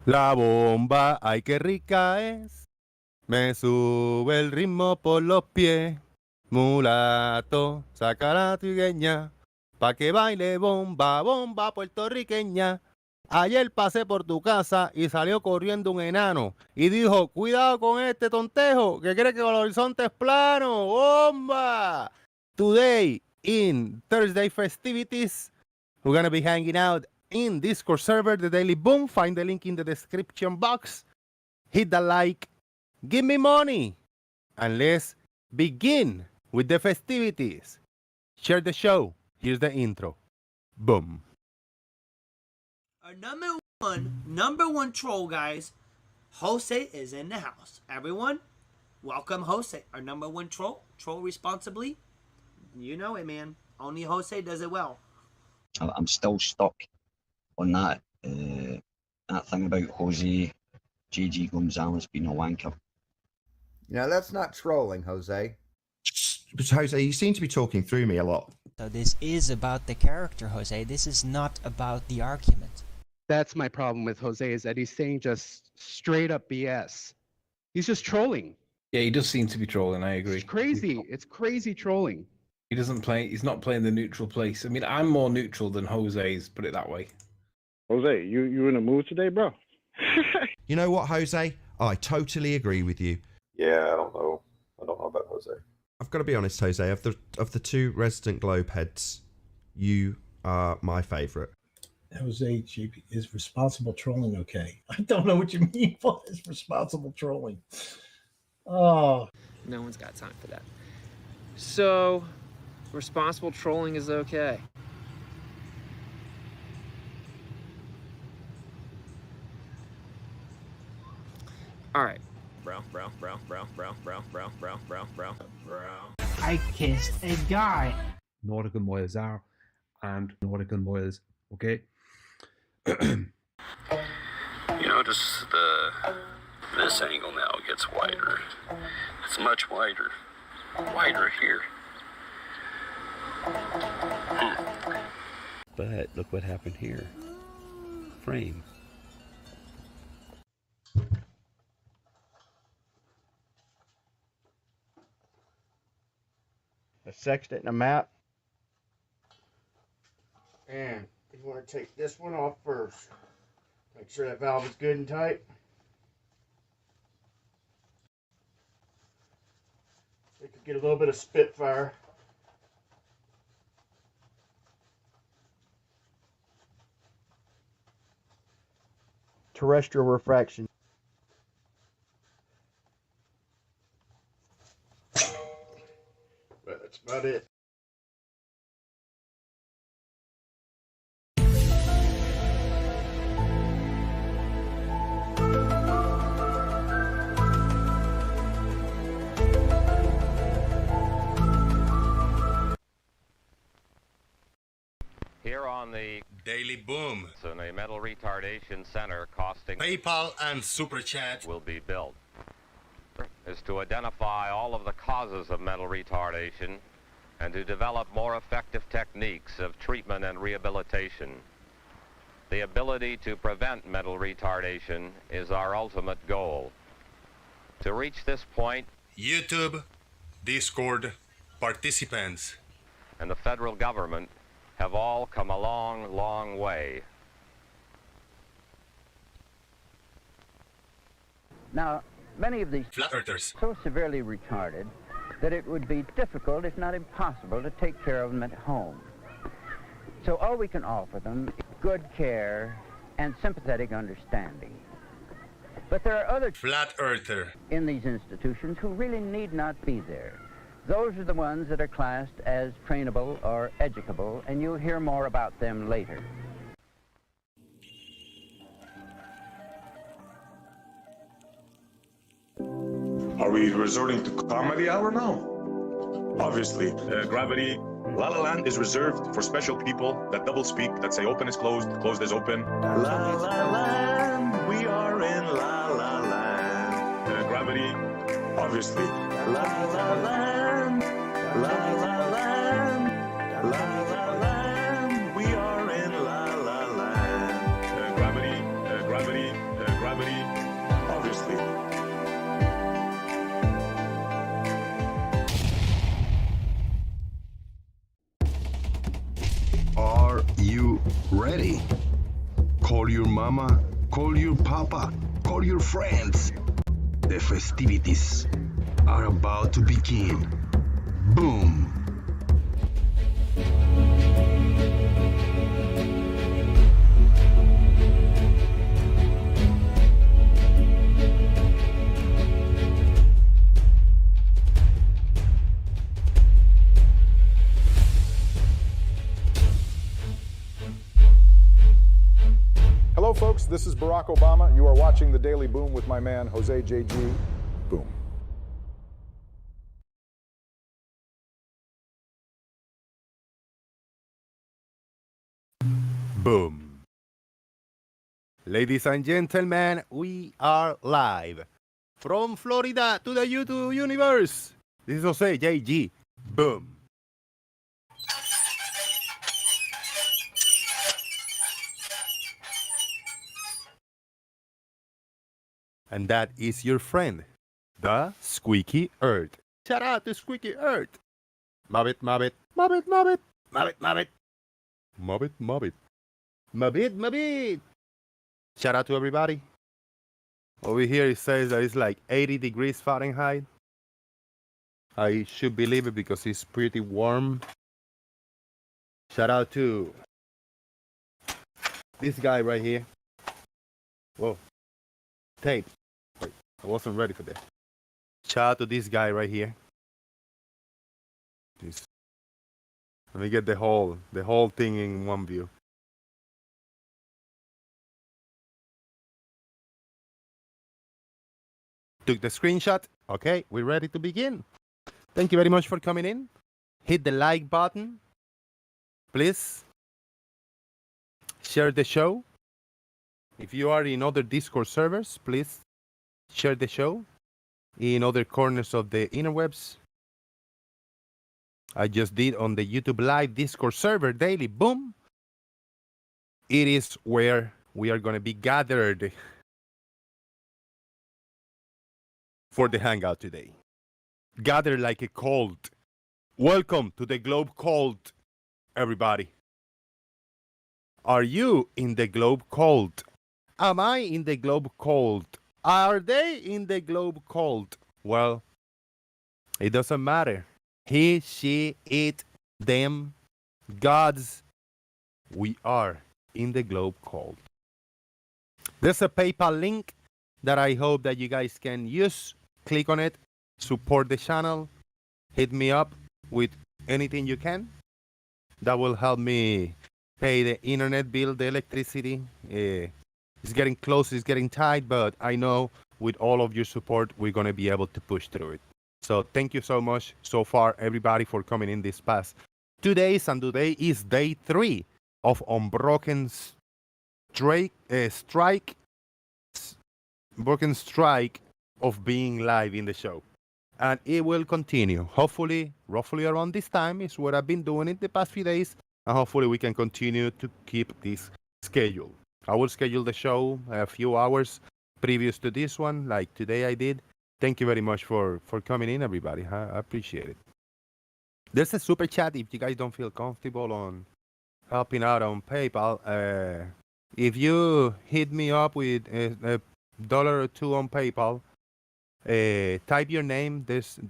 La bomba, ay qué rica es, me sube el ritmo por los pies. Mulato, saca la trigueña, pa' que baile bomba, bomba puertorriqueña. Ayer pasé por tu casa y salió corriendo un enano y dijo, cuidado con este tontejo que cree que el horizonte es plano, bomba. Today in Thursday Festivities, we're gonna be hanging out in Discord server, the Daily Boom. Find the link in the description box. Hit the like, give me money, and let's begin with the festivities. Share the show. Here's the intro. Boom. Our number one troll, guys. Jose is in the house. Everyone, welcome Jose, our number one troll. Troll responsibly. You know it, man. Only Jose does it well. I'm still stuck on that thing about Jose J.G. Gonzalez being a wanker. Now that's not trolling, Jose. But Jose, you seem to be talking through me a lot. So this is about the character, Jose. This is not about the argument. That's my problem with Jose, is that he's saying just straight up BS. He's just trolling. Yeah, he does seem to be trolling, I agree. It's crazy. It's crazy trolling. He's not playing the neutral place. I mean, I'm more neutral than Jose's, put it that way. Jose, you in the mood today, bro? You know what, Jose? I totally agree with you. Yeah, I don't know about Jose. I've got to be honest, Jose. Of the two resident globe heads, you are my favourite. Jose, JP, is responsible trolling okay? I don't know what you mean by is responsible trolling. Oh, no one's got time for that. So, responsible trolling is okay. All right. Bro. I kissed a guy. Nautical miles are and nautical miles, okay? You notice this angle now gets wider. It's much wider here. But look what happened here. Frame. A sextant and a map. And you want to take this one off first. Make sure that valve is good and tight. It could get a little bit of spitfire. Terrestrial refraction. But that's about it. Here on the Daily Boom, in a metal retardation center costing PayPal and Super Chat will be built is to identify all of the causes of mental retardation and to develop more effective techniques of treatment and rehabilitation. The ability to prevent mental retardation is our ultimate goal. To reach this point, YouTube, Discord, participants, and the federal government have all come a long, long way. Now, many of these flat earthers so severely retarded that it would be difficult, if not impossible, to take care of them at home. So all we can offer them is good care and sympathetic understanding. But there are other flat earther in these institutions who really need not be there. Those are the ones that are classed as trainable or educable, and you'll hear more about them later. Are we resorting to comedy hour now? Obviously, Gravity, La La Land is reserved for special people that double speak, that say open is closed, closed is open. La La Land, we are in La La Land. Gravity, obviously. La La Land, La La Land, La La Land, we are in La La Land. Gravity, ready. Call your mama, call your papa, call your friends. The festivities are about to begin. Boom! Hello, folks. This is Barack Obama. You are watching The Daily Boom with my man, Jose JG. Boom. Boom. Ladies and gentlemen, we are live from Florida to the YouTube universe. This is Jose JG. Boom. And that is your friend, the Squeaky Earth. Shout out to Squeaky Earth. Mobbit, mobbit, mobbit, mobbit, mobbit, mobbit. Mobbit, mobbit. Mobbit, mobbit. Shout out to everybody. Over here it says that it's like 80 degrees Fahrenheit. I should believe it because it's pretty warm. Shout out to this guy right here. Whoa. Tape. Wait, I wasn't ready for that. Shout out to this guy right here. This. Let me get the whole thing in one view. Took the screenshot. Okay, we're ready to begin. Thank you very much for coming in. Hit the like button. Please share the show. If you are in other Discord servers, please share the show in other corners of the interwebs. I just did on the YouTube Live Discord server daily. Boom. It is where we are going to be gathered for the hangout today. Gather like a cult. Welcome to the Globe Cult, everybody. Are you in the Globe Cult? Am I in the Globe Cult? Are they in the Globe Cult? Well, it doesn't matter. He, she, it, them, gods, we are in the Globe Cult. There's a PayPal link that I hope that you guys can use. Click on it, support the channel, hit me up with anything you can. That will help me pay the internet bill, the electricity. It's getting close, it's getting tight, but I know with all of your support, we're going to be able to push through it. So thank you so much so far, everybody, for coming in this past 2 days. And today is day 3 of Unbroken Broken Strike of being live in the show. And it will continue. Hopefully, roughly around this time is what I've been doing in the past few days. And hopefully we can continue to keep this schedule. I will schedule the show a few hours previous to this one, like today I did. Thank you very much for coming in, everybody. I appreciate it. There's a super chat if you guys don't feel comfortable on helping out on PayPal. If you hit me up with $1 or $2 on PayPal, type your name. There's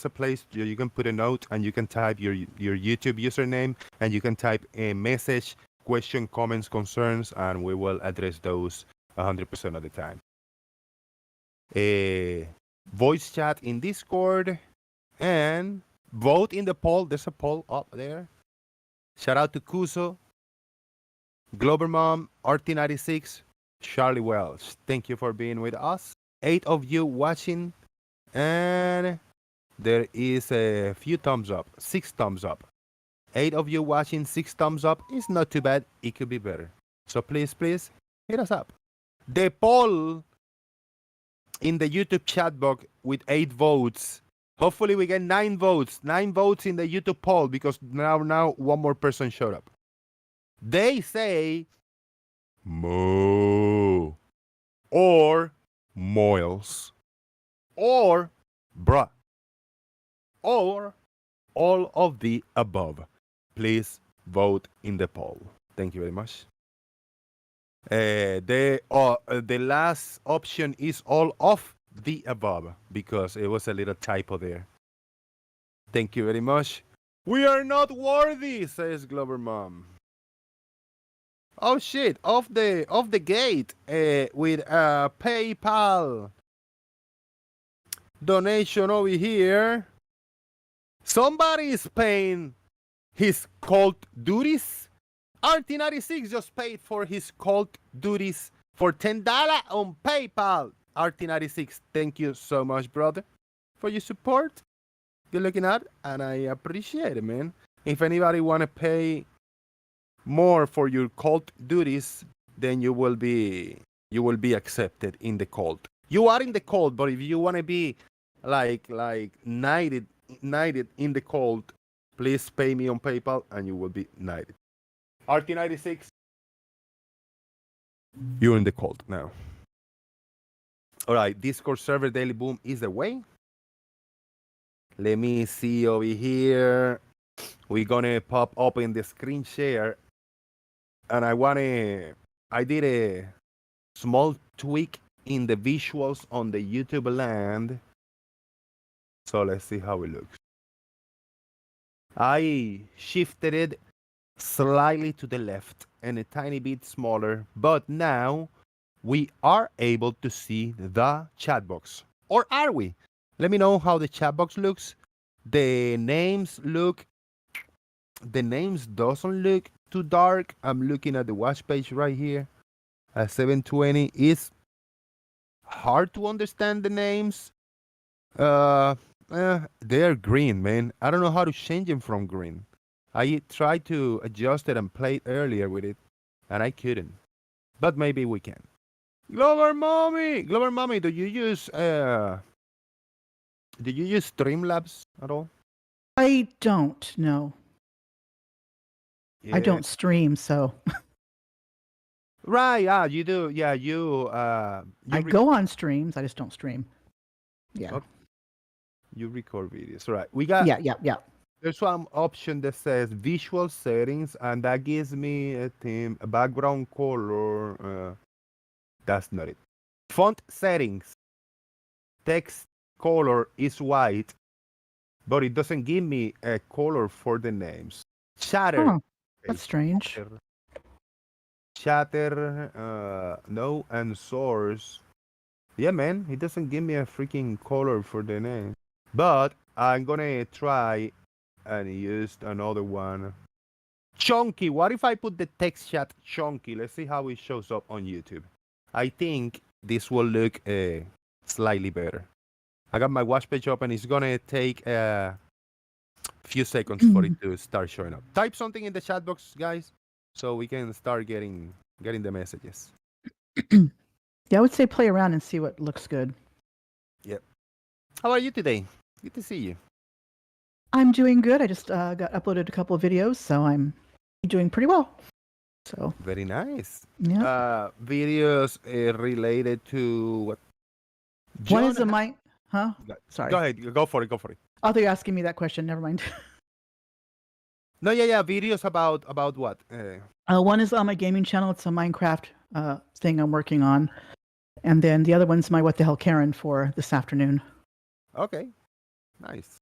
a place you can put a note and you can type your YouTube username and you can type a message, question, comments, concerns, and we will address those 100% of the time. Voice chat in Discord and vote in the poll. There's a poll up there. Shout out to Kuso, Glober Mom, RT96, Charlie Wells. Thank you for being with us. 8 of you watching, and there is a few thumbs up, 6 thumbs up. 8 of you watching, 6 thumbs up is not too bad. It could be better. So please hit us up. The poll in the YouTube chat box with 8 votes. Hopefully we get 9 votes. 9 votes in the YouTube poll because now one more person showed up. They say moo or Moils or bruh or all of the above. Please vote in the poll. Thank you very much. The last option is all of the above because it was a little typo there. Thank you very much. We are not worthy, says Glover Mom. Oh shit! Off the gate with a PayPal donation over here. Somebody is paying his cult duties. RT96 just paid for his cult duties for $10 on PayPal. RT96, thank you so much, brother, for your support. Good looking out, and I appreciate it, man. If anybody want to pay more for your cult duties, then you will be accepted in the cult. You are in the cult, but if you want to be like knighted in the cult, please pay me on PayPal and you will be knighted. RT96, you're in the cult now. All right, Discord server Daily Boom is the way. Let me see over here. We're gonna pop up in the screen share, and I did a small tweak in the visuals on the YouTube land. So let's see how it looks. I shifted it slightly to the left and a tiny bit smaller, but now we are able to see the chat box. Or are we? Let me know how the chat box looks. The names doesn't look too dark. I'm looking at the watch page right here at 720. It's hard to understand the names. They're green, man. I don't know how to change them from green. I tried to adjust it and play earlier with it, and I couldn't. But maybe we can. Glover Mommy, do you use Streamlabs at all? I don't know. Yeah. I don't stream, so Right, yeah, you do. Yeah, you I go on streams. I just don't stream. Yeah. Okay. You record videos, right? We got Yeah. There's one option that says visual settings, and that gives me a background color. That's not it. Font settings. Text color is white, but it doesn't give me a color for the names. Chatter. Oh, that's strange. Chatter, no, and source. Yeah, man, it doesn't give me a freaking color for the name. But I'm gonna try and use another one. Chunky. What if I put the text chat chunky? Let's see how it shows up on YouTube. I think this will look slightly better. I got my watch page open. It's gonna take a few seconds for it to start showing up. Type something in the chat box, guys, so we can start getting the messages. Yeah, I would say play around and see what looks good. Yep. How are you today? Good to see you. I'm doing good. I just got uploaded a couple of videos, so I'm doing pretty well. So very nice. Yeah. Videos related to what? One is a mic. Huh? Sorry. Go ahead. Go for it. Oh, they're asking me that question. Never mind. No, yeah. Videos about what? One is on my gaming channel. It's a Minecraft thing I'm working on, and then the other one's my What the Hell Karen for this afternoon. Okay, nice.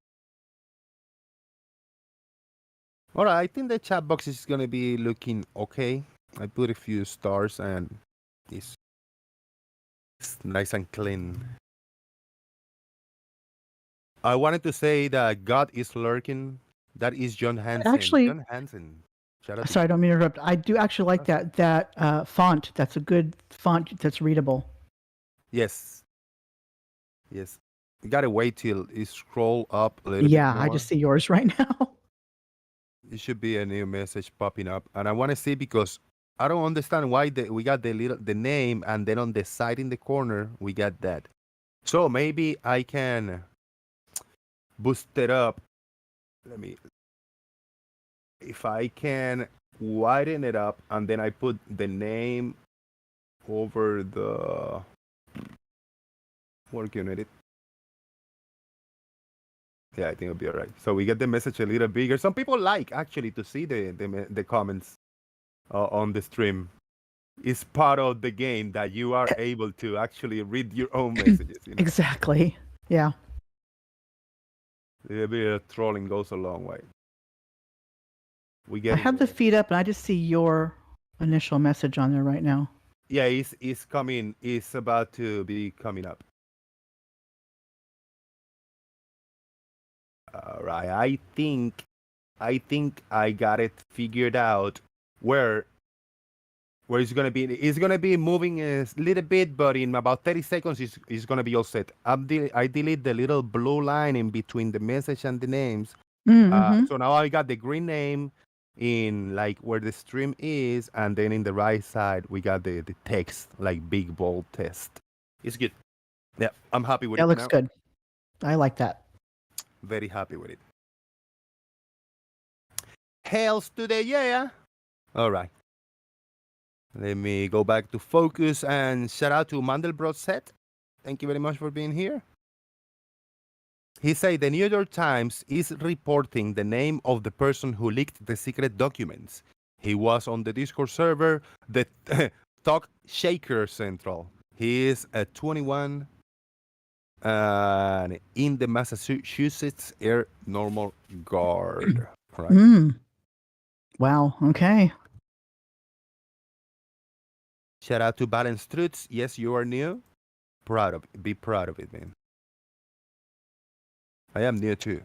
All right, I think the chat box is gonna be looking okay. I put a few stars and it's nice and clean. I wanted to say that God is lurking. That is John Hansen. Actually, John Hansen. Shout out to sorry, I don't mean to interrupt. I do actually like that font. That's a good font that's readable. Yes. You gotta wait till it scroll up a little bit Yeah, more. I just see yours right now. It should be a new message popping up, and I want to see because I don't understand why we got the name, and then on the side in the corner we got that. So maybe I can boost it up. If I can widen it up, and then I put the name over the working on it. Yeah, I think it'll be all right. So we get the message a little bigger. Some people like actually to see the comments on the stream. is part of the game that you are able to actually read your own messages. You know? Exactly. Yeah. A little bit of trolling goes a long way. I have the feed up, and I just see your initial message on there right now. Yeah, it's coming. It's about to be coming up. All right. I think I got it figured out where it's gonna be. It's gonna be moving a little bit, but in about 30 seconds, it's gonna be all set. I delete the little blue line in between the message and the names. Mm-hmm. So now I got the green name in like where the stream is, and then in the right side we got the text, like big bold text. It's good. Yeah, I'm happy with it. That looks now. good. I like that. Very happy with it. Hails to the yeah. All right. Let me go back to focus and shout out to Mandelbrot Set. Thank you very much for being here. He said the New York Times is reporting the name of the person who leaked the secret documents. He was on the Discord server, the Talk Shaker Central. He is a 21 in the Massachusetts Air Normal Guard. Right. Wow. Okay. Shout out to Balance Truths. Yes, you are new. Proud of it. Be proud of it, man. I am new too.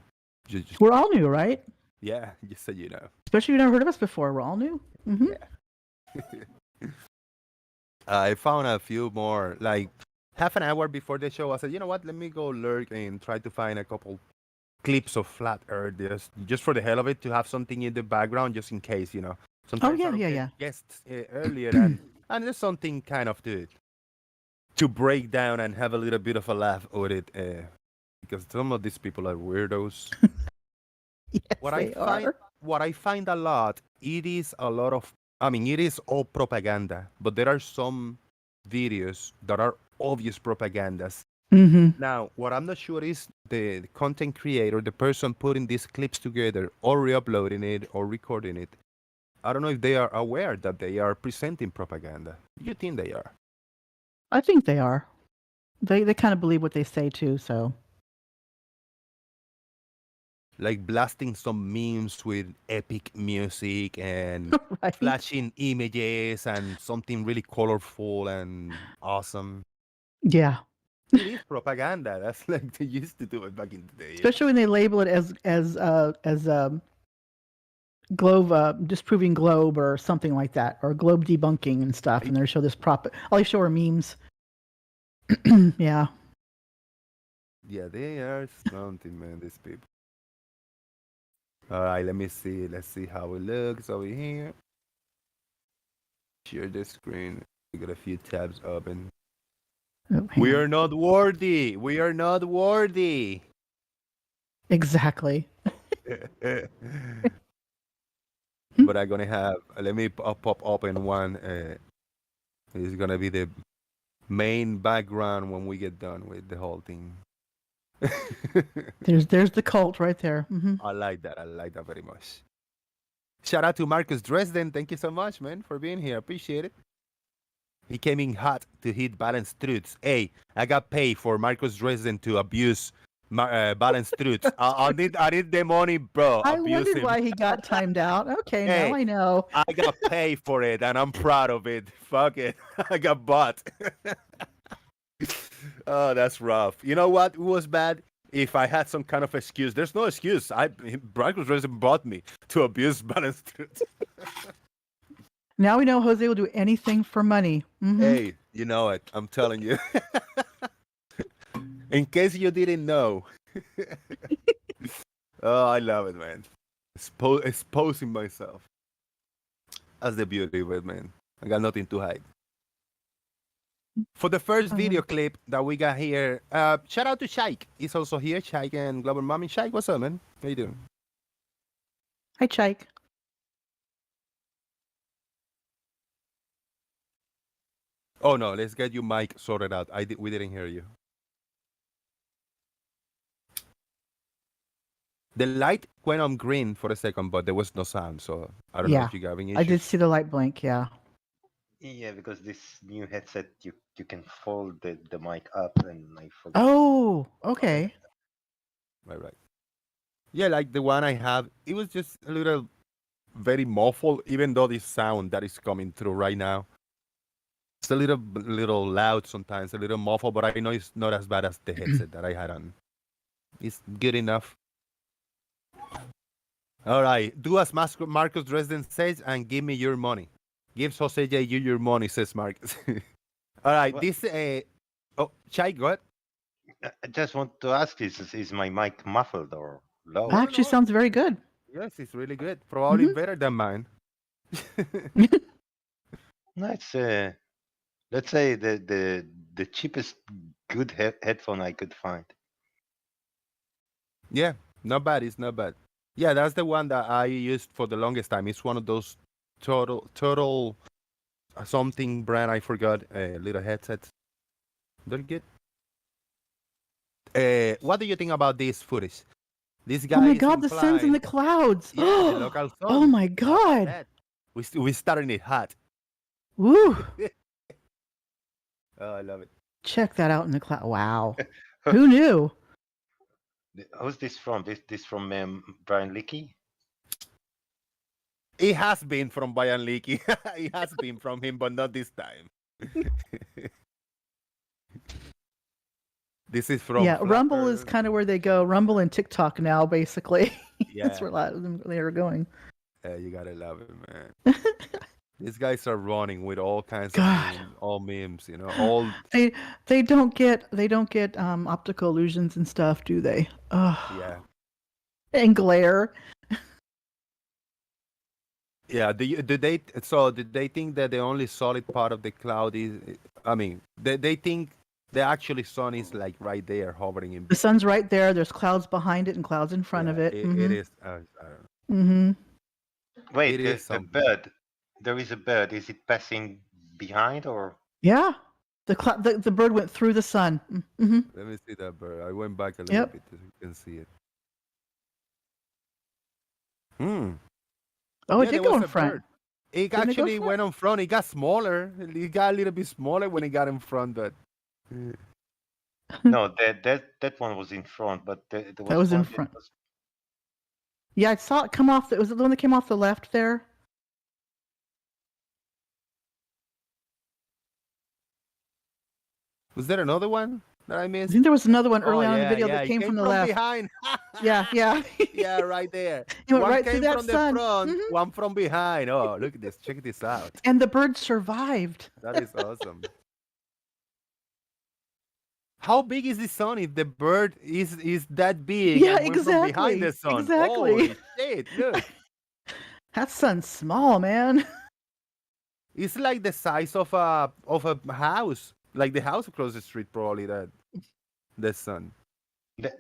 We're all new, right? Yeah, just so you know. Especially if you've never heard of us before. We're all new. Mm-hmm. Yeah. I found a few more, like half an hour before the show. I said, you know what? Let me go lurk and try to find a couple clips of Flat Earth, just for the hell of it, to have something in the background, just in case, you know. Sometimes I don't get guests earlier, and there's something kind of to break down and have a little bit of a laugh with it, because some of these people are weirdos. Yes, What I find a lot, it is all propaganda, but there are some videos that are obvious propagandas. Mm-hmm. Now, what I'm not sure is the content creator, the person putting these clips together or re-uploading it or recording it. I don't know if they are aware that they are presenting propaganda. You think they are? I think they are. They kind of believe what they say too. So. Like blasting some memes with epic music and flashing images and something really colorful and awesome. Yeah. It is propaganda. That's like they used to do it back in the day. Especially when they label it as globe disproving globe or something like that, or globe debunking and stuff, and they show this all they show are memes. Yeah. Yeah, they are something, man, these people. All right, let me see. Let's see how it looks over here. Share the screen. We got a few tabs open. Oh, we are not worthy. We are not worthy. Exactly. But I'm gonna have. Let me pop open one. It's gonna be the main background when we get done with the whole thing. There's the cult right there. Mm-hmm. I like that. I like that very much. Shout out to Marcus Dresden. Thank you so much, man, for being here. Appreciate it. He came in hot to hit Balance Truths. Hey, I got paid for Marcus Dresden to abuse Balance Truths. I need the money, bro. I wondered why he got timed out. Okay, hey, now I know. I got paid for it, and I'm proud of it. Fuck it. I got bought. Oh, that's rough. You know what? It was bad. If I had some kind of excuse, there's no excuse. Marcus Dresden bought me to abuse Balance Truths. Now we know Jose will do anything for money. Mm-hmm. Hey, you know it. I'm telling you. In case you didn't know. Oh, I love it, man. Exposing myself. That's the beauty of it, man. I got nothing to hide. For the first video clip that we got here, shout out to Shaik. He's also here. Shaik and Global Mommy. Shaik, what's up, man? How you doing? Hi, Shaik. Oh no, let's get your mic sorted out. We didn't hear you. The light went on green for a second, but there was no sound, so I don't know if you're having issues. I did see the light blink, yeah. Yeah, because this new headset you can fold the mic up, and I forgot. Oh, okay. Right. Yeah, like the one I have, it was just a little very muffled, even though the sound that is coming through right now. It's a little loud sometimes, a little muffled, but I know it's not as bad as the headset that I had on. It's good enough. All right, do as Marcus Dresden says and give me your money. Gives Jose J you your money, says Marcus. All right, What? this oh, Chai, go ahead. I just want to ask: is my mic muffled or low? Actually, sounds very good. Yes, it's really good. Probably better than mine. No, it's let's say the cheapest good headphone I could find. Yeah, not bad. It's not bad. Yeah, that's the one that I used for the longest time. It's one of those total something brand. I forgot. Little headsets. They're good. What do you think about this footage? This guy. Oh my is God, the sun's in the clouds. Yeah, the local sun. Oh my How about God. that? We starting it hot. Woo. Oh, I love it. Check that out in the cloud. Wow. Who knew? Who's this from? This from Brian Leakey? It has been from Brian Leakey. It has been from him, but not this time. This is from Rumble is kind of where they go. Rumble and TikTok now, basically. That's Yeah. where a lot of them they are going. You gotta love it, man. These guys are running with all kinds of all memes, you know, all They don't get optical illusions and stuff, do they? yeah. And glare. Yeah, did they think that the only solid part of the cloud is, I mean, they think the actually sun is like right there hovering in. The sun's right there. There's clouds behind it and clouds in front of it. It is. I don't know. Mm-hmm. Wait, It is the something. bird. There is a bird. Is it passing behind or? Yeah. The bird went through the sun. Mm-hmm. Let me see that bird. I went back a little Yep. bit so you can see it. Hmm. Oh, it Yeah, did there go was in a front. bird. It Didn't it go actually front? went on front. It got smaller. It got a little bit smaller when it got in front, but No, that one was in front, but there That was in one front. that was. Yeah, I saw it come off. Was it the one that came off the left there? was there another one that I I missed? think there was another one Oh, early on in the yeah, video yeah. that It came from the left. behind. Yeah. Yeah, right there. It went One right came through that from the sun. front, Mhm. one from behind. Oh, look at this. Check this out. And the bird survived. That is awesome. How big is the sun if the bird is that big Yeah, and went from behind exactly. the sun? Exactly. Holy shit, look. That sun's small, man. It's like the size of a house. Like the house across the street, probably the sun.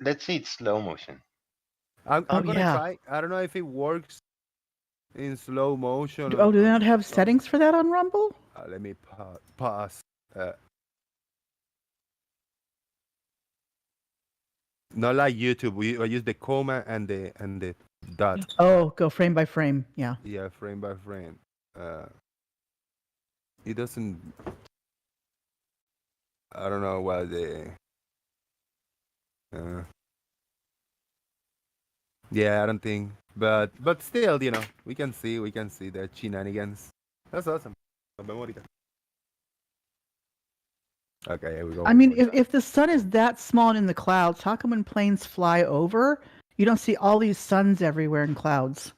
Let's see it slow motion. I'm Oh, gonna yeah. try. I don't know if it works in slow motion. Do they not have settings for that on Rumble? Let me pause. Not like YouTube. I use the comma and the dot. Oh, go frame by frame. Yeah. Yeah, frame by frame. It doesn't. I don't know what the. Yeah, I don't think. But still, you know, we can see the shenanigans. That's awesome. Okay, here we go. I mean, if the sun is that small and in the clouds, how come when planes fly over, you don't see all these suns everywhere in clouds?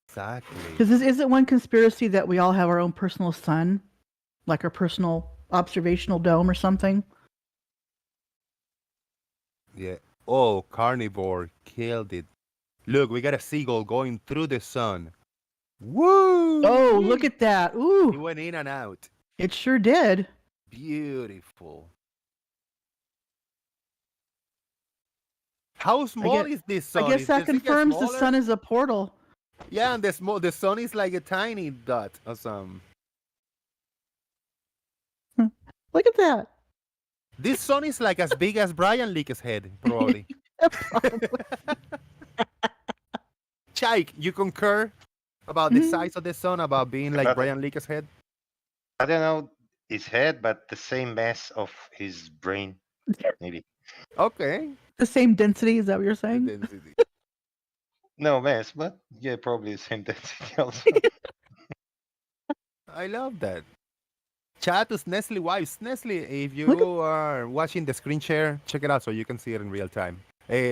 Exactly. Because isn't one conspiracy that we all have our own personal sun, like our personal observational dome or something? Yeah. Oh, carnivore killed it. Look, we got a seagull going through the sun. Woo! Oh, look at that! Ooh, It went in and out. it sure did. Beautiful. How small is this sun? I guess that Does it get confirms the smaller? sun is a portal. Yeah, and the sun is like a tiny dot or something. Look at that. This sun is like as big as Brian Leakey's head, probably. Probably. Chike, you concur? About the size of the sun, about being like About Brian Leaker's head? I don't know his head, but the same mass of his brain, maybe. Okay. The same density, is that what you're saying? Density. No mass, but yeah, probably the same density also. I love that. Chat to Nestle Wives. Nestle, if you Look are watching the screen share, check it out so you can see it in real time.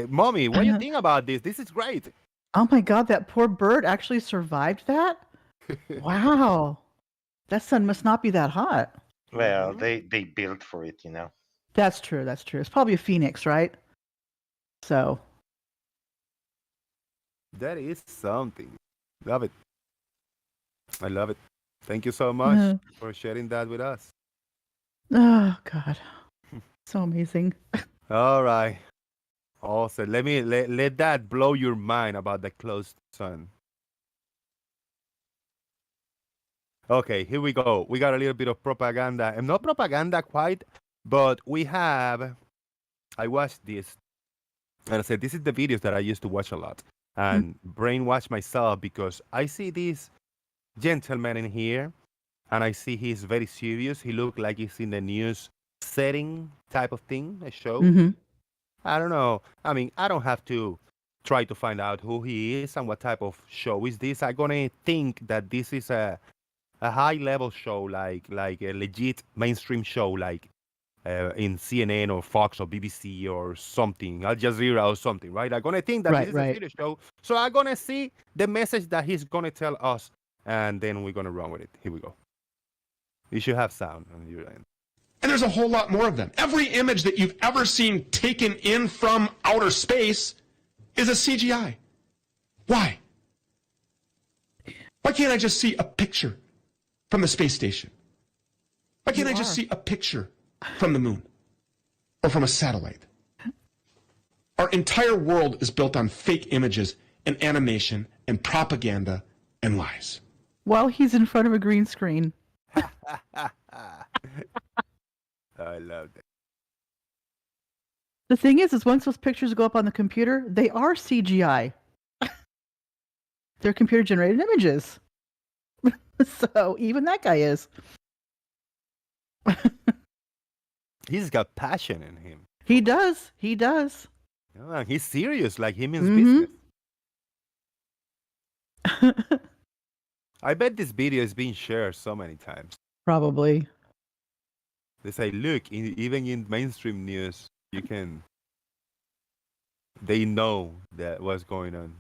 Mommy, what do you think about this? This is great. Oh my god, that poor bird actually survived that? Wow. That sun must not be that hot. Well, they built for it, you know. That's true, that's true. It's probably a phoenix, right? So. That is something. Love it. I love it. Thank you so much Uh, for sharing that with us. Oh god. So amazing. All right. Also, let that blow your mind about the closed sun. Okay, here we go. We got a little bit of propaganda. And not propaganda quite, but I watched this. And I said, this is the videos that I used to watch a lot. And brainwash myself because I see this gentleman in here. And I see he's very serious. He looked like he's in the news setting type of thing, a show. Mm-hmm. I don't know. I mean, I don't have to try to find out who he is and what type of show is this. I'm gonna think that this is a high level show, like a legit mainstream show, like in CNN or Fox or BBC or something, Al Jazeera or something, right? I'm gonna think that this is a serious show. So I'm gonna see the message that he's gonna tell us, and then we're gonna run with it. Here we go. You should have sound on your end. And there's a whole lot more of them. Every image that you've ever seen taken in from outer space is a CGI. Why? Why can't I just see a picture from the space station? Why can't I just see a picture from the moon or from a satellite? Our entire world is built on fake images and animation and propaganda and lies. While he's in front of a green screen. I love that. The thing is once those pictures go up on the computer, they are CGI. They're computer generated images. So even that guy is. He's got passion in him. He does. He does. Yeah, he's serious, like he means business. I bet this video is being shared so many times. Probably. They say, look, even in mainstream news, they know that what's going on.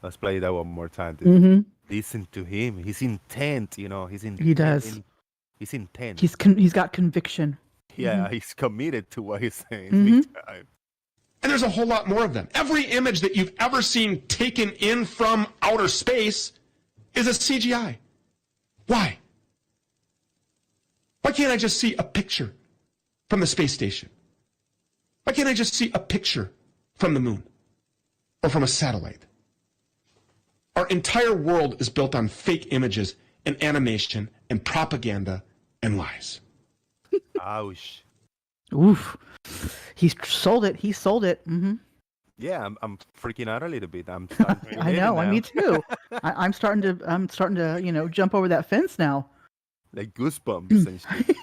Let's play that one more time. Listen to him. He's intent, you know. He does. He's intent. He's got conviction. Yeah, he's committed to what he's saying. And there's a whole lot more of them. Every image that you've ever seen taken in from outer space is a CGI. Why? Why can't I just see a picture from the space station? Why can't I just see a picture from the moon or from a satellite? Our entire world is built on fake images and animation and propaganda and lies. Ouch. Oof. He sold it. He sold it. Yeah, I'm freaking out a little bit. I'm starting to I know. now. Me too. I'm starting to, jump over that fence now. Like goosebumps and shit.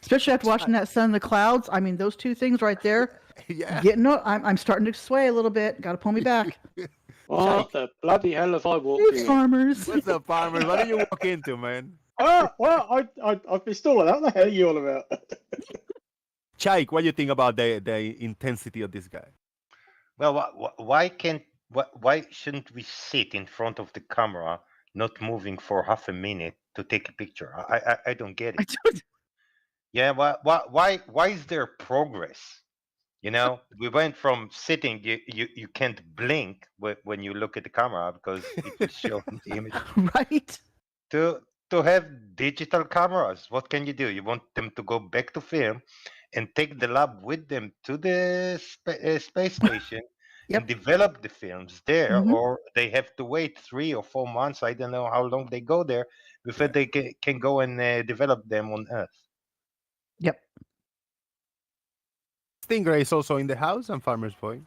Especially after watching that sun in the clouds. I mean, those two things right there. Yeah. I'm starting to sway a little bit. Got to pull me back. What the bloody hell have I walked Hey, in? farmers. What's up, farmers? What did you walk into, man? Well, I've been stalling. What the hell are you all about? Chaik, what do you think about the intensity of this guy? Well, why shouldn't we sit in front of the camera, not moving for half a minute to take a picture? I don't get it. Yeah, why is there progress? You know, we went from sitting, you can't blink when you look at the camera because it will show the image. Right. To have digital cameras, what can you do? You want them to go back to film and take the lab with them to the space station and develop the films there, or they have to wait 3 or 4 months. I don't know how long they go there before they can go and develop them on Earth. Yep. Stingray is also in the house and Farmer's Boy.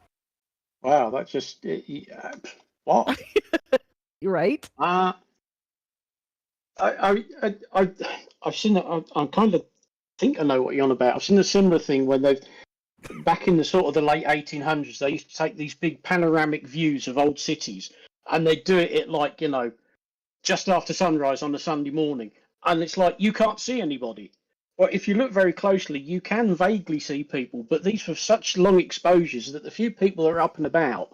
Wow, that's just what? Right? I've seen it. I kind of think I know what you're on about. I've seen a similar thing when they've back in the sort of the late 1800s. They used to take these big panoramic views of old cities, and they do it at like just after sunrise on a Sunday morning, and it's like you can't see anybody. Well, if you look very closely, you can vaguely see people, but these were such long exposures that the few people that are up and about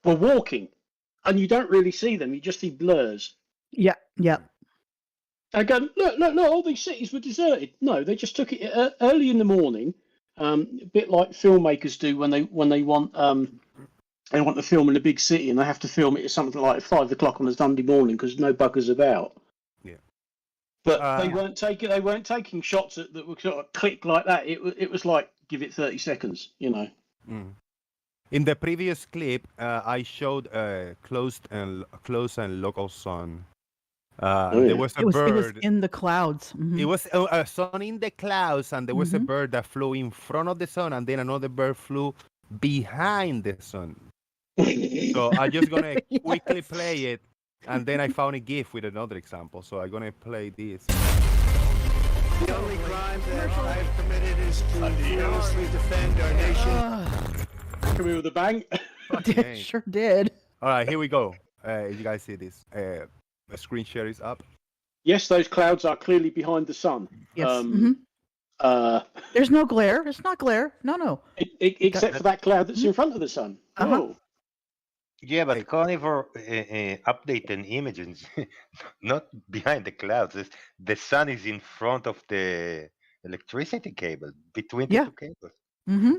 were walking, and you don't really see them. You just see blurs. Yeah, yeah. I go, look, all these cities were deserted. No, they just took it early in the morning, a bit like filmmakers do when they want to film in a big city and they have to film it at something like 5 o'clock on a Sunday morning because no buggers about. Yeah. But they weren't taking shots that were sort of click like that. It was like give it 30 seconds, Mm. In the previous clip, I showed close and local sun. There was a bird. It was in the clouds. Mhm. It was a sun in the clouds, and there was a Mhm. bird that flew in front of the sun, and then another bird flew behind the sun. So I'm just gonna quickly play it, and then I found a GIF with another example. So I'm gonna play this. The only crime that I've committed is to fearlessly defend our nation. Come here with a bang. Dang. Sure did. All right, here we go. You guys see this? The screen share is up. Yes, those clouds are clearly behind the sun. Yes. There's no glare. It's not glare. No. Except for that cloud that's in front of the sun. Oh. Yeah, but carnivore updating images, not behind the clouds. The sun is in front of the electricity cable, between the two cables. Mm-hmm.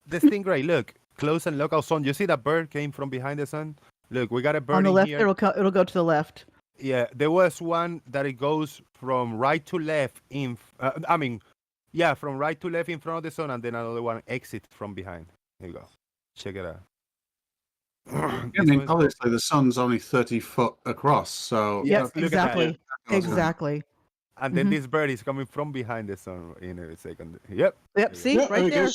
The stingray, look, close and local sun. You see that bird came from behind the sun? Look, we got a bird On the in left, here. it'll go to the left. Yeah, there was one that it goes from right to left from right to left in front of the sun, and then another one exits from behind. There you go. Check it out. I mean, obviously the sun's only 30 foot across, so Yes, exactly. And then this bird is coming from behind the sun in a second. Yep. See, right there.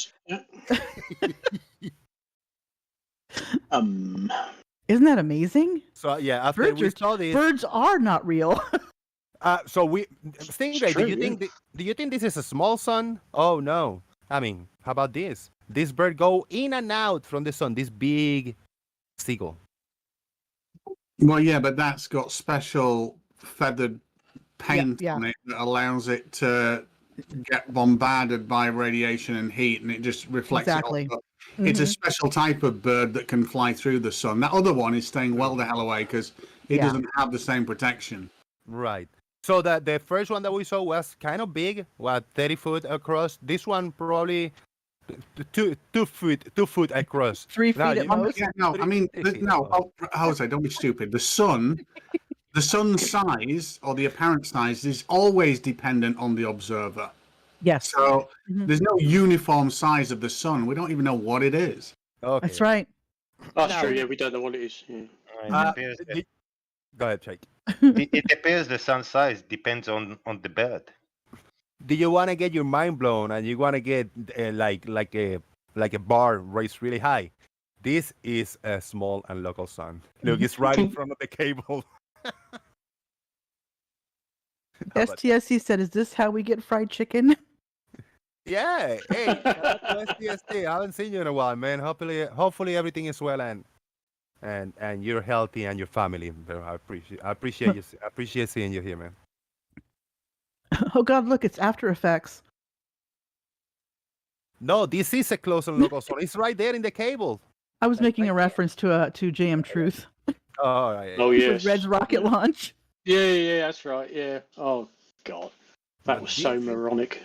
Isn't that amazing? So yeah, after we saw this, birds are not real. Stingray, do you think this is a small sun? Oh no. I mean, how about this? This bird go in and out from the sun. This big seagull. Well, yeah, but that's got special feathered paint on it that allows it to get bombarded by radiation and heat, and it just reflects it off. It's a special type of bird that can fly through the sun. That other one is staying well the hell away because it doesn't have the same protection. Right. So the first one that we saw was kind of big, 30 foot across. This one probably two foot across. 3 feet at most. Jose, don't be stupid. The sun's size or the apparent size is always dependent on the observer. Yes. So there's no uniform size of the sun. We don't even know what it is. Okay. That's right. That's true. Yeah, we don't know what it is. Yeah. Go ahead, Jake. It appears the sun size depends on the bird. Do you want to get your mind blown and you want to get like a bar raised really high? This is a small and local sun. Look, it's right in front of the cable. STSC said, "Is this how we get fried chicken?" Yeah. Hey, STSC, I haven't seen you in a while, man. Hopefully everything is well and you're healthy and your family. I appreciate you. I appreciate seeing you here, man. Oh God, look, it's After Effects. No, this is a close and local sun. It's right there in the cable. I was making a reference to JM Truth. Oh, right. Oh yes. Red's rocket launch. Yeah, that's right. Yeah. Oh God, that was so moronic.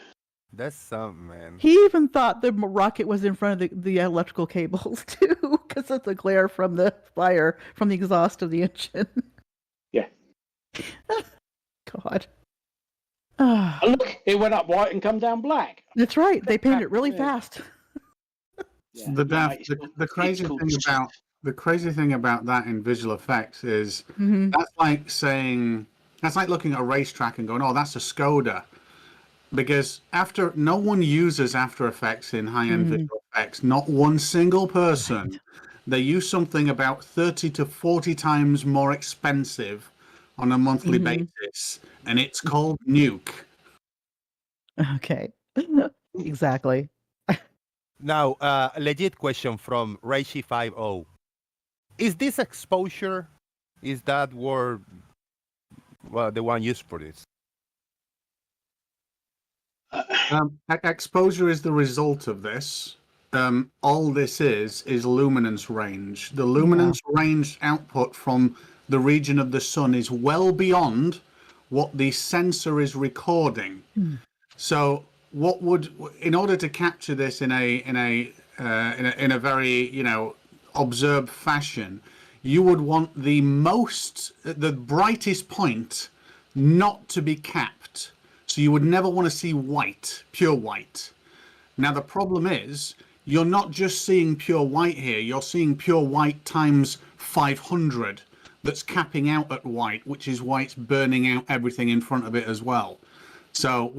That's something, man. He even thought the rocket was in front of the electrical cables too, because of the glare from the fire from the exhaust of the engine. Yeah. God. And look, it went up white and come down black. That's right. They painted it really fast. The crazy thing about that in visual effects is that's like looking at a racetrack and going, "Oh, that's a Skoda," because no one uses After Effects in high-end visual effects. Not one single person. They use something about 30 to 40 times more expensive on a monthly basis, and it's called Nuke. Okay. Exactly. Now, a legit question from Reishi50. Is this exposure, is that word the one used for this? Exposure is the result of this. All this is luminance range. The luminance range output from the region of the sun is well beyond what the sensor is recording. So, what would, in order to capture this in a very observed fashion, you would want the brightest point not to be capped. So you would never want to see white, pure white. Now the problem is, you're not just seeing pure white here, you're seeing pure white times 500 that's capping out at white, which is why it's burning out everything in front of it as well. So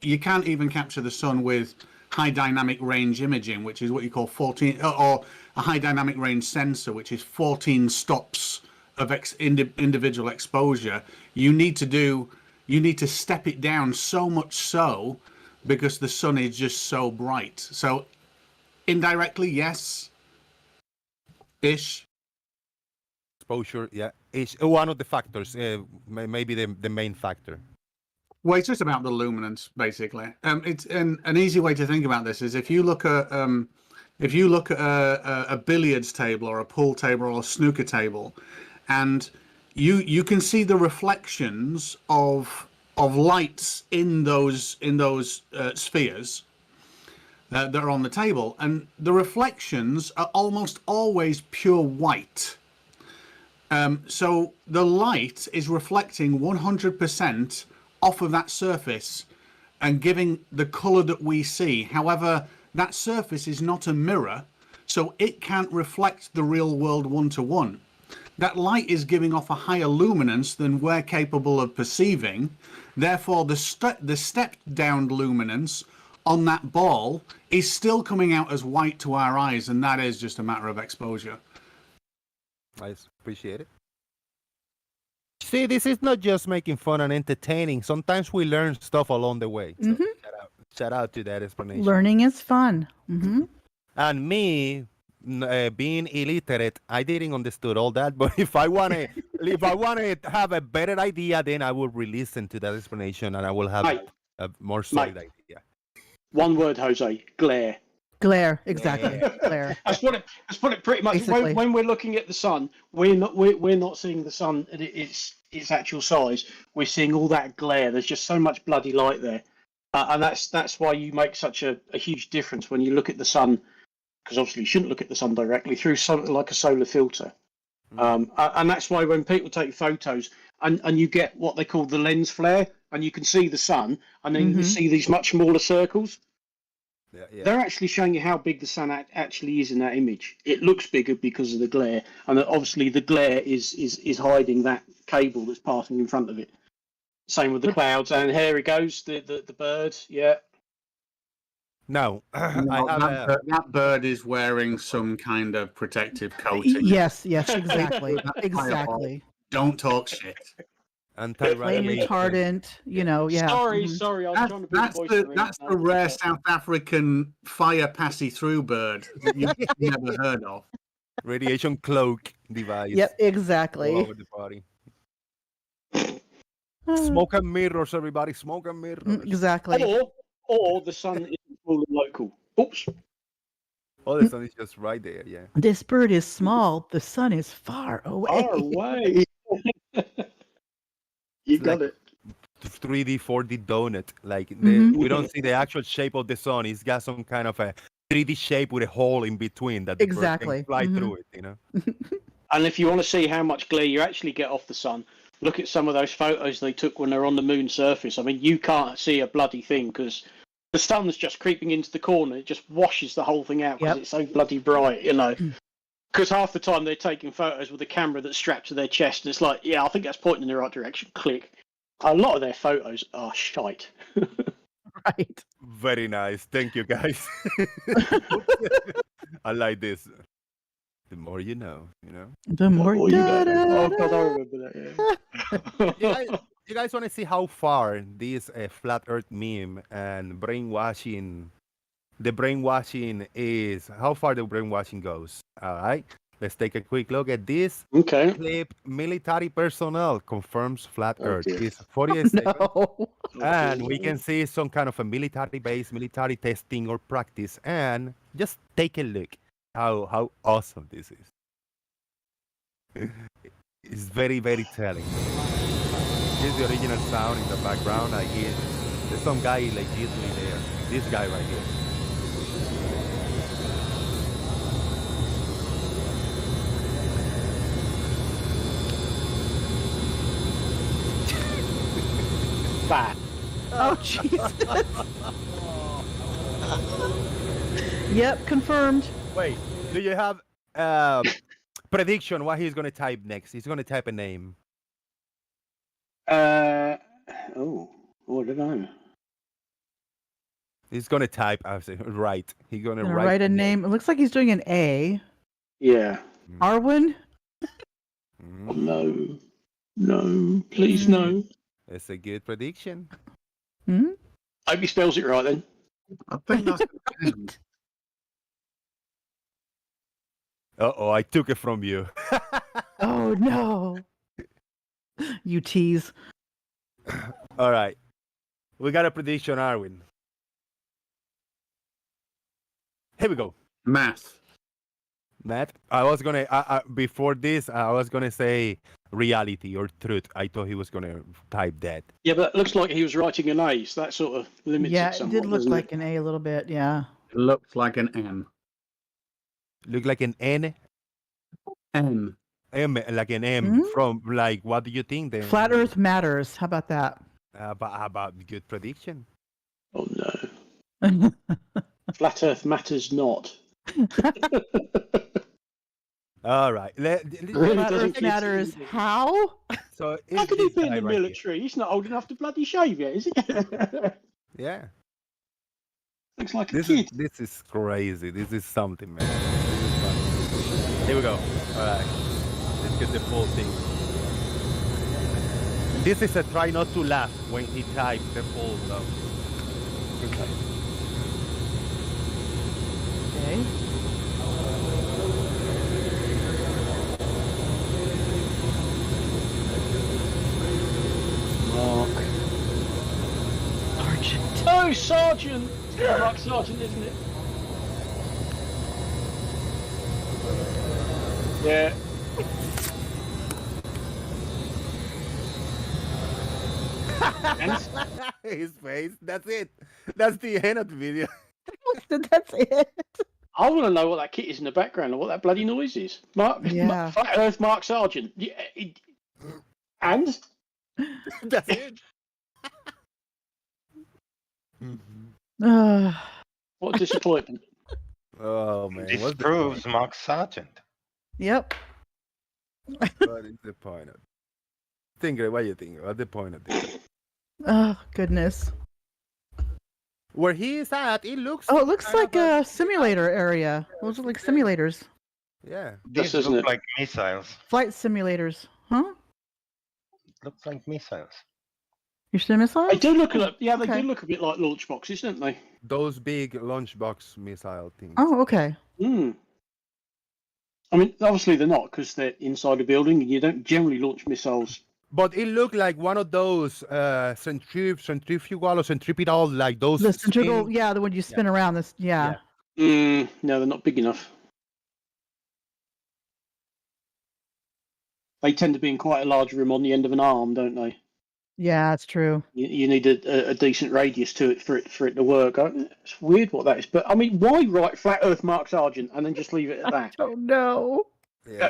you can't even capture the sun with high dynamic range imaging, which is what you call 14, or a high dynamic range sensor, which is 14 stops of individual exposure. You need to step it down so much so because the sun is just so bright. So indirectly, yes, ish. Exposure, yeah, is one of the factors, maybe the main factor. Well, it's just about the luminance, basically. It's an easy way to think about this is if you look at a billiards table or a pool table or a snooker table, and you can see the reflections of lights in those spheres that are on the table, and the reflections are almost always pure white. So the light is reflecting 100% off of that surface and giving the color that we see. However, that surface is not a mirror, so it can't reflect the real world one-to-one. That light is giving off a higher luminance than we're capable of perceiving. Therefore, the stepped down luminance on that ball is still coming out as white to our eyes, and that is just a matter of exposure. I appreciate it. See, this is not just making fun and entertaining. Sometimes we learn stuff along the way. So shout out to that explanation. Learning is fun. And me, being illiterate, I didn't understood all that. But if I want to have a better idea, then I will re-listen to that explanation, and I will have a more solid idea. One word, Jose: glare. Glare, exactly. Glare. That's what it pretty much. When we're looking at the sun, we're not seeing the sun at its actual size. We're seeing all that glare. There's just so much bloody light there, and that's why you make such a huge difference when you look at the sun. Because obviously you shouldn't look at the sun directly through something like a solar filter, and that's why when people take photos and you get what they call the lens flare, and you can see the sun, and then you can see these much smaller circles. They're actually showing you how big the sun actually is in that image. It looks bigger because of the glare, and obviously the glare is hiding that cable that's passing in front of it. Same with the clouds, and here it goes, the bird, yeah. No, that bird is wearing some kind of protective coating. Yes, exactly. Exactly. Don't talk shit. Flame retardant, Sorry, I was trying to be that's the rare South African fire passy through bird that you've never heard of. Radiation cloak device. Yep, exactly. All over the body. Smoke and mirrors, everybody. Smoke and mirrors. Exactly. Or the sun isn't full and local. Oops. Oh, the sun is just right there. Yeah. This bird is small. The sun is far away. Far away. You got it. 3D, 4D donut. Like we don't see the actual shape of the sun. It's got some kind of a 3D shape with a hole in between that the bird can fly through it. And if you want to see how much glare you actually get off the sun, look at some of those photos they took when they're on the moon's surface. I mean, you can't see a bloody thing because the sun's just creeping into the corner. It just washes the whole thing out because it's so bloody bright, Because half the time they're taking photos with a camera that's strapped to their chest, and it's like, yeah, I think that's pointing in the right direction. Click. A lot of their photos are shite. Right. Very nice. Thank you, guys. I like this. The more you know, you know. The more Oh, you know. da, da, Oh God, I remember that. Yeah. You guys want to see how far this flat Earth meme and brainwashing, the brainwashing is, how far the brainwashing goes. All right, let's take a quick look at this. Okay. Clip. Military personnel confirms flat Oh, Earth. dear. It's 48 seconds. No. And we can see some kind of a military base, military testing or practice. And just take a look how awesome this is. It's very, very telling. Here's the original sound in the background. I hear there's some guy legitimately there. This guy right here. Fat. Oh, Jesus. Yep, confirmed. Wait, do you have prediction what he's gonna type next? He's gonna type a name. Oh, I don't know. He's gonna type. I say right. He's gonna Gonna write write a name. It looks like he's doing an A. Yeah. Arwen? Oh, no. No. Please, no. It's a good prediction. Hmm? Hope he spells it right then. I think that's Uh-oh, I took it from you. Oh, no. You tease. All right. We got a prediction, Arwin. Here we go. math. Matt, I was gonna before this. I was gonna say reality or truth. I thought he was gonna type that. Yeah, but it looks like he was writing an A, so that sort of limits Yeah, it it somewhat, did look doesn't like it? an A a little bit. Yeah. It looks like an M. Look like an N. M. M, like an M from like. What do you think then? Flat Earth matters. How about that? About good prediction. Oh, no. Flat Earth matters not. All right. Really Flat doesn't Earth matters. How? So How can he this be in guy the right here. military? He's not old enough to bloody shave yet, is he? Yeah. Looks like a This kid. is crazy. This is something, man. This is fun. Here we go. All right. Let's get the full thing. This is a try not to laugh when he types the full stuff. Okay. Mark. Sergeant. Oh, Sergeant! It's Mark Sergeant, isn't it? Yeah. His face. That's it. That's the end of the video. That's it. I want to know what that kit is in the background and what that bloody noise is. Mark, Yeah. Flat Earth Mark Sergeant. Yeah, and? That's it. What a disappointment. Oh man. This What's the proves point? Mark Sargent. Yep. What is the point of? Think. What do you think? What's the point of this? Oh, goodness. Where he is at, it looks. Oh, it looks kind like of a simulator area. Those are like simulators. Yeah. This These isn't look it? like missiles. Flight simulators. Huh? Looks like missiles. You're still missiles? They do look like, yeah, they Okay. do look a bit like launch boxes, don't they? Those big lunchbox missile things. Oh, okay. Hmm. I mean, obviously they're not because they're inside a building and you don't generally launch missiles. But it looked like one of those centrifugal or centripetal, like those. The centrifugal, spin- yeah, the one you spin around. This, yeah. No, they're not big enough. They tend to be in quite a large room on the end of an arm, don't they? Yeah, that's true. You need a decent radius to it for it to work. It's weird what that is, but I mean, why write Flat Earth Mark Sargent and then just leave it at that? Oh no.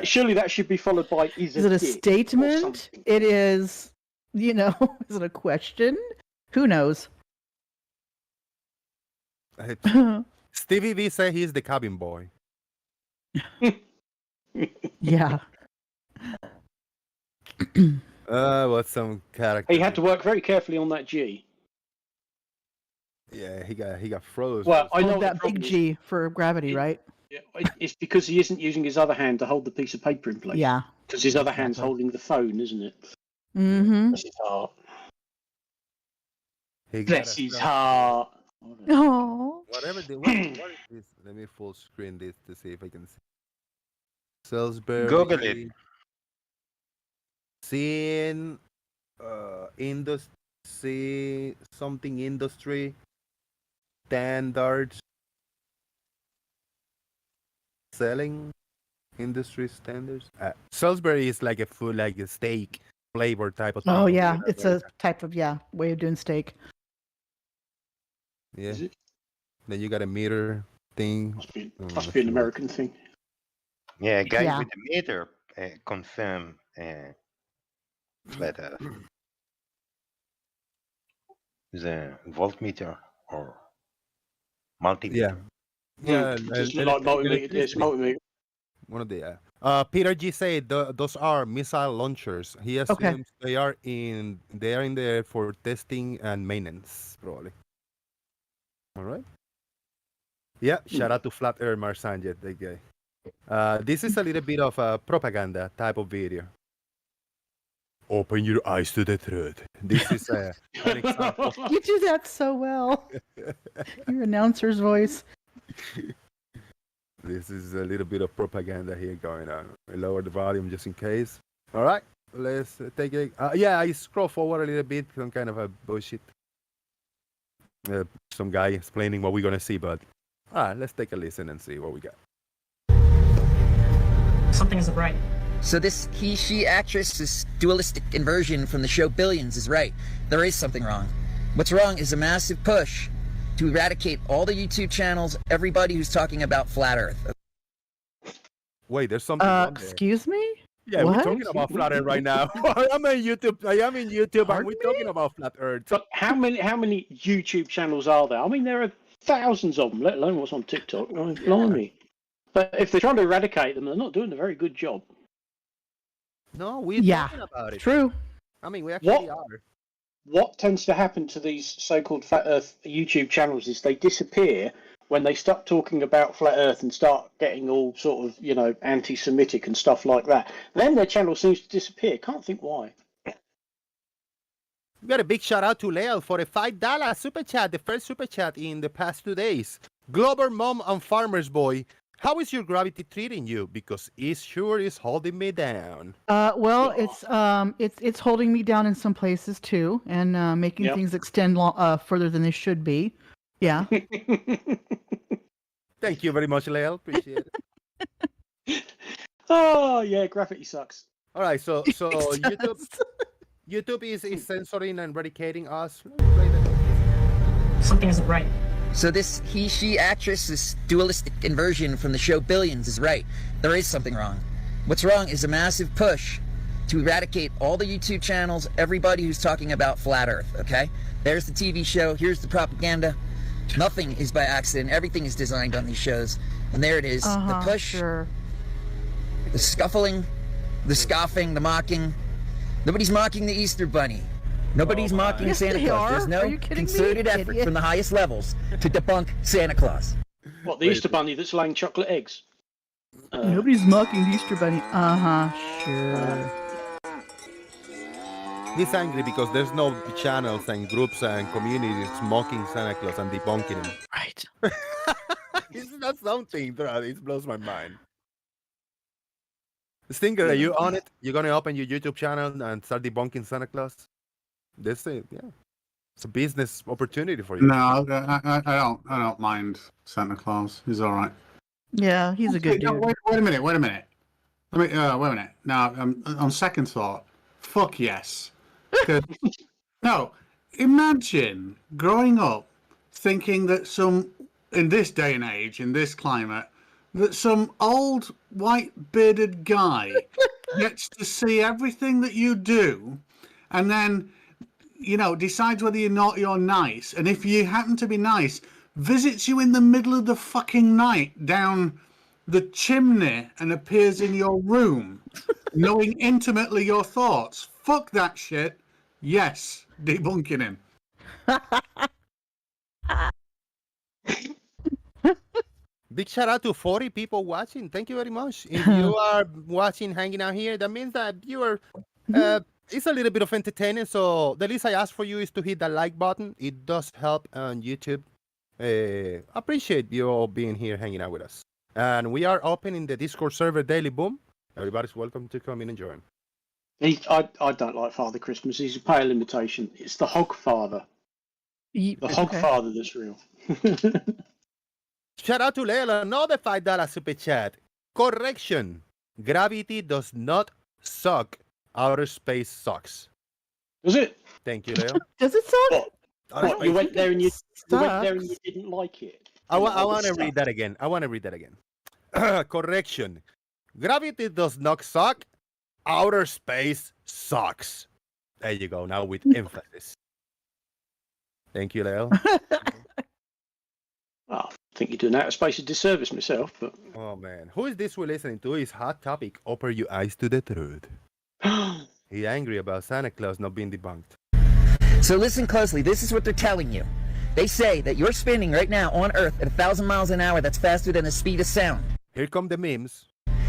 Surely that should be followed by Is it a dick or statement? something. It is, you know, is it a question? Who knows? Stevie V said he's the cabin boy. Yeah. What's some character? He had to work very carefully on that G. Yeah, he got froze. Well, I know that big G for gravity, right? It's because he isn't using his other hand to hold the piece of paper in place. Yeah. Because his other hand's holding the phone, isn't it? Mm-hmm. Bless his heart. He Bless his heart. Oh. Whatever what is this? Let me full screen this to see if I can see. Salisbury. Google it. Seeing see something industry standards selling industry standards. Salisbury is like a food, like a steak flavor type of thing. Oh yeah, it's a type of way of doing steak. Yeah. Then you got a meter thing. Must be an American thing. Yeah, a guy Yeah. with a meter confirm flat Earth. Is a voltmeter or multimeter. Yeah. Just look like multimeter. It's multimeter. One of the Peter G said those are missile launchers. He assumes they are in there for testing and maintenance, probably. All right. Yeah, shout out to Flat Earth Marsanjet, that guy. This is a little bit of a propaganda type of video. Open your eyes to the truth. This is an example. You do that so well. Your announcer's voice. This is a little bit of propaganda here going on. I lower the volume just in case. All right, let's take it. Yeah, I scroll forward a little bit. Some kind of a bullshit. Some guy explaining what we're gonna see, but let's take a listen and see what we got. Something isn't right. So this he/she actress, this dualistic inversion from the show Billions is right. There is something wrong. What's wrong is a massive push to eradicate all the YouTube channels, everybody who's talking about flat Earth. Wait, there's something wrong there. Excuse me? Yeah, What? we're talking about flat Earth right now. I am in YouTube, and we're talking about flat Earth. But how many YouTube channels are there? I mean, there are thousands of them, let alone what's on TikTok. I mean, blimey. But if they're trying to eradicate them, they're not doing a very good job. No, we're talking about it. True. I mean, we actually are. What tends to happen to these so-called flat Earth YouTube channels is they disappear when they stop talking about flat Earth and start getting all sort of, anti-Semitic and stuff like that. Then their channel seems to disappear. Can't think why. We got a big shout out to Leo for a $5 super chat, the first super chat in the past 2 days. Glover Mom and Farmer's Boy, how is your gravity treating you? Because it sure is holding me down. Well, it's holding me down in some places too, and making things extend further than they should be. Yeah. Thank you very much, Leo. Appreciate it. Oh yeah, gravity sucks. All right, so YouTube is censoring and eradicating us. Something isn't right. So this he/she actress, this dualistic inversion from the show Billions is right. There is something wrong. What's wrong is a massive push to eradicate all the YouTube channels, everybody who's talking about flat Earth, okay? There's the TV show, here's the propaganda. Nothing is by accident, everything is designed on these shows. And there it is, the push, the scuffling, the scoffing, the mocking. Nobody's mocking the Easter Bunny. Nobody's mocking Yes, Santa they Claus. are. There's Are no you kidding me? concerted effort Idiot. from the highest levels to debunk Santa Claus. What, the Easter Bunny that's laying chocolate eggs? Nobody's mocking the Easter Bunny. Sure. He's angry because there's no channels and groups and communities mocking Santa Claus and debunking him. Right. It's not something, bro. It blows my mind. Stinger, are you on it? You're gonna open your YouTube channel and start debunking Santa Claus? That's it. Yeah, it's a business opportunity for you. No, I don't mind Santa Claus. He's all right. Yeah, he's a good dude. No, wait a minute. Let me wait a minute. Now, on second thought, fuck yes. 'Cause- no, imagine growing up thinking that in this day and age, in this climate, that some old white bearded guy gets to see everything that you do, and then decides whether you're naughty or nice, and if you happen to be nice, visits you in the middle of the fucking night down the chimney and appears in your room, knowing intimately your thoughts. Fuck that shit. Yes, debunking him. Big shout out to 40 people watching. Thank you very much. If you are watching, hanging out here, that means that you are. It's a little bit of entertaining. So the least I ask for you is to hit that like button. It does help on YouTube. Appreciate you all being here, hanging out with us. And we are opening the Discord server Daily Boom. Everybody's welcome to come in and join. I don't like Father Christmas. He's a pale imitation. It's the Hog Father. The Hog Father that's real. Shout out to Leila, another $5 super chat. Correction. Gravity does not suck. Outer space sucks. Does it? Thank you, Leo. Does it suck? What, you went there and you didn't like it. I want to read that again. Correction. Gravity does not suck. Outer space sucks. There you go. Now with emphasis. Thank you, Leo. I think you're doing outer space a disservice myself, but. Oh man, who is this we're listening to? Is Hot Topic. Open your eyes to the truth. He's angry about Santa Claus not being debunked. So listen closely. This is what they're telling you. They say that you're spinning right now on Earth at 1,000 miles an hour. That's faster than the speed of sound. Here come the memes.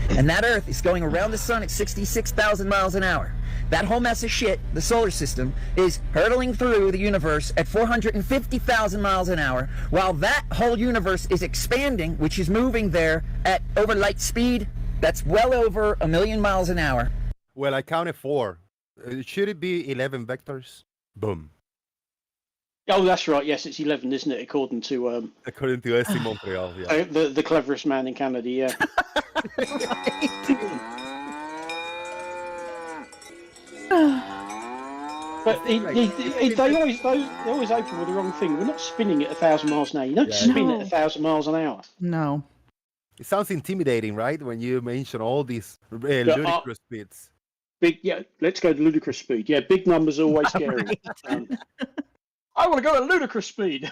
And that Earth is going around the sun at 66,000 miles an hour. That whole mess of shit, the solar system, is hurtling through the universe at 450,000 miles an hour, while that whole universe is expanding, which is moving there at over light speed. That's well over 1 million miles an hour. Well, I counted 4. Should it be 11 vectors? Boom. Oh, that's right. Yes, it's 11, isn't it? According to SC Montreal. Yeah. The cleverest man in Canada. Yeah. But they always open with the wrong thing. We're not spinning at 1,000 miles an hour. You don't spin at 1,000 miles an hour. No. It sounds intimidating, right? When you mention all these ludicrous speeds. Let's go to ludicrous speed. Yeah, big numbers are always scary. I want to go at ludicrous speed.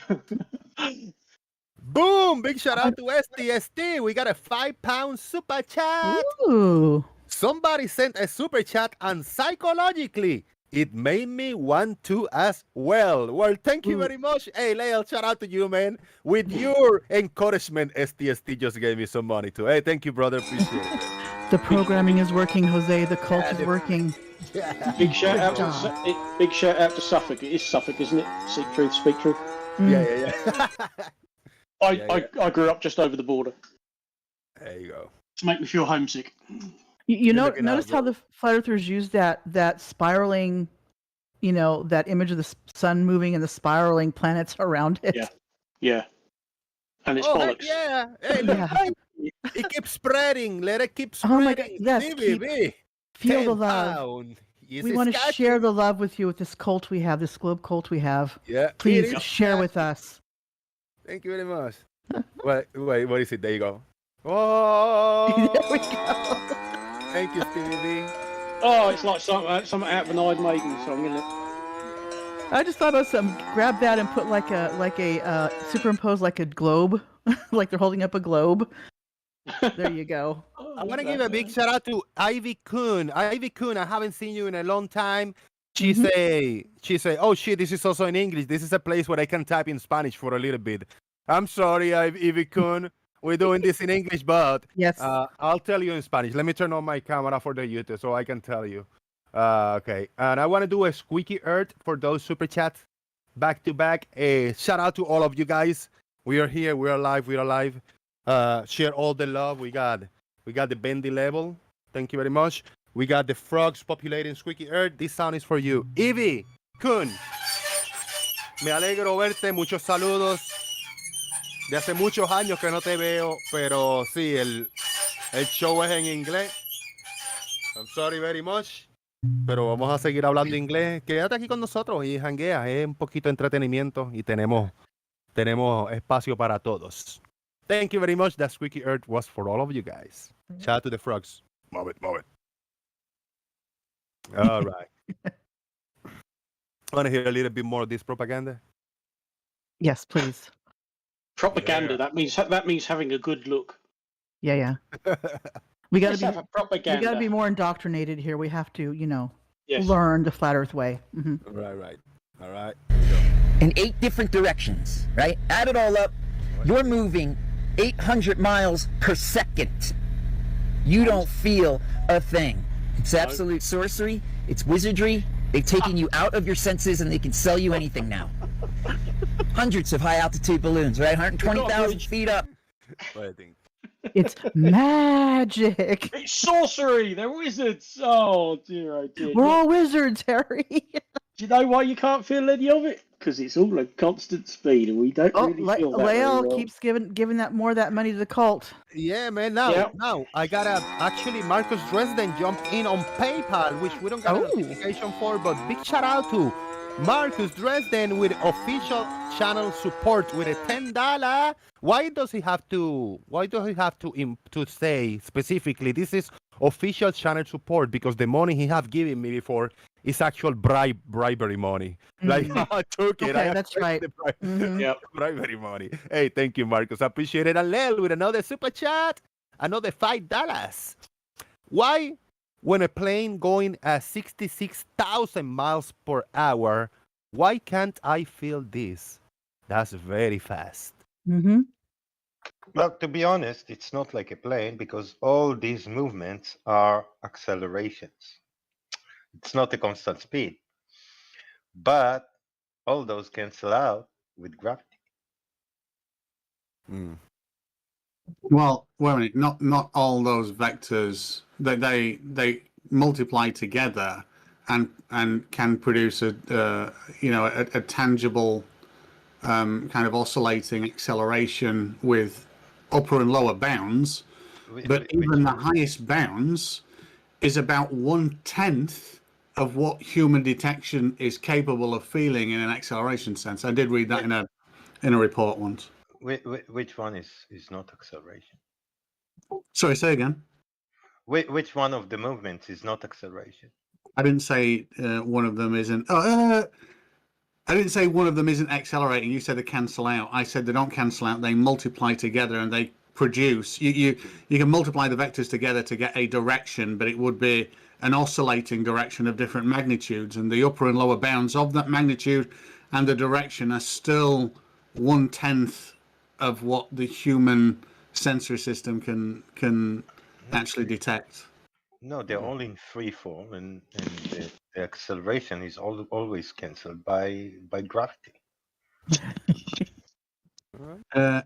Boom! Big shout out to STST. We got a £5 super chat. Ooh. Somebody sent a super chat, and psychologically, it made me want to as well. Well, thank you very much. Hey, Lale, shout out to you, man. With your encouragement, STST just gave me some money too. Hey, thank you, brother. Appreciate it. The programming is working, Jose. The cult is working. Yeah. Big shout out to Suffolk. It is Suffolk, isn't it? Seek truth, speak truth. Yeah. I grew up just over the border. There you go. To make me feel homesick. You know, notice how the flat earthers use that spiraling, that image of the sun moving and the spiraling planets around it. Yeah. And it's bollocks. Yeah. Hey, it keeps spreading. Let it keep spreading. Oh my God! Yes. Feel the love. We want to share the love with you with this cult we have, this globe cult we have. Yeah. Please share with us. Thank you very much. Wait, what is it? There you go. Oh, there we go. Thank you, Stevie B. Oh, it's like something out of an Iron Maiden song, isn't it? I just thought about something. Grab that and put like a superimpose like a globe, like they're holding up a globe. There you go. I want to give a big shout out to Ivy Kuhn. Ivy Kuhn, I haven't seen you in a long time. She say, oh shit, this is also in English. This is a place where I can type in Spanish for a little bit. I'm sorry, Ivy Kuhn. We're doing this in English, but yes, I'll tell you in Spanish. Let me turn on my camera for the YouTube so I can tell you. Okay, and I want to do a squeaky earth for those super chats back to back. Shout out to all of you guys. We are here. We're alive. We're alive. Share all the love. We got the bendy level. Thank you very much. We got the frogs populating squeaky earth. This sound is for you. Ivy Kun, me alegro verte. Muchos saludos. De hace muchos años que no te veo, pero sí, el show es en inglés. I'm sorry very much. Pero vamos a seguir hablando inglés. Quédate aquí con nosotros y janguea. Es un poquito de entretenimiento y tenemos espacio para todos. Thank you very much. That squeaky earth was for all of you guys. Shout out to the frogs. Move it. All right. Want to hear a little bit more of this propaganda? Yes, please. Propaganda. Yeah. That means having a good look. Yeah. We got to have a propaganda. We got to be more indoctrinated here. We have to, learn the flat Earth way. Mm-hmm. Right. All right. In 8 different directions, right? Add it all up. You're moving 800 miles per second. You don't feel a thing. It's absolute sorcery. It's wizardry. They've taken you out of your senses and they can sell you anything now. Hundreds of high altitude balloons, right? 120,000 feet up. It's magic. It's sorcery. They're wizards. Oh dear, oh dear. We're all wizards, Harry. Do you know why you can't feel any of it? Because it's all at constant speed, and we don't really feel that very Lael well. keeps giving that money to the cult. Yeah, man. Now I gotta actually Marcus Dresden jumped in on PayPal, which we don't got a notification for, but big shout out to Marcus Dresden with official channel support with a $10. Why does he have to? Why does he have to say specifically this is official channel support? Because the money he have given me before is actual bribery money. Like I took it. Okay, that's right. Bribery money. Hey, thank you, Marcus. I appreciate it. And Lel with another super chat, another $5. Why, when a plane going at 66,000 miles per hour, why can't I feel this? That's very fast. Mm-hmm. Well, to be honest, it's not like a plane because all these movements are accelerations. It's not a constant speed. But all those cancel out with gravity. Well, wait a minute. Not all those vectors. They multiply together and can produce a tangible kind of oscillating acceleration with upper and lower bounds. But even the highest bounds is about 1/10 of what human detection is capable of feeling in an acceleration sense. I did read that in a report once. Which one is not acceleration? Sorry, say again. Which one of the movements is not acceleration? I didn't say one of them isn't. I didn't say one of them isn't accelerating. You said they cancel out. I said they don't cancel out. They multiply together and they produce. You can multiply the vectors together to get a direction, but it would be an oscillating direction of different magnitudes, and the upper and lower bounds of that magnitude and the direction are still 1/10 of what the human sensory system can actually detect. No, they're all in free fall, and the acceleration is always cancelled by gravity.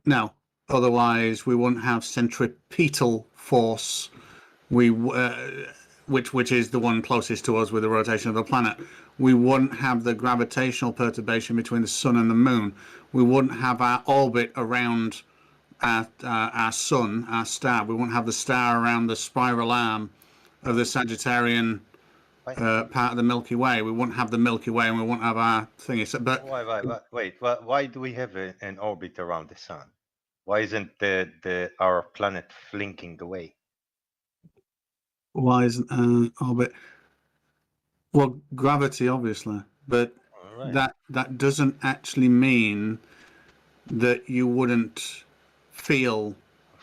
No, otherwise we wouldn't have centripetal force. Which is the one closest to us with the rotation of the planet. We wouldn't have the gravitational perturbation between the sun and the moon. We wouldn't have our orbit around our sun, our star. We wouldn't have the star around the spiral arm of the Sagittarian part of the Milky Way. We wouldn't have the Milky Way, and we wouldn't have our thing. But Wait, why do we have an orbit around the sun? Why isn't our planet flinking away? why isn't orbit? Well, gravity, obviously, but that doesn't actually mean that you wouldn't feel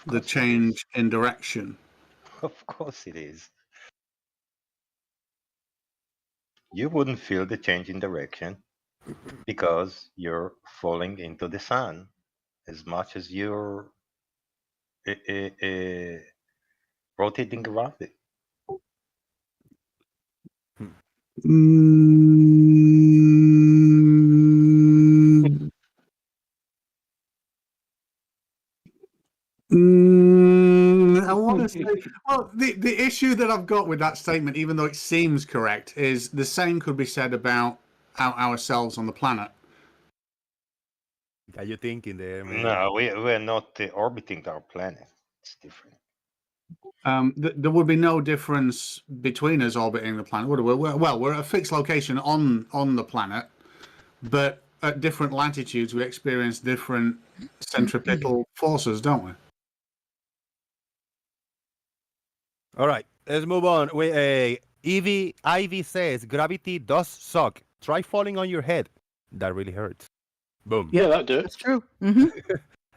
the change in direction. Of course it is. You wouldn't feel the change in direction because you're falling into the sun as much as you're rotating around it. I want to say, well, the issue that I've got with that statement, even though it seems correct, is the same could be said about ourselves on the planet. Are you thinking there, man? No, we're not orbiting our planet. It's different. There would be no difference between us orbiting the planet, would we? Well, we're at a fixed location on the planet, but at different latitudes we experience different centripetal forces, don't we? All right, let's move on. Ivy says gravity does suck. Try falling on your head. That really hurts. Boom. Yeah, that do. That's true. Mm-hmm.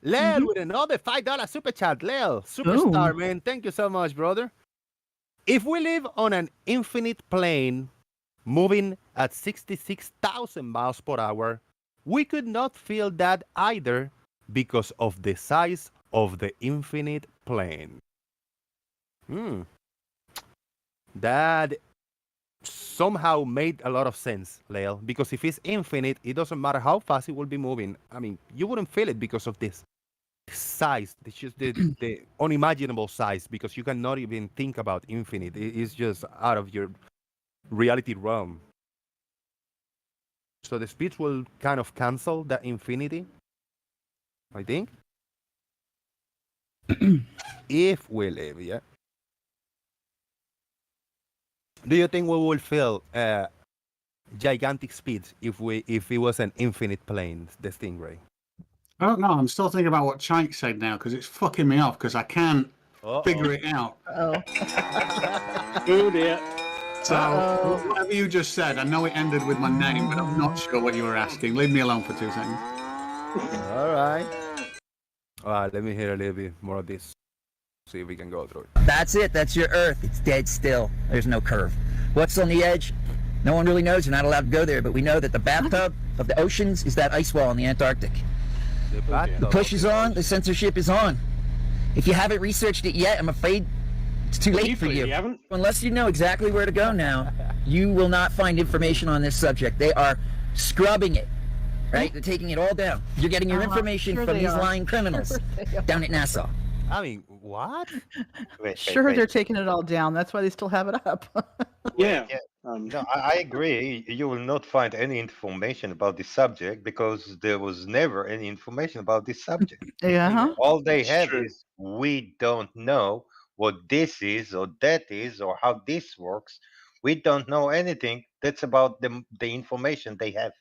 Lel with another $5 super chat. Lel, superstar, man. Thank you so much, brother. If we live on an infinite plane moving at 66,000 miles per hour, we could not feel that either because of the size of the infinite plane. That somehow made a lot of sense, Lael, because if it's infinite, it doesn't matter how fast it will be moving. I mean, you wouldn't feel it because of this size. It's just the unimaginable size, because you cannot even think about infinite. It's just out of your reality realm. So the speech will kind of cancel that infinity, I think. If we live, yeah. Do you think we will feel gigantic speeds if it was an infinite plane, the Stingray? I don't know. I'm still thinking about what Chike said now because it's fucking me off because I can't figure it out. Oh. Oh dear. So whatever you just said, I know it ended with my name, but I'm not sure what you were asking. Leave me alone for 2 seconds. All right. All right, let me hear a little bit more of this. See if we can go through it. That's it. That's your Earth. It's dead still. There's no curve. What's on the edge? No one really knows. You're not allowed to go there, but we know that the bathtub of the oceans is that ice wall in the Antarctic. The push is on. The censorship is on. If you haven't researched it yet, I'm afraid it's too late for you. Unless you know exactly where to go now, you will not find information on this subject. They are scrubbing it, right? They're taking it all down. You're getting your information from these lying criminals down at NASA. I mean, what? Sure, they're taking it all down. That's why they still have it up. Yeah. No, I agree. You will not find any information about this subject because there was never any information about this subject. Yeah. All they have is we don't know what this is or that is or how this works. We don't know anything. That's about the information they have.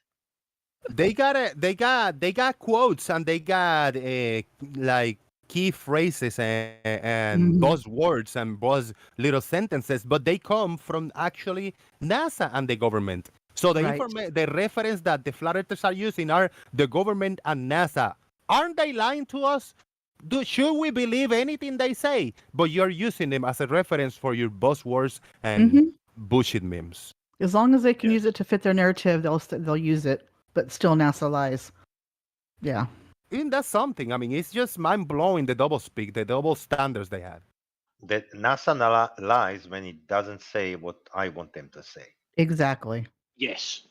They got quotes and they got like key phrases and buzzwords and buzz little sentences, but they come from actually NASA and the government. So the the reference that the flat earthers are using are the government and NASA. Aren't they lying to us? Should we believe anything they say? But you're using them as a reference for your buzzwords and bullshit memes. As long as they can use it to fit their narrative, they'll use it. But still, NASA lies. Yeah. Isn't that something? I mean, it's just mind-blowing, the double-speak, the double standards they had. That NASA lies when it doesn't say what I want them to say. Exactly. Yes.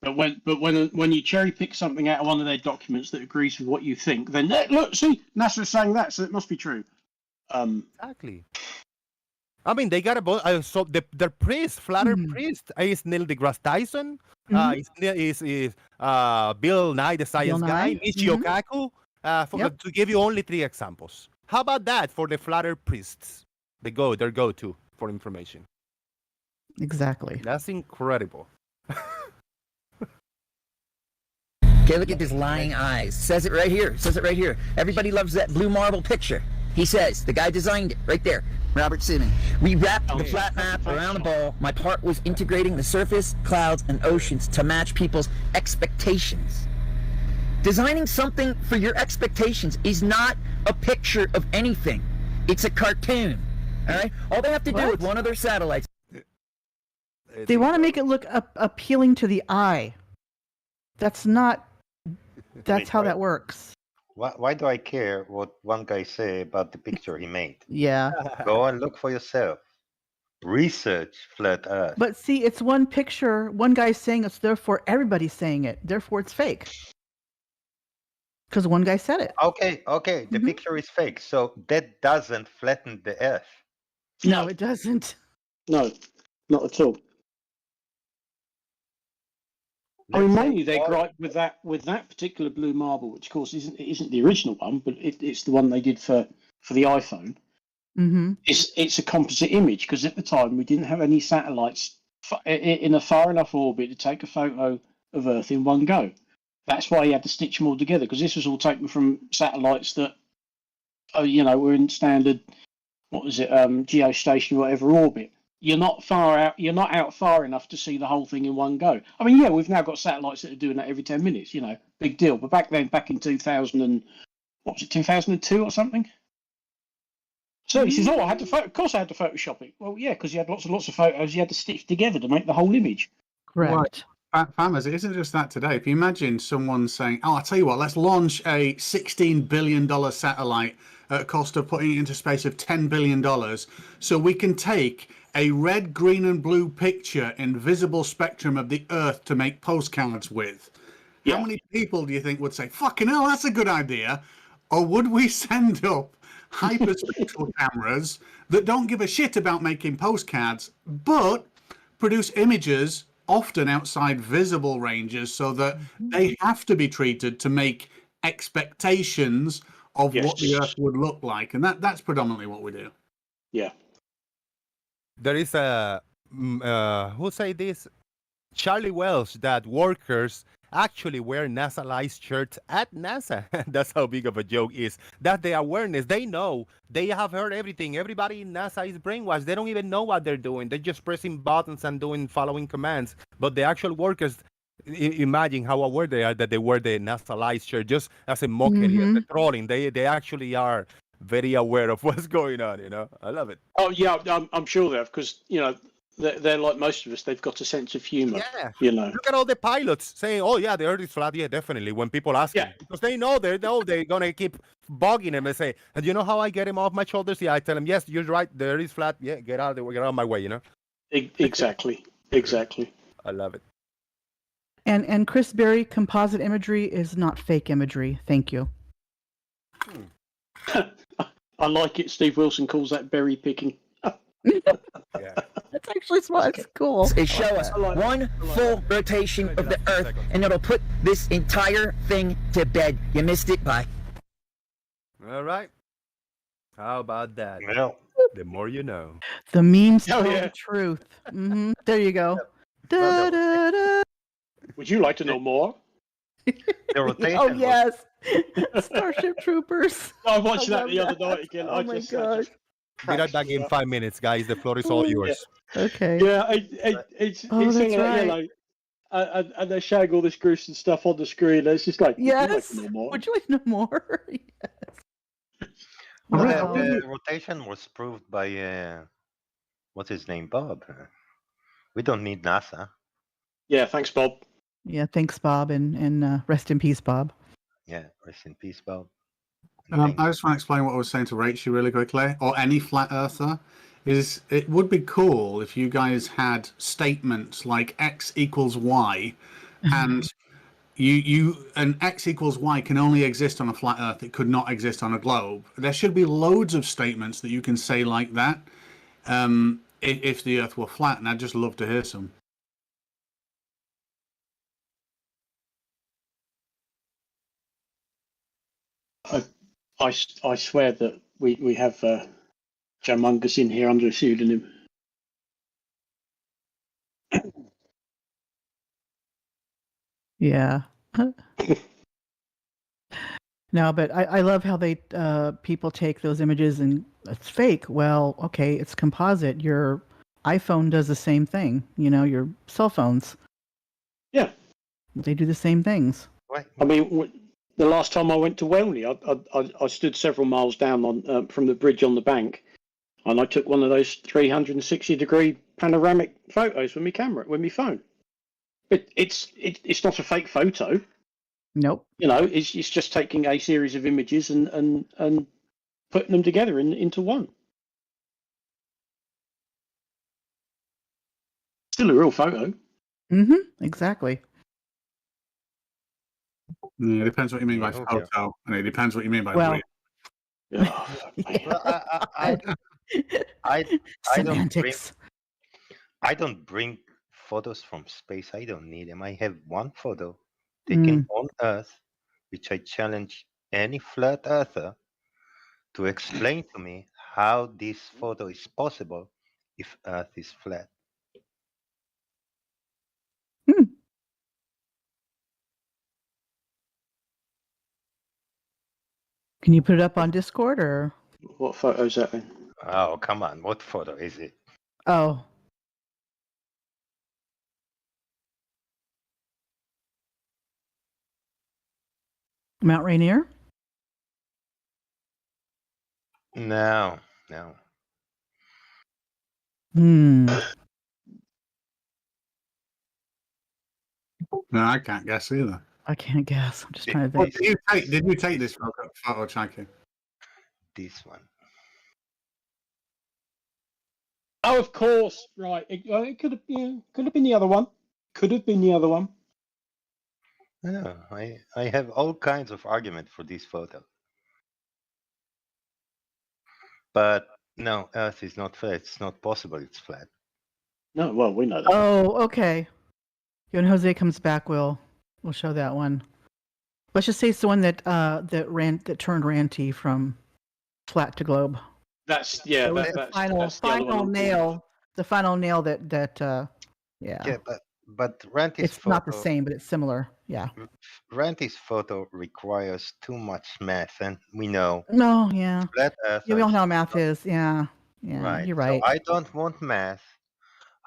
But when you cherry pick something out of one of their documents that agrees with what you think, then look, see, NASA's saying that, so it must be true. Exactly. I mean, they got a so the priest, flatter priest, is Neil deGrasse Tyson. Is Bill Nye, the science guy, Michio Kaku. To give you only 3 examples. How about that for the flatter priests? Their go-to for information. Exactly. That's incredible. Okay, look at his lying eyes. Says it right here. Says it right here. Everybody loves that blue marble picture. He says, the guy designed it, right there, Robert Simmons. We wrapped the flat map around the ball. My part was integrating the surface, clouds, and oceans to match people's expectations. Designing something for your expectations is not a picture of anything. It's a cartoon, all right? All they have to do with one of their satellites. They want to make it look appealing to the eye. That's how that works. Why do I care what one guy say about the picture he made? Yeah. Go and look for yourself. Research flat Earth. But see, it's one picture. One guy's saying it's, therefore everybody's saying it. Therefore, it's fake. Because one guy said it. Okay. The picture is fake, so that doesn't flatten the Earth. No, it doesn't. No, not at all. I mean, mainly they gripe with that particular blue marble, which of course isn't the original one, but it's the one they did for the iPhone. Mm-hmm. It's a composite image because at the time we didn't have any satellites in a far enough orbit to take a photo of Earth in one go. That's why you had to stitch them all together, because this was all taken from satellites that, were in standard, geostationary whatever orbit. You're not out far enough to see the whole thing in one go. I mean, yeah, we've now got satellites that are doing that every 10 minutes, big deal. But back in 2002 or something? So he says, I had to of course I had to Photoshop it. Well, yeah, because you had lots and lots of photos you had to stitch together to make the whole image. Correct. Farmers, it isn't just that today. If you imagine someone saying, "Oh, I'll tell you what, let's launch a $16 billion satellite at a cost of putting it into space of $10 billion, so we can take a red, green, and blue picture in visible spectrum of the Earth to make postcards with." How many people do you think would say, "Fucking hell, that's a good idea"? Or would we send up hyperspectral cameras that don't give a shit about making postcards, but produce images often outside visible ranges so that they have to be treated to make expectations of what the Earth would look like? And that's predominantly what we do. Yeah. There is a, who say this? Charlie Welsh, that workers actually wear NASA-lized shirts at NASA. That's how big of a joke is. That's the awareness. They know. They have heard everything. Everybody in NASA is brainwashed. They don't even know what they're doing. They're just pressing buttons and following commands. But the actual workers, imagine how aware they are that they wear the NASA-lized shirt just as a mockery, as a trolling. They actually are very aware of what's going on, I love it. Oh yeah, I'm sure they have, because they're like most of us. They've got a sense of humor. Yeah. Look at all the pilots saying, "Oh yeah, the Earth is flat." Yeah, definitely. When people ask them, because they know they're gonna keep bugging them and say, "And you know how I get him off my shoulders?" Yeah, I tell them, "Yes, you're right. The Earth is flat. Yeah, get out of my way." Exactly. I love it. And Chris Berry, composite imagery is not fake imagery. Thank you. I like it. Steve Wilson calls that berry picking. Yeah. That's actually smart. It's cool. It show us one full rotation of the Earth, and it'll put this entire thing to bed. You missed it. Bye. All right. How about that? Well, the more you know. The memes tell the truth. Mm-hmm. There you go. Da, da, da. Would you like to know more? The rotation Oh yes, Starship Troopers. I watched that love the other night again. Oh my god. Be right back in 5 minutes, guys. The floor is all yours. Okay. Yeah, it's Oh, it's that's all like, right. and they're showing all this gruesome stuff on the screen. It's just like, Yes. would you like to know more? Would you like to know more? Well, Wow. the rotation was proved by what's his name, Bob. We don't need NASA. Yeah, thanks, Bob. Yeah, thanks, Bob, and rest in peace, Bob. Yeah, rest in peace, Bob. I just want to explain what I was saying to Rachel really quickly, or any flat earther. Is it would be cool if you guys had statements like X equals Y, and and X equals Y can only exist on a flat Earth. It could not exist on a globe. There should be loads of statements that you can say like that. If the Earth were flat, and I'd just love to hear some. I swear that we have Joe Mungus in here under a pseudonym. Yeah. No, but I love how they people take those images and it's fake. Well, okay, it's composite. Your iPhone does the same thing. Your cell phones. Yeah. They do the same things. I mean, the last time I went to Welney, I stood several miles down on from the bridge on the bank, and I took one of those 360-degree panoramic photos with my camera, with my phone. It's not a fake photo. Nope. It's just taking a series of images and putting them together into one. Still a real photo. Mm-hmm. Exactly. Yeah, it depends what you mean by photo, and it depends what you mean by real. I don't bring photos from space. I don't need them. I have one photo taken on Earth, which I challenge any flat earther to explain to me how this photo is possible if Earth is flat. Can you put it up on Discord or? What photo is that in? Oh, come on. What photo is it? Oh. Mount Rainier? No. No, I can't guess either. I can't guess. I'm just trying to Well, think. did you take this photo, Chunky? This one. Oh, of course. Right. It could have been the other one. Could have been the other one. No, I have all kinds of argument for this photo. But no, Earth is not flat. It's not possible it's flat. No, well, we know that. Oh, okay. When Jose comes back, we'll show that one. Let's just say it's the one that turned ranty from flat to globe. That's The the other final one. nail. The final nail that yeah. Yeah, but Ranty's It's photo, not the same, but it's similar. Yeah. Ranty's photo requires too much math, and we know. No, yeah. Flat Earth. Yeah, we all know how math is. Yeah. Yeah. Right. You're right. So I don't want math.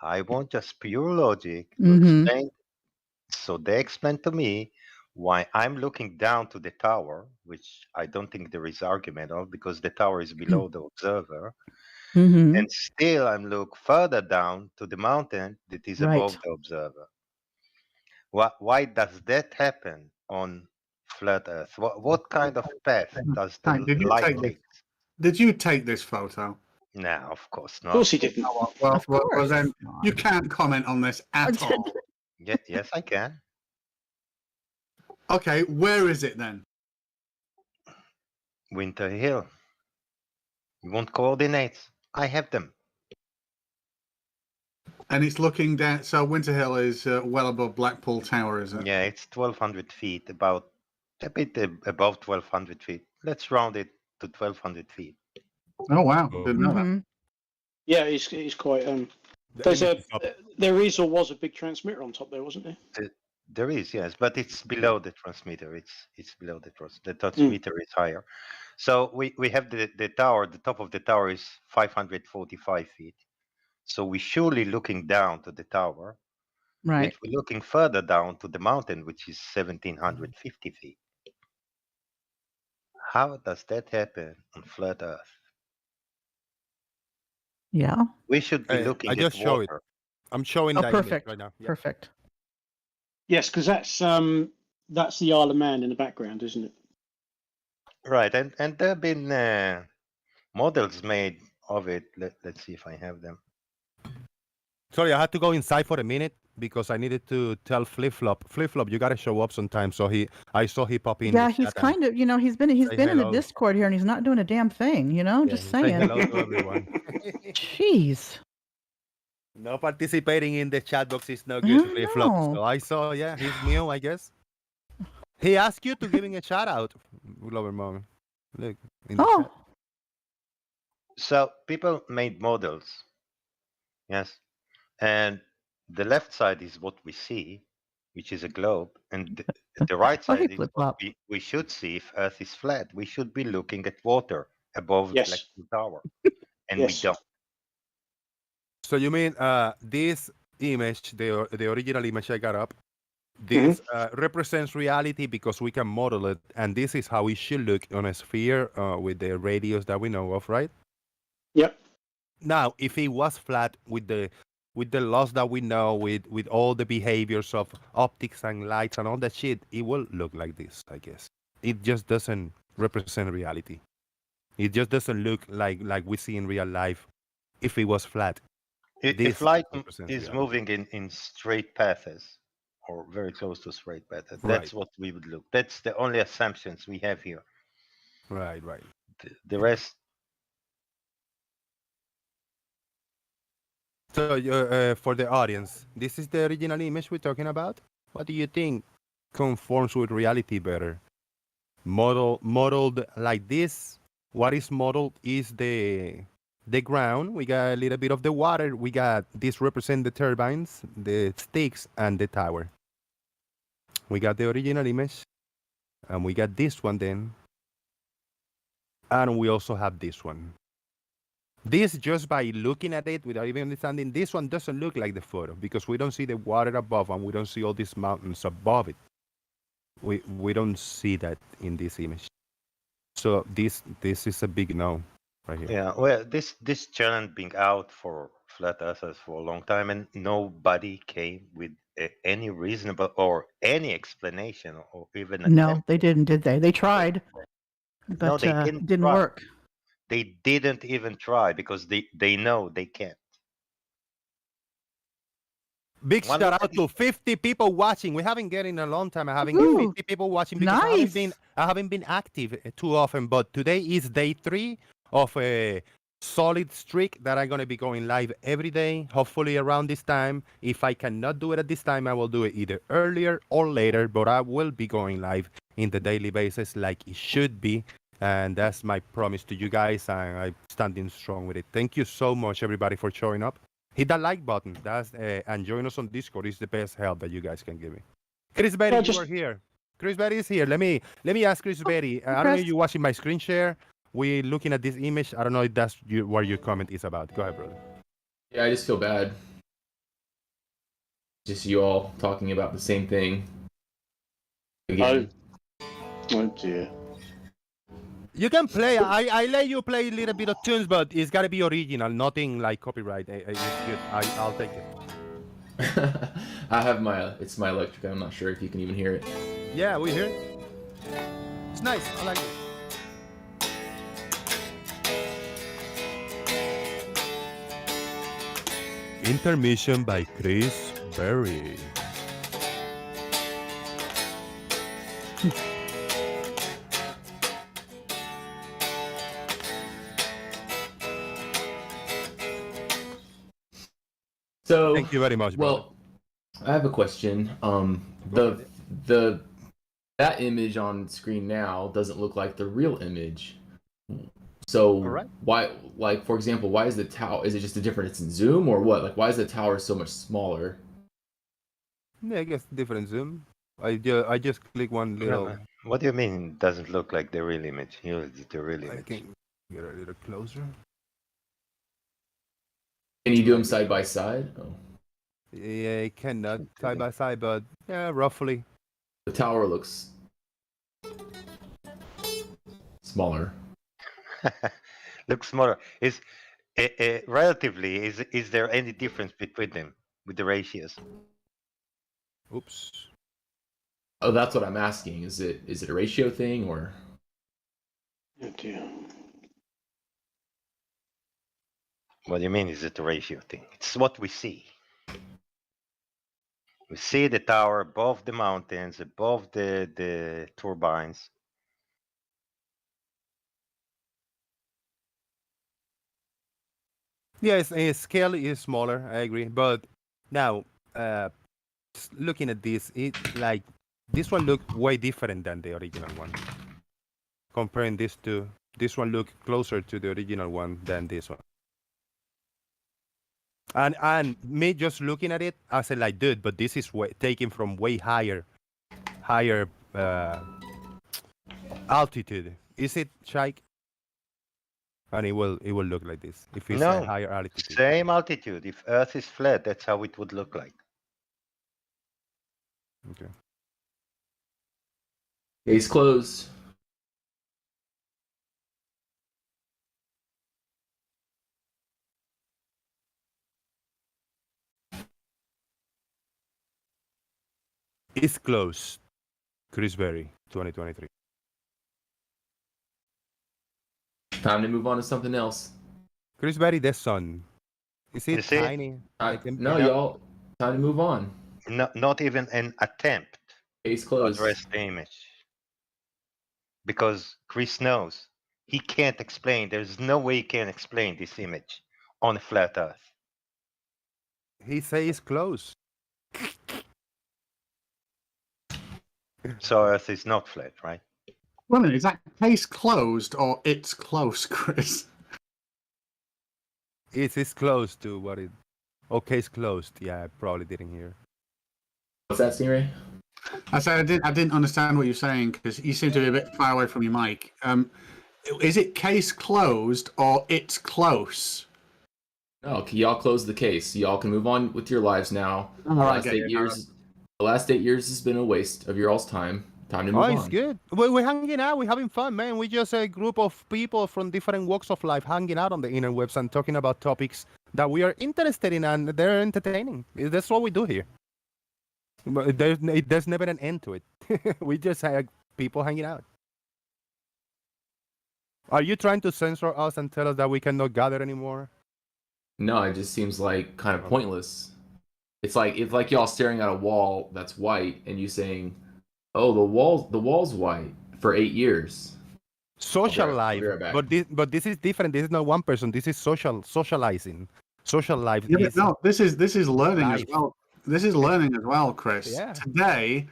I want just pure logic to Mhm. explain. So they explain to me why I'm looking down to the tower, which I don't think there is argument of because the tower is below the observer. Mhm. And still I'm look further down to the mountain that is above Right. the observer. Why does that happen on flat Earth? What kind of path does the Did you light take this? take? Did you take this photo? No, of course Of not. course he didn't. Oh, well, Of well, course then not. you can't comment on this at all. Yes, I can. Okay, where is it then? Winter Hill. You want coordinates? I have them. And it's looking down. So Winter Hill is well above Blackpool Tower, is it? Yeah, it's 1,200 feet, about a bit above 1,200 feet. Let's round it to 1,200 feet. Oh wow, didn't know that. Mhm. Yeah, it's quite. There is or was a big transmitter on top there, wasn't there? There is, yes, but it's below the transmitter. It's below the transmitter is higher. So we have the tower. The top of the tower is 545 feet. So we're surely looking down to the tower. Right. Yet we're looking further down to the mountain, which is 1,750 feet. How does that happen on flat Earth? Yeah. We should be looking I at just show it. water. I'm showing Oh, that image perfect. right now. Yeah. Perfect. Yes, because that's the Isle of Man in the background, isn't it? Right, and there have been models made of it. Let's see if I have them. Sorry, I had to go inside for a minute because I needed to tell Flip Flop. Flip Flop, you gotta show up sometime. So I saw he pop in. Yeah, the he's chat and kind of, he's been in the hello. Discord here and he's not doing a damn thing, just say saying. hello to everyone. Jeez. No participating in the chat box is no good, Flip Flop. know. So I saw, yeah, he's new, I guess. He asked you to give him a shout out, Glover Mom. Look in the chat. So people made models, yes, and the left side is what we see, which is a globe, and the right Oh, hey, side is Flip what Flop. we should see if Earth is flat. We should be looking at water above Yes. Blackpool Tower, and Yes. we don't. So you mean this image, the original image I got up, this represents reality because we can model it, and this is how it should look on a sphere with the radius that we know of, right? Yep. Now, if it was flat with the laws that we know, with all the behaviors of optics and lights and all that shit, it will look like this, I guess. It just doesn't represent reality. It just doesn't look like we see in real life if it was flat. If light represents is reality. moving in straight paths, or very close to straight paths, Right. that's what we would look. That's the only assumptions we have here. Right. The rest. So, for the audience, this is the original image we're talking about. What do you think conforms with reality better? Modeled like this. What is modeled is the ground. We got a little bit of the water. We got this represent the turbines, the sticks, and the tower. We got the original image, and we got this one then, and we also have this one. This, just by looking at it without even understanding, this one doesn't look like the photo because we don't see the water above and we don't see all these mountains above it. We don't see that in this image. So this is a big no right here. Yeah, well, this challenge been out for flat earthers for a long time, and nobody came with any reasonable or any explanation or even No, attempt. they didn't, did they? They tried, No, but they it didn't didn't try. work. They didn't even try because they know they can't. Big One shout look out at to 50 people watching. We haven't get in a long time. I haven't Ooh, 50 people watching because nice. I haven't been active too often. But today is day 3 of a solid streak that I'm gonna be going live every day. Hopefully around this time. If I cannot do it at this time, I will do it either earlier or later. But I will be going live in the daily basis like it should be. And that's my promise to you guys. And I'm standing strong with it. Thank you so much, everybody, for showing up. Hit that like button. That's and join us on Discord. Is the best help that you guys can give me. Chris Berry, you are here. Chris Berry is here. Let me ask Chris Berry. I don't know if you're watching my screen share. We're looking at this image. I don't know if that's what your comment is about. Go ahead, brother. Yeah, I just feel bad. Just you all talking about the same thing. Again. Oh dear. You can play. I let you play a little bit of tunes, but it's gotta be original. Nothing like copyright. It's good. I'll take it. I have it's my electric. I'm not sure if you can even hear it. Yeah, we hear it. It's nice. I like it. Intermission by Chris Berry. So thank you very much, brother. Well, I have a question. That image on screen now doesn't look like the real image. So why, like for example, why is the tower? Is it just a difference in zoom or what? Like why is the tower so much smaller? Yeah, I guess different zoom. I just click one little. What do you mean it doesn't look like the real image? Here is the real image. I can get a little closer. Can you do them side by side? Oh. Yeah, I cannot side by side, but yeah, roughly. The tower looks smaller. Looks smaller. Is relatively? Is there any difference between them with the ratios? Oops. Oh, that's what I'm asking. Is it a ratio thing or? Oh dear. What do you mean? Is it a ratio thing? It's what we see. We see the tower above the mountains, above the turbines. Yes, scale is smaller. I agree, but now looking at this, it like this one looked way different than the original one. Comparing these two, this one looked closer to the original one than this one. And me just looking at it, I said like, dude, but this is taken from way higher altitude. Is it, Shaik? And it will look like this if it's a higher altitude. Same altitude. If Earth is flat, that's how it would look like. Okay. Case closed. It's closed. Chris Berry, 2023. Time to move on to something else. Chris Berry, the sun. Is it tiny? No, y'all. Time to move on. Not even an attempt Case to closed. address the image. Because Chris knows he can't explain. There's no way he can explain this image on a flat Earth. He says close. So Earth is not flat, right? Wait a minute, is that case closed or it's close, Chris? It's close to what it. Okay, it's closed. Yeah, I probably didn't hear. What's that, Stingray? I said I didn't understand what you're saying because you seem to be a bit far away from your mic. Is it case closed or it's close? No, y'all close the case. Y'all can move on with your lives now. Oh, The last 8 years has been a waste of your all's time. Time to move on. It's good. We're hanging out. We're having fun, man. We're just a group of people from different walks of life hanging out on the interwebs and talking about topics that we are interested in and they're entertaining. That's what we do here. But there's never an end to it. We just have people hanging out. Are you trying to censor us and tell us that we cannot gather anymore? No, it just seems like kind of pointless. It's like y'all staring at a wall that's white and you saying, "Oh, the wall's white" for 8 years. Social I'll be life, right back. but this is different. This is not one person. This is socializing. Social life Yeah, but is no, this is learning as life. well. This is learning as well, Chris. Yeah. Today,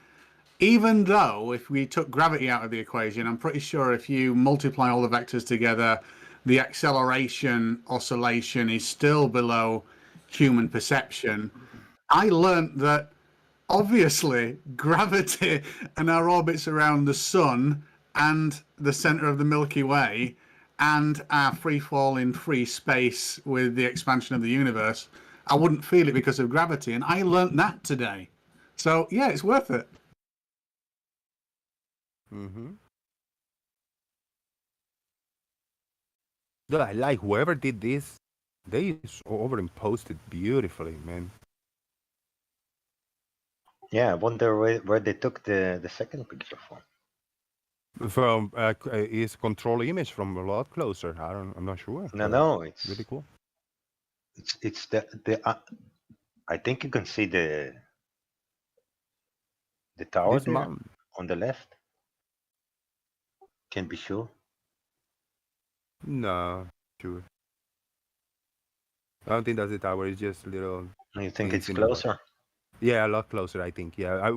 even though if we took gravity out of the equation, I'm pretty sure if you multiply all the vectors together, the acceleration oscillation is still below human perception. I learned that obviously gravity and our orbits around the sun and the center of the Milky Way and our free fall in free space with the expansion of the universe, I wouldn't feel it because of gravity. And I learned that today. So yeah, it's worth it. Mm-hmm. Dude, I like whoever did this. They overimposed it beautifully, man. Yeah, I wonder where they took the second picture from. From is control image from a lot closer. I'm not sure. No, it's really cool. It's the I think you can see the tower This there mountain. on the left. Can be sure. No, sure. I don't think that's the tower. It's just little. You think things it's in the rock. closer? Yeah, a lot closer. I think. Yeah,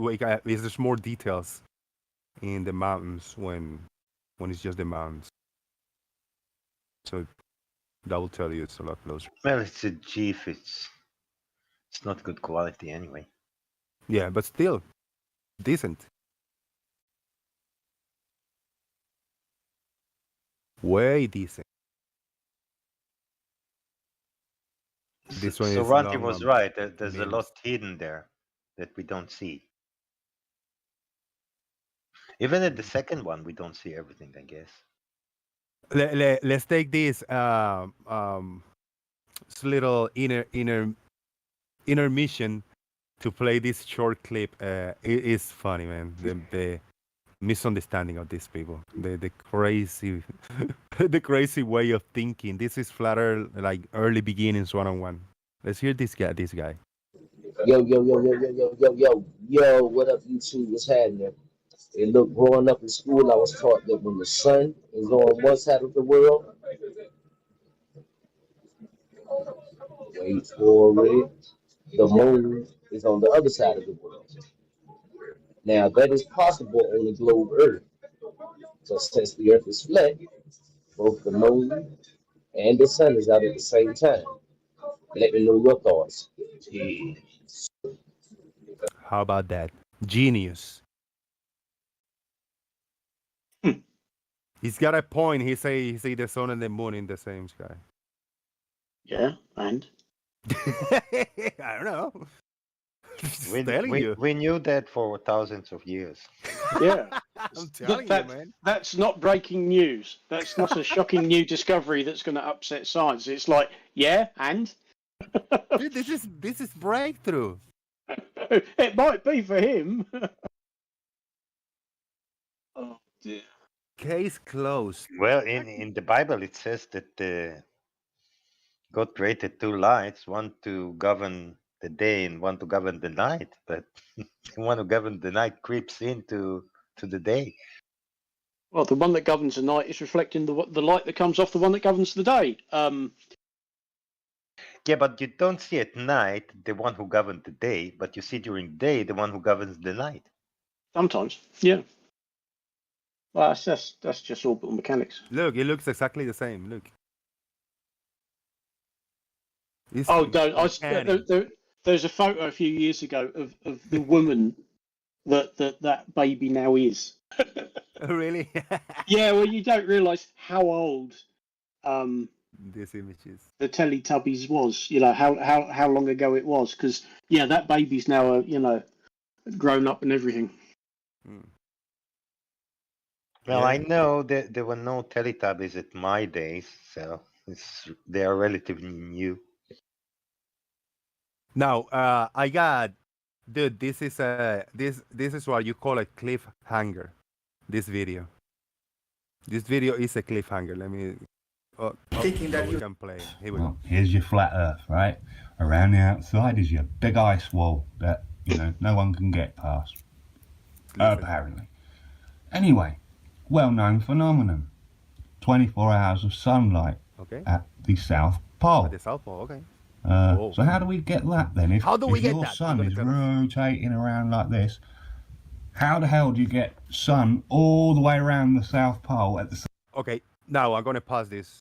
there's more details in the mountains when it's just the mountains. So that will tell you it's a lot closer. Well, it's a GIF. It's not good quality anyway. Yeah, but still decent. Way decent. This one So is Ranty long, was right. There's a memes. lot hidden there that we don't see. Even at the second one, we don't see everything, I guess. Let's take this little intermission to play this short clip. It is funny, man. The misunderstanding of these people, the crazy, the crazy way of thinking. This is flatter like early beginnings one-on-one. Let's hear this guy. Yo, yo, yo, yo, yo, yo, yo, yo, yo, what up, YouTube? What's happening? Hey, look, growing up in school, I was taught that when the sun is on one side of the world, wait for it, the moon is on the other side of the world. Now, that is possible on the globe Earth, but since the Earth is flat, both the moon and the sun is out at the same time. Let me know your thoughts. Yeah. How about that? Genius. He's got a point. He say the sun and the moon in the same sky. Yeah, and I don't know. We knew that for thousands of years. Yeah, I'm telling you, man. That's not breaking news. That's not a shocking new discovery that's going to upset science. It's like, yeah, and Dude, this is breakthrough. it might be for him. Oh dear. Case closed. Well, in the Bible, it says that God created two lights, one to govern the day and one to govern the night. But the one who governs the night creeps into the day. Well, the one that governs the night is reflecting the light that comes off the one that governs the day. Yeah, but you don't see at night the one who governs the day, but you see during the day the one who governs the night. Sometimes, yeah. Well, that's just orbital mechanics. Look, it looks exactly the same. Look. It's Oh, there's a photo a few years ago of the woman that baby now is. Really? Yeah, well, you don't realise how old This image is. the Teletubbies was. You know how long ago it was, because that baby's now grown up and everything. Well, I know that there were no Teletubbies at my days, so they are relatively new. Now, I got Dude, this is what you call a cliffhanger. This video. This video is a cliffhanger. Let me. Thinking that we can play. Here we Well, here's your flat Earth, right? Around the outside is your big ice wall that, no one can get past. Apparently. Anyway, well-known phenomenon. 24 hours of sunlight at the South Pole. At the South Pole, okay. So how do we get that then? If your sun is rotating around like this, how the hell do you get sun all the way around the South Pole at the same? Okay, now I'm gonna pause this.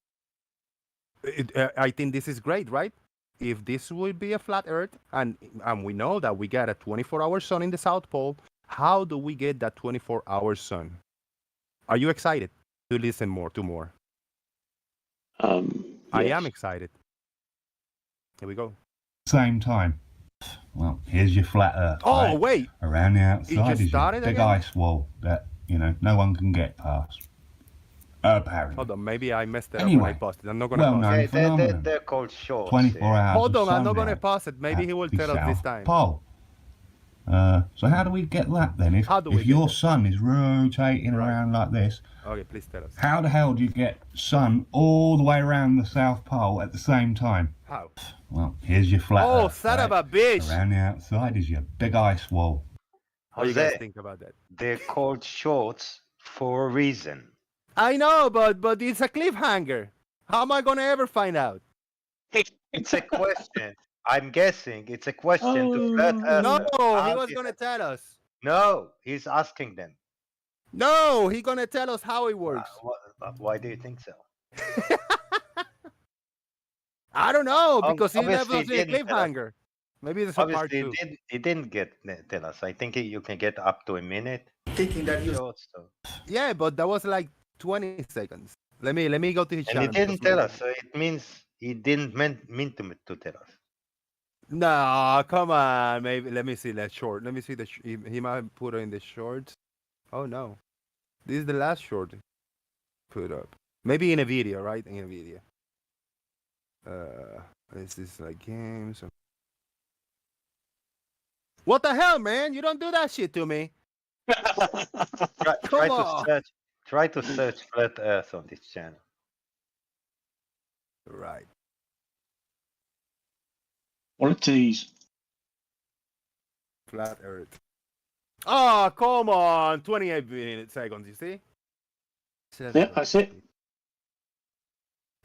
I think this is great, right? If this would be a flat Earth, and we know that we get a 24-hour sun in the South Pole, how do we get that 24-hour sun? Are you excited to listen to more? I am excited. Here we go. Same time. Well, here's your flat Earth. Oh, right? wait. Around the outside is your big again? ice wall that, no one can get past. Apparently. Hold on, maybe I messed it up when I paused it. I'm not gonna pause it. Yeah, they're called shorts. 24 hours. Hold on, I'm not sunlight gonna pause it. Maybe he will tell us this time. Pole. So how do we get that then? If your sun is rotating around like this, okay, please tell us. How the hell do you get sun all the way around the South Pole at the same time? How? Well, here's your flat Earth, son of a bitch! Around the outside is your big ice wall. How do you guys think about that? They're called shorts for a reason. I know, but it's a cliffhanger. How am I gonna ever find out? It's a question. I'm guessing it's a question to flat Earth. No, he was gonna tell us. No, he's asking them. No, he's gonna tell us how it works. Why do you think so? I don't know, because he left Obviously us in a cliffhanger. Maybe there's a part two. He didn't tell us. I think you can get up to a minute. Thinking that shorts, so. Yeah, but that was like 20 seconds. Let me go to his channel. And he didn't tell us, so it means he didn't mean to tell us. No, come on. Maybe let me see that short. Let me see the. He might put it in the shorts. Oh no, this is the last short put up. Maybe in a video, right? In a video. Is this like games? What the hell, man? You don't do that shit to me. Try to search flat Earth on this channel. Right. What a tease. Flat Earth. Oh, come on. 28 seconds, you see? Yeah, that's it.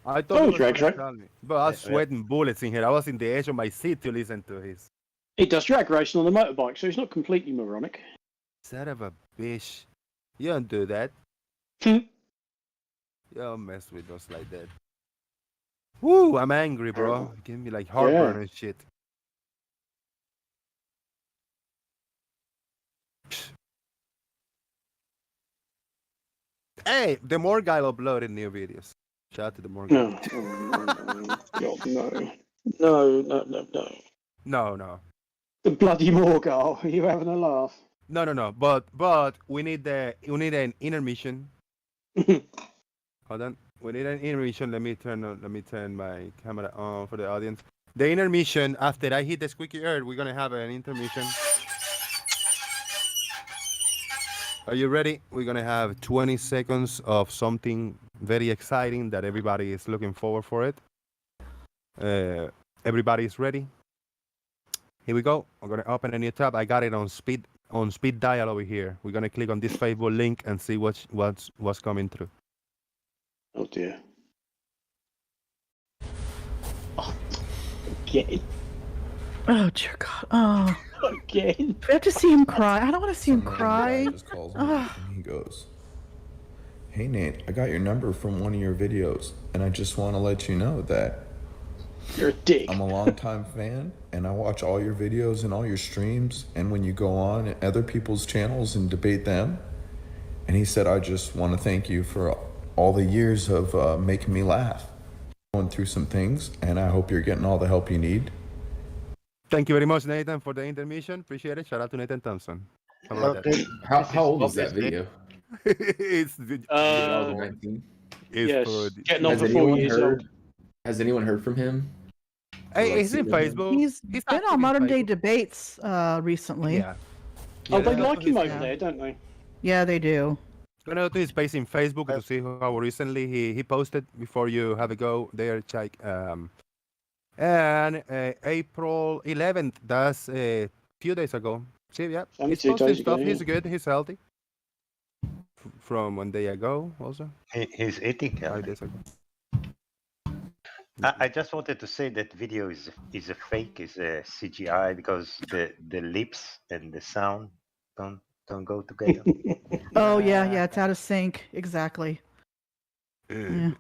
I thought Oh, he was drags, gonna right? tell me. But I was sweating bullets in here. I was in the edge of my seat to listen to his. He does drag racing on the motorbike, so he's not completely moronic. Son of a bitch. You don't do that. You don't mess with us like that. Woo, I'm angry, bro. Give me like heartburn and shit. Hey, the more guy uploaded new videos. Shout out to the more guy. No. God, no. No. No. The bloody Morgal. Are you having a laugh? No. But we need an intermission. Hold on. We need an intermission. Let me turn my camera on for the audience. The intermission, after I hit the squeaky earth, we're gonna have an intermission. Are you ready? We're gonna have 20 seconds of something very exciting that everybody is looking forward for it. Everybody is ready. Here we go. I'm gonna open a new tab. I got it on speed dial over here. We're gonna click on this Facebook link and see what's coming through. Oh dear. Oh, again. Oh dear God. Oh. Again. I have to see him cry. I don't want to see him cry. Just calls me and he goes, "Hey Nate, I got your number from one of your videos, and I just want to let you know that you're a dick. I'm a longtime fan, and I watch all your videos and all your streams, and when you go on other people's channels and debate them." And he said, "I just want to thank you for all the years of making me laugh. Going through some things, and I hope you're getting all the help you need." Thank you very much, Nathan, for the intermission. Appreciate it. Shout out to Nathan Thompson. How about that? How old is that video? It's 2019. Yes, for getting on for 4 years old. Has anyone heard from him? Hey, he's in Facebook. He's been active on in Modern Day Facebook. Debates recently. Yeah. Oh, they go like to him his- over there, don't they? Yeah, they do. Go to his page in Facebook to see how recently he posted before you have a go there, check. And April 11th, that's a few days ago. See, yeah, Only he's 2 posting days ago, stuff. yeah. He's good. He's healthy. From 1 day ago, also. He's eating 5 healthy. days ago. I just wanted to say that video is a fake, is a CGI because the lips and the sound don't go together. Oh yeah, it's out of sync. Exactly. Yeah.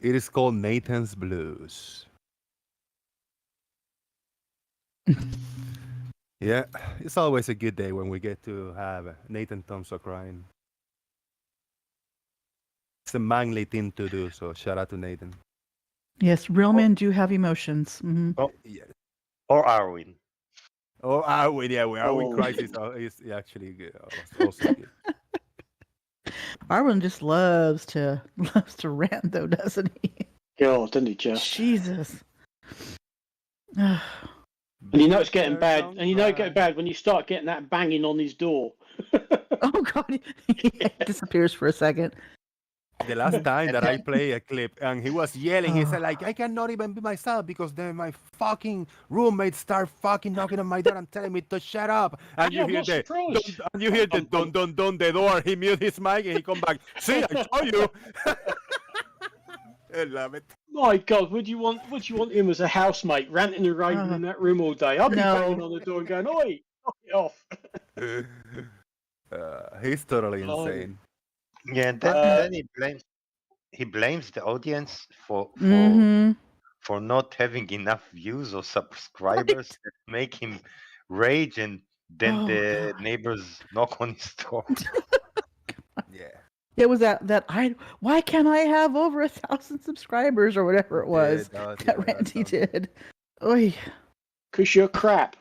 It is called Nathan's Blues. Yeah, it's always a good day when we get to have Nathan Thompson crying. It's a manly thing to do, so shout out to Nathan. Yes, real men do have emotions. Hmm. Oh, yeah. Or Arwin. Oh, Arwin, yeah, Arwin Oh. Crisis is actually good. Also good. Arwen just loves to rant, though, doesn't he? God, doesn't he just? Jesus. And you know it's getting bad. And you know it's getting bad when you start getting that banging on his door. Oh God, he disappears for a second. The last time that I play a clip and he was yelling, he said like, I cannot even be myself because then my fucking roommates start fucking knocking on my door and telling me to shut up. And Yeah, you hear I'm not the surprised. and you hear the dun the door. He mute his mic and he come back. See, I told you. I love it. My God, would you want him as a housemate, ranting and raving in that room all day? I'd be No. banging on the door and going, "Oi, knock it off." He's totally Oh. insane. Yeah, and then he blames the audience for Mhm. for not having enough views or subscribers that make him rage, and then Oh, the neighbors knock on his door. Yeah. It was that why can't I have over 1,000 subscribers or whatever it was that rant he did. Oy. Because you're crap.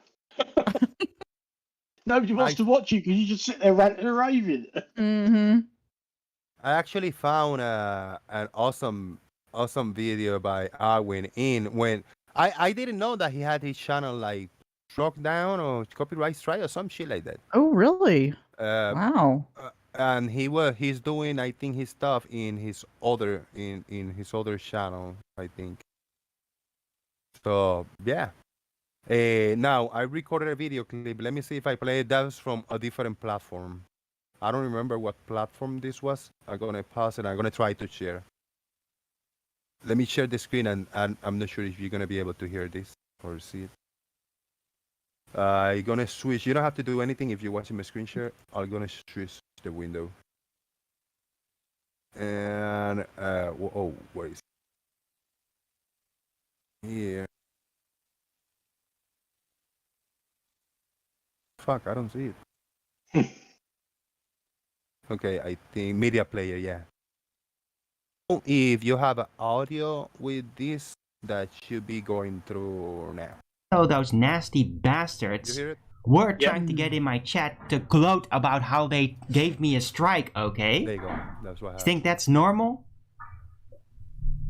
Nobody wants to watch you because you just sit there ranting and raving. Mm-hmm. I actually found an awesome video by Arwin when I didn't know that he had his channel like struck down or copyright strike or some shit like that. Oh, really? Wow. Wow. And he's doing I think his stuff in his other channel, I think. So yeah. Now I recorded a video clip. Let me see if I play it. That was from a different platform. I don't remember what platform this was. I'm gonna pause it. I'm gonna try to share. Let me share the screen, and I'm not sure if you're gonna be able to hear this or see it. I'm gonna switch. You don't have to do anything if you're watching my screen share. I'm gonna switch the window. And oh, where is it? Here? Fuck, I don't see it. Okay, I think media player, yeah. If you have an audio with this, that should be going through now. Oh, those nasty bastards You hear it? were trying to get in my chat to gloat about how they gave me a strike, okay? There you go. That's what You happened. think that's normal?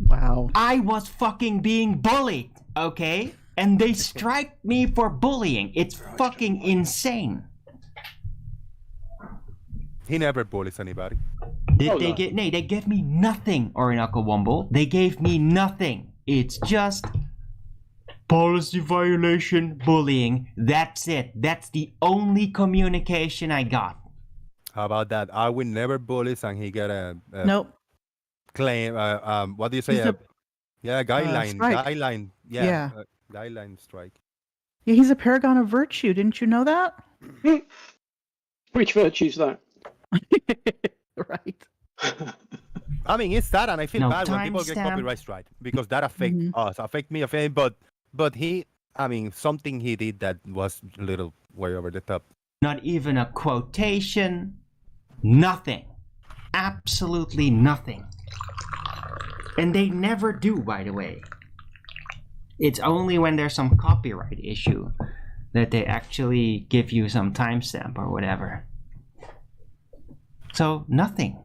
Wow. I was fucking being bullied, okay? And they strike me for bullying. It's fucking insane. He never bullies anybody. Did they get? Nay, they gave me nothing, Orinoco Womble. They gave me nothing. It's just policy violation, bullying. That's it. That's the only communication I got. How about that? Arwin never bullies, and he got a Nope. claim. What do you say? He's Guideline. strike. Guideline. Yeah. Guideline strike. Yeah, he's a paragon of virtue. Didn't you know that? Which virtue's that? Right. I mean, it's that, and I feel No, bad when people get timestamp. copyright strike because that affect us, affect me, but he, I mean, something he did that was a little way over the top. Not even a quotation. Nothing. Absolutely nothing. And they never do, by the way. It's only when there's some copyright issue that they actually give you some timestamp or whatever. So, nothing.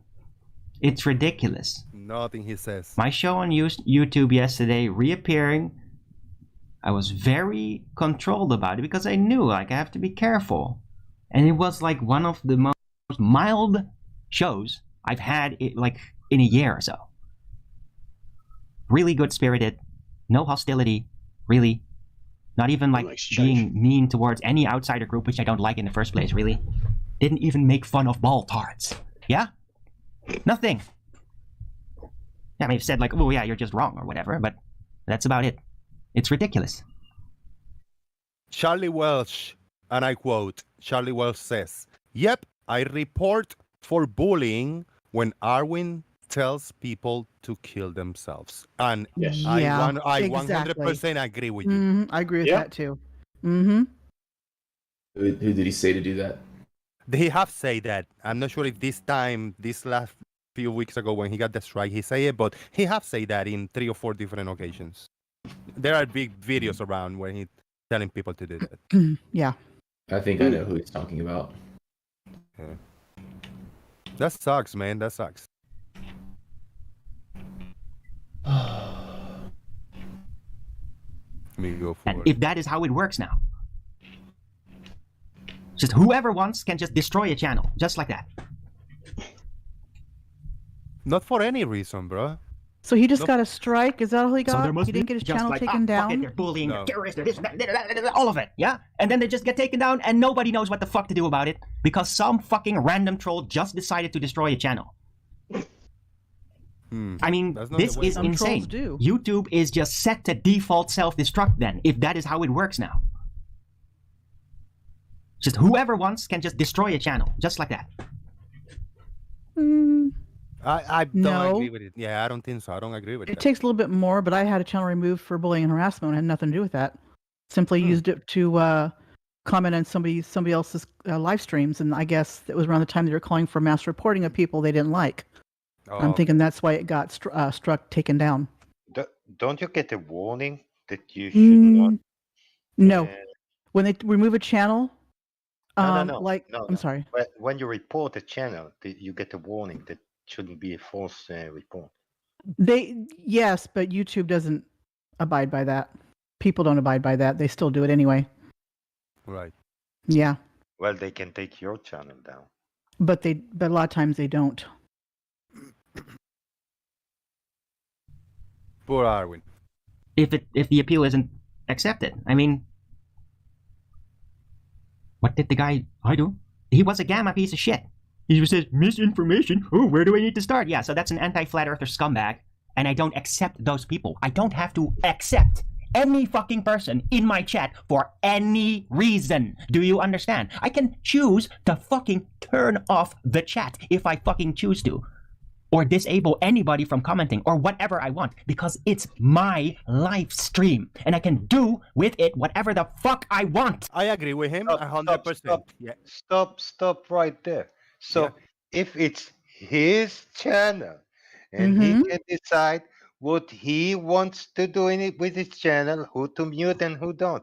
It's ridiculous. Nothing he says. My show on YouTube yesterday, reappearing I was very controlled about it because I knew like I have to be careful. And it was like one of the most mild shows I've had like in a year or so. Really good spirited, no hostility, really. Not even like being mean towards any outsider group, which I don't like in the first place, really. Didn't even make fun of ball tarts. Yeah? Nothing. I mean, said like, oh yeah, you're just wrong or whatever, but that's about it. It's ridiculous. Charlie Welsh, and I quote, Charlie Welsh says, "Yep, I report for bullying when Arwin tells people to kill themselves." And I 100% agree with you. I agree with that too. Mm-hmm. Who did he say to do that? They have said that. I'm not sure if this last few weeks ago when he got the strike, he said it, but he have said that in 3 or 4 different occasions. There are big videos around where he's telling people to do that. Yeah. I think I know who he's talking about. Yeah. That sucks, man. That sucks. Me go forward. And if that is how it works now, just whoever wants can just destroy a channel, just like that. Not for any reason, bro. So he just got a strike? Is that all he So got? there must He didn't be get his just channel like, taken fuck it, down? they're bullying, No. they're terrorists, they're this, that, all of it, yeah? And then they just get taken down and nobody knows what the fuck to do about it because some fucking random troll just decided to destroy a channel. I mean, That's not this the way is some insane. trolls do. YouTube is just set to default self-destruct then, if that is how it works now. Just whoever wants can just destroy a channel, just like that. I don't No. agree with it. Yeah, I don't think so. I don't agree with It that. takes a little bit more, but I had a channel removed for bullying and harassment. It had nothing to do with that. Simply used it to comment on somebody else's live streams, and I guess it was around the time they were calling for mass reporting of people they didn't like. I'm thinking that's why it got taken down. Don't you get a warning that you should not? No. When they remove a channel, No. I'm sorry. When you report a channel, you get a warning that shouldn't be a false report. Yes, but YouTube doesn't abide by that. People don't abide by that. They still do it anyway. Right. Yeah, Well, they can take your channel down. but a lot of times they don't. Poor Arwin. If the appeal isn't accepted. I mean, what did the guy do? He was a gamma piece of shit. He just says misinformation. Oh, where do I need to start? Yeah, so that's an anti-flat earther scumbag, and I don't accept those people. I don't have to accept any fucking person in my chat for any reason. Do you understand? I can choose to fucking turn off the chat if I fucking choose to. Or disable anybody from commenting or whatever I want because it's my live stream and I can do with it whatever the fuck I want. I agree with him 100%. Yeah. Stop right there. So if it's his channel and he can decide what he wants to do in it with his channel, who to mute and who don't,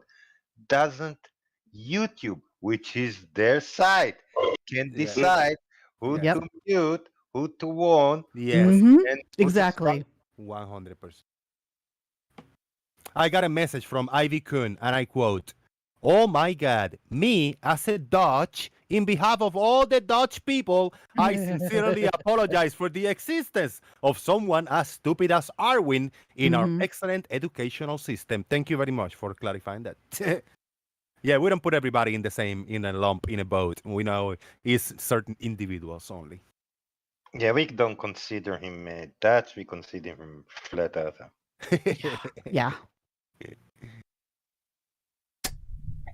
doesn't YouTube, which is their site, can decide who to mute, who to warn. Yes. and who to Exactly. 100%. I got a message from Ivy Kuhn, and I quote, "Oh my God, me as a Dutch, in behalf of all the Dutch people, I sincerely apologize for the existence of someone as stupid as Arwin in our excellent educational system." Thank you very much for clarifying that. Yeah, we don't put everybody in a lump, in a boat. We know it's certain individuals only. Yeah, we don't consider him Dutch, we consider him flat earther. Yeah.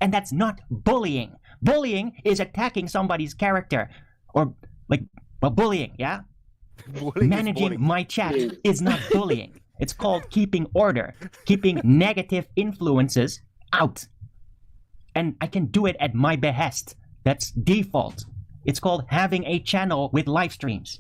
And that's not bullying. Bullying is attacking somebody's character. Or, bullying, yeah? Managing my chat is not bullying. It's called keeping order, keeping negative influences out. And I can do it at my behest. That's default. It's called having a channel with live streams.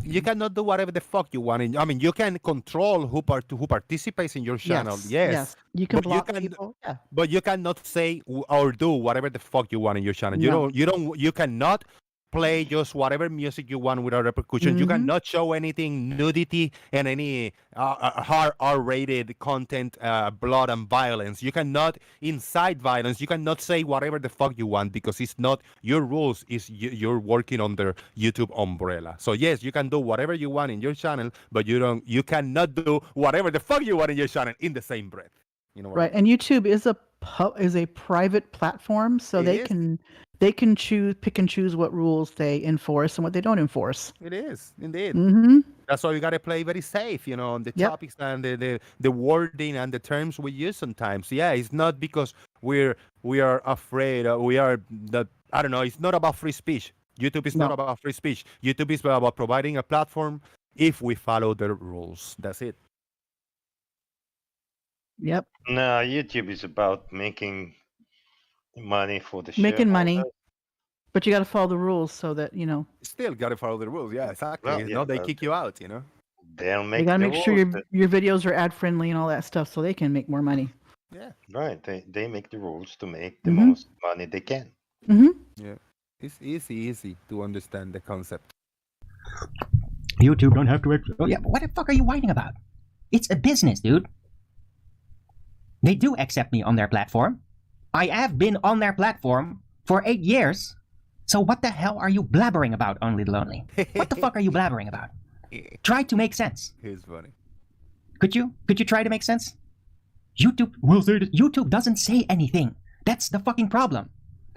You cannot do whatever the fuck you want. I mean, you can control who participates in your channel. Yes. You can But block people. Yeah. But you cannot say or do whatever the fuck you want in your channel. No. You cannot play just whatever music you want without repercussions. You cannot show anything nudity and any hard R-rated content, blood and violence. You cannot incite violence. You cannot say whatever the fuck you want because it's not your rules. You're working under YouTube umbrella. So yes, you can do whatever you want in your channel, but you cannot do whatever the fuck you want in your channel in the same breath. You know what Right, and YouTube is a private platform, so they can pick and choose what rules they enforce and what they don't enforce. It is indeed. Mm-hmm. That's why we gotta play very safe, on the topics and the wording and the terms we use sometimes. Yeah, it's not because we are afraid. We are that I don't know. It's not about free speech. YouTube is not about free speech. YouTube is about providing a platform if we follow the rules. That's it. Yep. No, YouTube is about making money for the Making money, shareholders. but you got to follow the rules so that Still gotta follow the rules. Yeah, exactly. Well, yeah, they but kick you out. They'll make you got to the make sure rules. your videos are ad friendly and all that stuff, so they can make more money. Yeah. Right. They make the rules to make the most money they can. Yeah. It's easy to understand the concept. YouTube don't have to. Oh yeah, but what the fuck are you whining about? It's a business, dude. They do accept me on their platform. I have been on their platform for 8 years. So what the hell are you blabbering about, Only the Lonely? What the fuck are you blabbering about? Try to make sense. He's funny. Could you try to make sense? YouTube doesn't say anything. That's the fucking problem.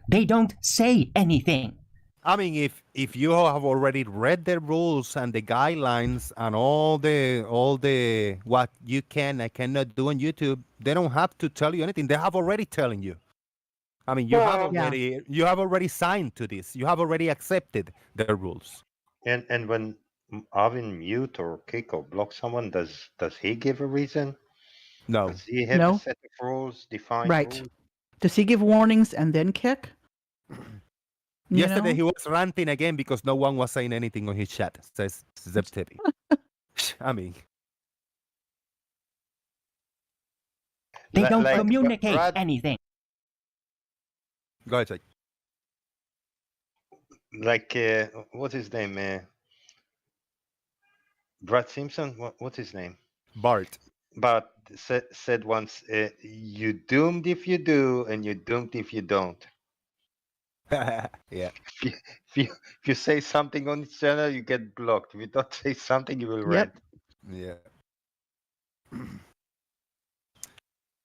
They don't say anything. I mean, if you have already read the rules and the guidelines and all the what you can and cannot do on YouTube, they don't have to tell you anything. They have already telling you. I mean, you have already signed to this. You have already accepted the rules. And when Arvin mute or kick or block someone, does he give a reason? No. Does he have a set of rules, defined rules? Does he give warnings and then kick? Yesterday he was ranting again because no one was saying anything on his chat, says Zeptevi. I mean, they don't communicate anything. Go ahead, Jake. Like, what's his name? Brad Simpson? What's his name? Bart. Bart said once, you doomed if you do, and you're doomed if you don't. Yeah. If you say something on this channel, you get blocked. If you don't say something, you will rant. Yeah.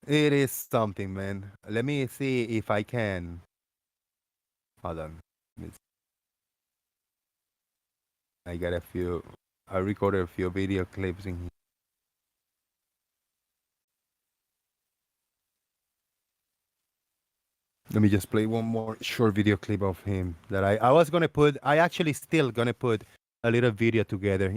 It is something, man. Let me see if I can. Hold on. I recorded a few video clips in here. Let me just play one more short video clip of him that I was gonna put. I actually still gonna put a little video together.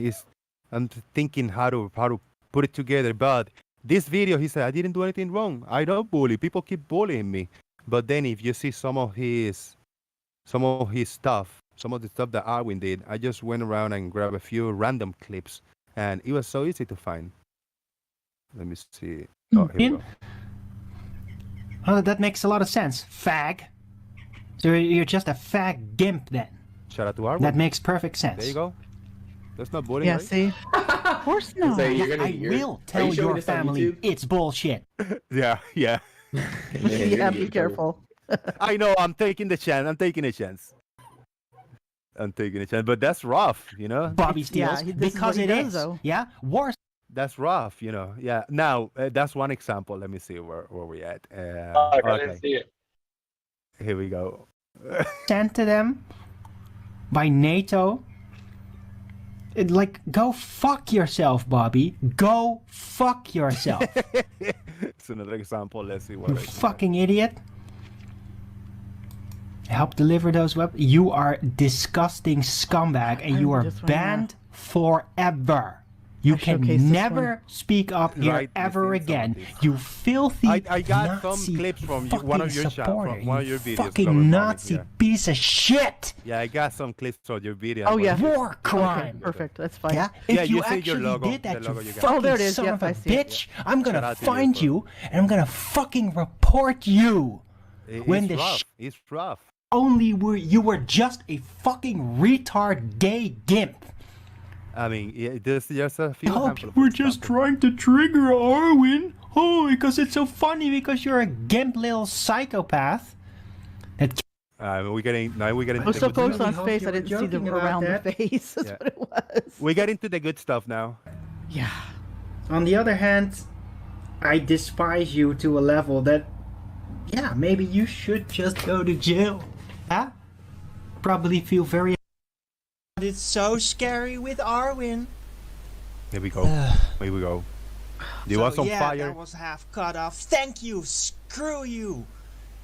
I'm thinking how to put it together. But this video, he said I didn't do anything wrong. I don't bully. People keep bullying me. But then if you see some of his stuff, some of the stuff that Arwin did, I just went around and grabbed a few random clips, and it was so easy to find. Let me see. Oh, here we go. Oh, that makes a lot of sense, fag. So you're just a fag gimp then. Shout out to Arwin. That makes perfect sense. There you go. That's not bullying, Yeah, right? see? Of course not. I will tell your family it's bullshit. Yeah. Yeah, be careful. I know, I'm taking the chance. But that's rough, Bobby steals because it is. Yeah, worse. That's rough, Yeah. Now, that's one example. Let me see where we at. I didn't see it. Here we go. Sent to them by NATO. Go fuck yourself, Bobby. Go fuck yourself. It's another example. Let's see what. You fucking idiot. Help deliver those weapons. You are disgusting scumbag, and you are banned forever. You can never speak up here ever again. You filthy I got Nazi some clips from one of your supporter, one of your videos. Fucking Nazi piece of shit. Yeah, I got some clips from your video. Oh yeah, war crime. Okay, perfect. That's fine. Yeah, Yeah, if you you see your actually logo, did that, the logo you you got. fucking Oh, there it is. son Yep, of a I see it. bitch, I'm Shout gonna out to find you, you and I'm gonna fucking report you. It's When the rough. It's rough. only you were just a fucking retard gay gimp. I mean, there's just a few Oh, handful of we're just trying to trigger Arwen. Oh, because it's so funny because you're a gimp little psychopath. we're getting I was so focused on face, I didn't see the around the face. That's Yeah. what it was. We get into the good stuff now. Yeah. On the other hand, I despise you to a level that, yeah, maybe you should just go to jail. Huh? Probably feel very... It's so scary with Arwen. Here we go. Here we go. You was on fire. That was half cut off. Thank you. Screw you.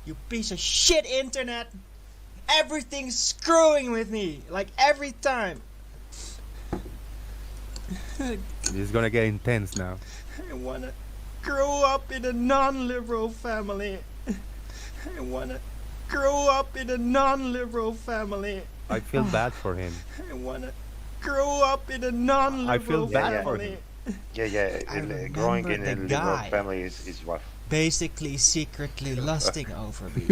You piece of shit internet. Everything's screwing with me. Like every time. This is gonna get intense now. I wanna grow up in a non-liberal family. I wanna grow up in a non-liberal family. I feel bad for him. I wanna grow up in a non-liberal I feel bad for family. him. Yeah. Growing in a liberal family is rough. Basically, secretly lusting over me.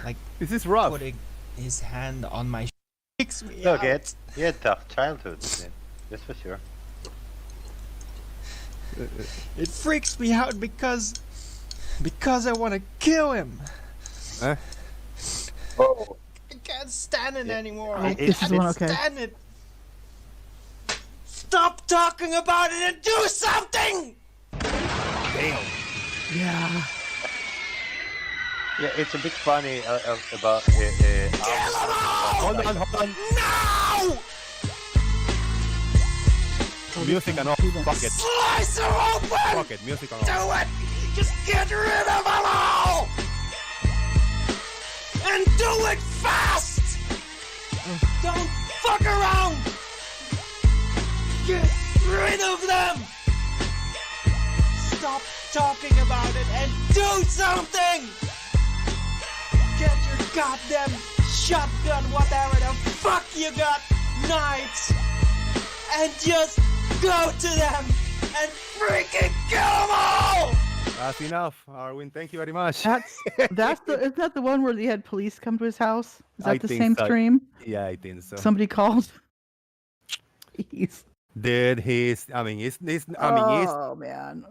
Like, this is rough. Putting his hand on my freaks me Look, out. he had tough childhood. Yeah, that's for sure. It freaks me out because I want to kill him. Huh? Oh. I can't stand it anymore. This I is can't the one, okay. stand it. Stop talking about it and do something. Damn. Yeah. Yeah, it's a bit funny about. Hold on. No! Music and all. Fuck it. Slice her open! Fuck it. Music and all. Do it! Just get rid of them all! And do it fast! Don't fuck around! Get rid of them! Stop talking about it and do something! Get your goddamn shotgun, whatever the fuck you got, knives, and just go to them and freaking kill them all! That's enough, Arwen. Thank you very much. Isn't that the one where he had police come to his house? Is that I the think same so. stream? Yeah, I think so. Somebody called. Jeez. Dude, he's. Oh man.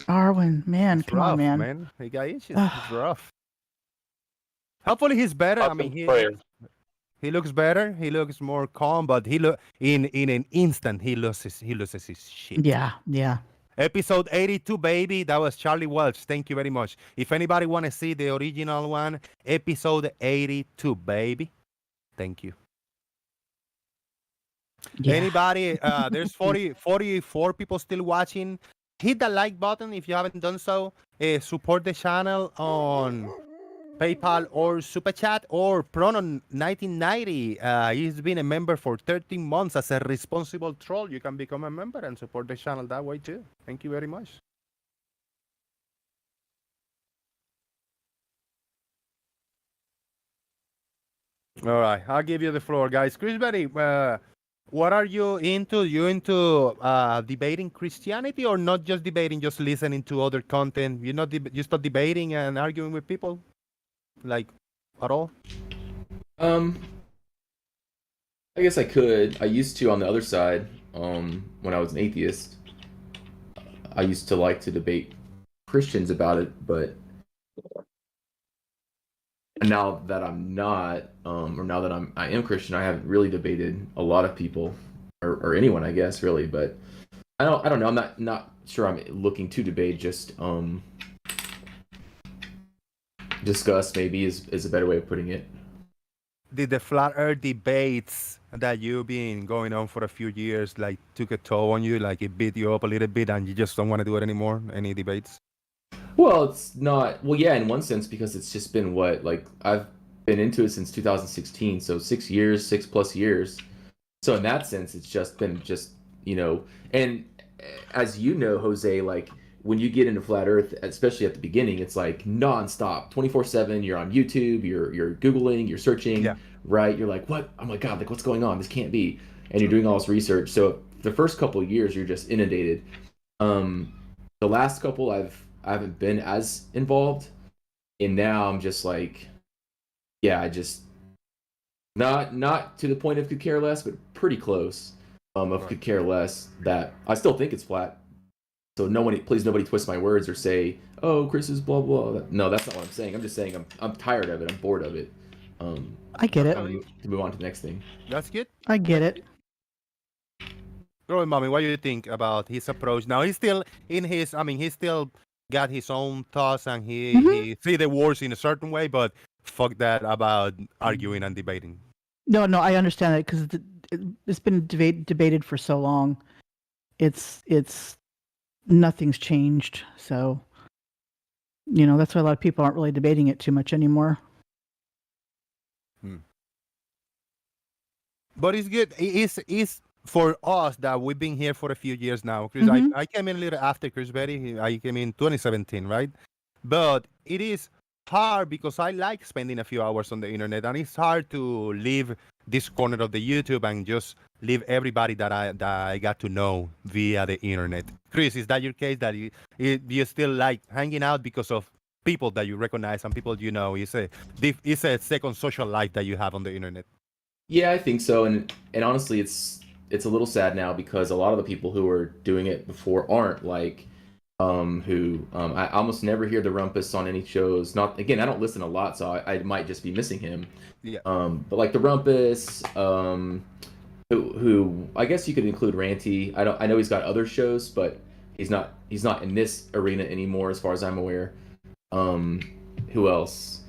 Arwen, man, It's come rough, on, man. He got issues. It's rough. Hopefully he's better. I mean, he looks better. He looks more calm, but he in an instant he loses his shit. Yeah. Episode 82, baby. That was Charlie Welch. Thank you very much. If anybody want to see the original one, episode 82, baby. Thank you. Yeah. Anybody? There's 44 people still watching. Hit the like button if you haven't done so. Support the channel on PayPal or Super Chat or Pronon1990. He's been a member for 13 months as a responsible troll. You can become a member and support the channel that way too. Thank you very much. All right, I'll give you the floor, guys. Chris Berry, what are you into? You into debating Christianity or not just debating, just listening to other content? You not you start debating and arguing with people, like at all? I guess I could. I used to on the other side. When I was an atheist, I used to like to debate Christians about it, but now that I'm not, or now that I am Christian, I haven't really debated a lot of people, or anyone, I guess, really. But I don't know. I'm not sure I'm looking to debate. Just discuss maybe is a better way of putting it. Did the flat Earth debates that you've been going on for a few years like took a toll on you? Like it beat you up a little bit, and you just don't want to do it anymore? Any debates? Well, it's not. Well, yeah, in one sense, because it's just been I've been into it since 2016, so 6+ years. So in that sense, it's just been and as you know, Jose, like when you get into flat Earth, especially at the beginning, it's like nonstop, 24/7. You're on YouTube, you're Googling, you're searching, right? You're like, what? Oh my God, like what's going on? This can't be. And you're doing all this research. So the first couple of years, you're just inundated. The last couple, I haven't been as involved, And now I'm just like, yeah, I just not to the point of could care less, but pretty close. Of could care less. That I still think it's flat. So please nobody twist my words or say, oh, Chris is blah blah. No, that's not what I'm saying. I'm just saying I'm tired of it. I'm bored of it. I get it. To move on to the next thing. That's good. I get it. Growing mommy, what do you think about his approach? Now he's still in his. I mean, he still got his own thoughts and he see the wars in a certain way, but fuck that about arguing and debating. No, I understand that because it's been debated for so long. It's nothing's changed. So, that's why a lot of people aren't really debating it too much anymore. But it's good. It's for us that we've been here for a few years now. Because I came in a little after Chris Berry. I came in 2017, right? But it is hard because I like spending a few hours on the internet, and it's hard to leave this corner of the YouTube and just leave everybody that I got to know via the internet. Chris, is that your case? That you still like hanging out because of people that you recognize and people you know? It's a second social life that you have on the internet. Yeah, I think so, and honestly, it's a little sad now because a lot of the people who were doing it before aren't like. I almost never hear the Rumpus on any shows. Not again, I don't listen a lot, so I might just be missing him. Yeah. But like the Rumpus, who I guess you could include Ranty. I know he's got other shows, but he's not in this arena anymore, as far as I'm aware. Who else?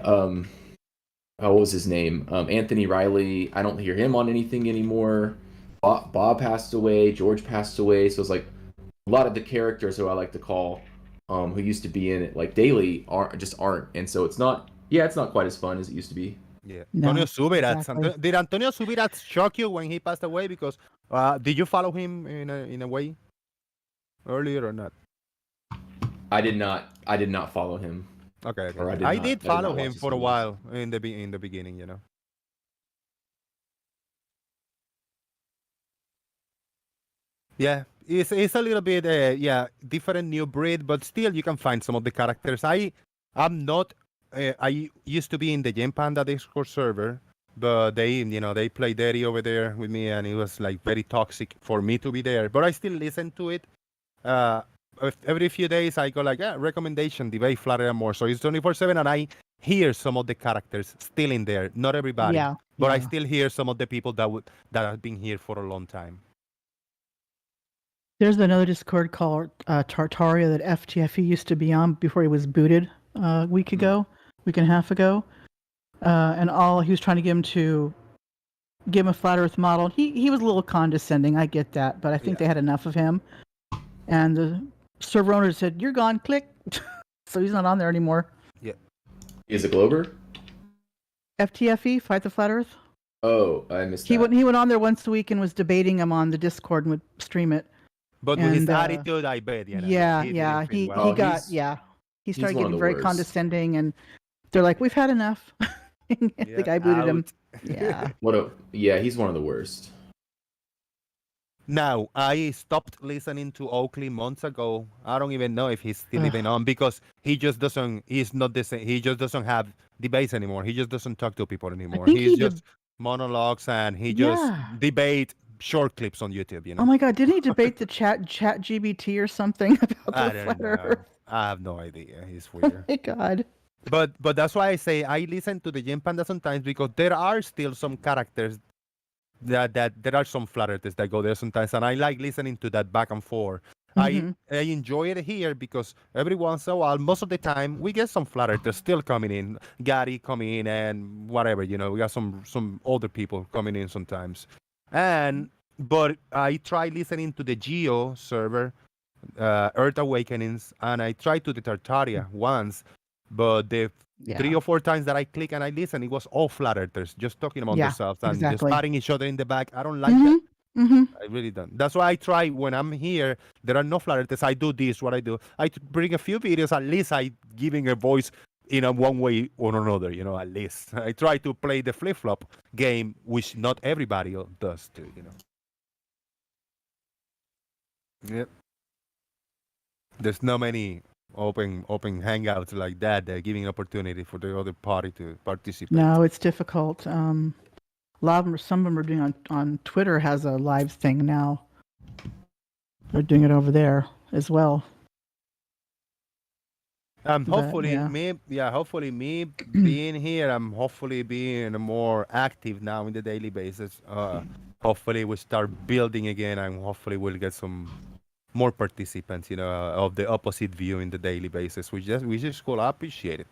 What was his name? Anthony Riley. I don't hear him on anything anymore. Bob passed away. George passed away. So it's like. A lot of the characters who I like to call, who used to be in it like daily, aren't, and so it's not quite as fun as it used to be. Yeah, Antonio Subirats. Exactly. Did Antonio Subirats shock you when he passed away? Because did you follow him in a way earlier or not? I did not follow him. Okay. I did follow him for a while in the beginning, Yeah, it's a little bit different new breed, but still you can find some of the characters. I'm not. I used to be in the Gen Panda Discord server, but they play dirty over there with me, and it was like very toxic for me to be there. But I still listen to it. Every few days I go like, recommendation, debate, flatter and more. So it's 24/7, and I hear some of the characters still in there. Not everybody, but I still hear some of the people that have been here for a long time. There's another Discord called Tartaria that FTFE used to be on before he was booted a week and a half ago. And he was trying to get him to give him a flat Earth model. He was a little condescending. I get that, but I think they had enough of him. And the server owner said, "You're gone." Click. So he's not on there anymore. Yeah. Is it Glover? FTFE, Fight the Flat Earth. Oh, I missed that. He went on there once a week and was debating him on the Discord and would stream it. But with his attitude, I bet. He started getting very condescending, and they're like, "We've had enough." The guy booted him. Yeah. He's one of the worst. Now, I stopped listening to Oakley months ago. I don't even know if he's still even on because he's not the same. He just doesn't have debates anymore. He just doesn't talk to people anymore. He's just monologues and he just debate short clips on YouTube, Oh my God, didn't he debate the chat GBT or something about the flat Earth? I have no idea. He's weird. Oh my God. But that's why I say I listen to the Gen Panda sometimes because there are still some characters that there are some flat earthers that go there sometimes, and I like listening to that back and forth. I enjoy it here because every once in a while, most of the time, we get some flat earthers still coming in. Gary coming in and whatever, we got some older people coming in sometimes. But I try listening to the Geo server, Earth Awakenings, and I tried to the Tartaria once, but the 3 or 4 times that I click and I listen, it was all flat earthers just talking about themselves and just patting each other in the back. I don't like that. I really don't. That's why I try when I'm here. There are no flat earthers. I do this. What I do, I bring a few videos. At least I giving a voice in a one way or another. At least I try to play the flip flop game, which not everybody does too. Yep. There's no many open hangouts like that, giving opportunity for the other party to participate. No, it's difficult. A lot of them, some of them are doing on Twitter has a live thing now. They're doing it over there as well. Hopefully yeah. hopefully me being here, I'm hopefully being more active now in the daily basis. Hopefully we start building again, and hopefully we'll get some more participants, of the opposite view in the daily basis. We just could appreciate it.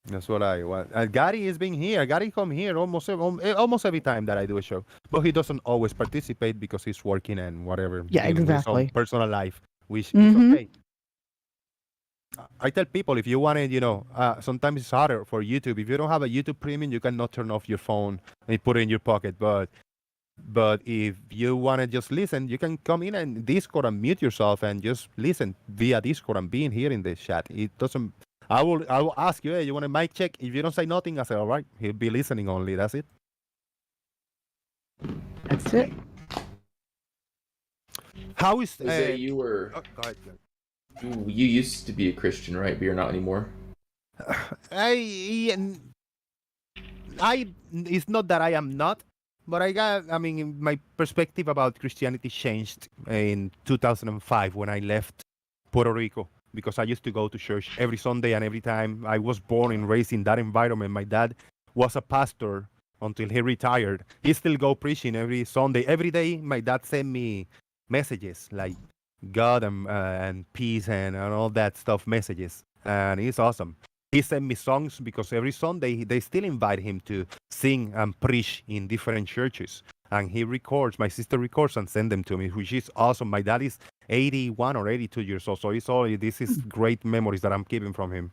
That's what I want. And Gary is being here. Gary come here almost every time that I do a show, but he doesn't always participate because he's working and whatever, Yeah, dealing with his own exactly. personal life, which is Mhm. okay. I tell people, if you want it, sometimes it's harder for YouTube. If you don't have a YouTube Premium, you cannot turn off your phone and put it in your pocket. But if you want to just listen, you can come in and Discord and mute yourself and just listen via Discord and being here in the chat. It doesn't. I will ask you, hey, you want a mic check? If you don't say nothing, I say, all right, he'll be listening only. That's it. That's it. How is Jose, you were? Go ahead. You used to be a Christian, right? But you're not anymore. It's not that I am not, but my perspective about Christianity changed in 2005 when I left Puerto Rico, because I used to go to church every Sunday, and every time I was born and raised in that environment. My dad was a pastor until he retired. He still go preaching every Sunday. Every day, my dad sent me messages like God and peace and all that stuff, messages. And it's awesome. He sent me songs because every Sunday they still invite him to sing and preach in different churches. And he records, my sister records and send them to me, which is awesome. My dad is 81 or 82 years old, so this is great memories that I'm keeping from him.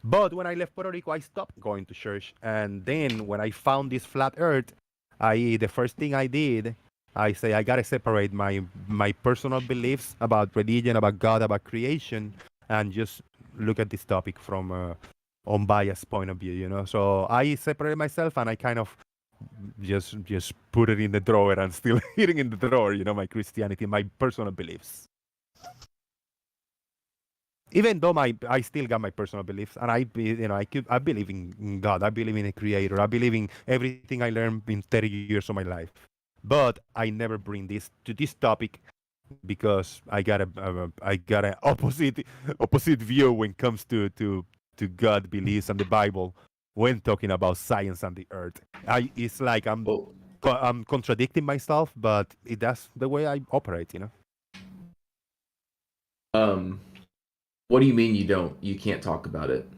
But when I left Puerto Rico, I stopped going to church. And then when I found this flat earth, the first thing I did, I say I gotta separate my personal beliefs about religion, about God, about creation, and just look at this topic from a unbiased point of view. So I separated myself, and I kind of just put it in the drawer, and still hitting in the drawer, my Christianity, my personal beliefs. Even though I still got my personal beliefs, and I believe in God, I believe in a creator, I believe in everything I learned in 30 years of my life. But I never bring this to this topic because I got an opposite view when it comes to God beliefs and the Bible when talking about science and the earth. It's like I'm contradicting myself, but that's the way I operate, What do you mean you can't talk about it?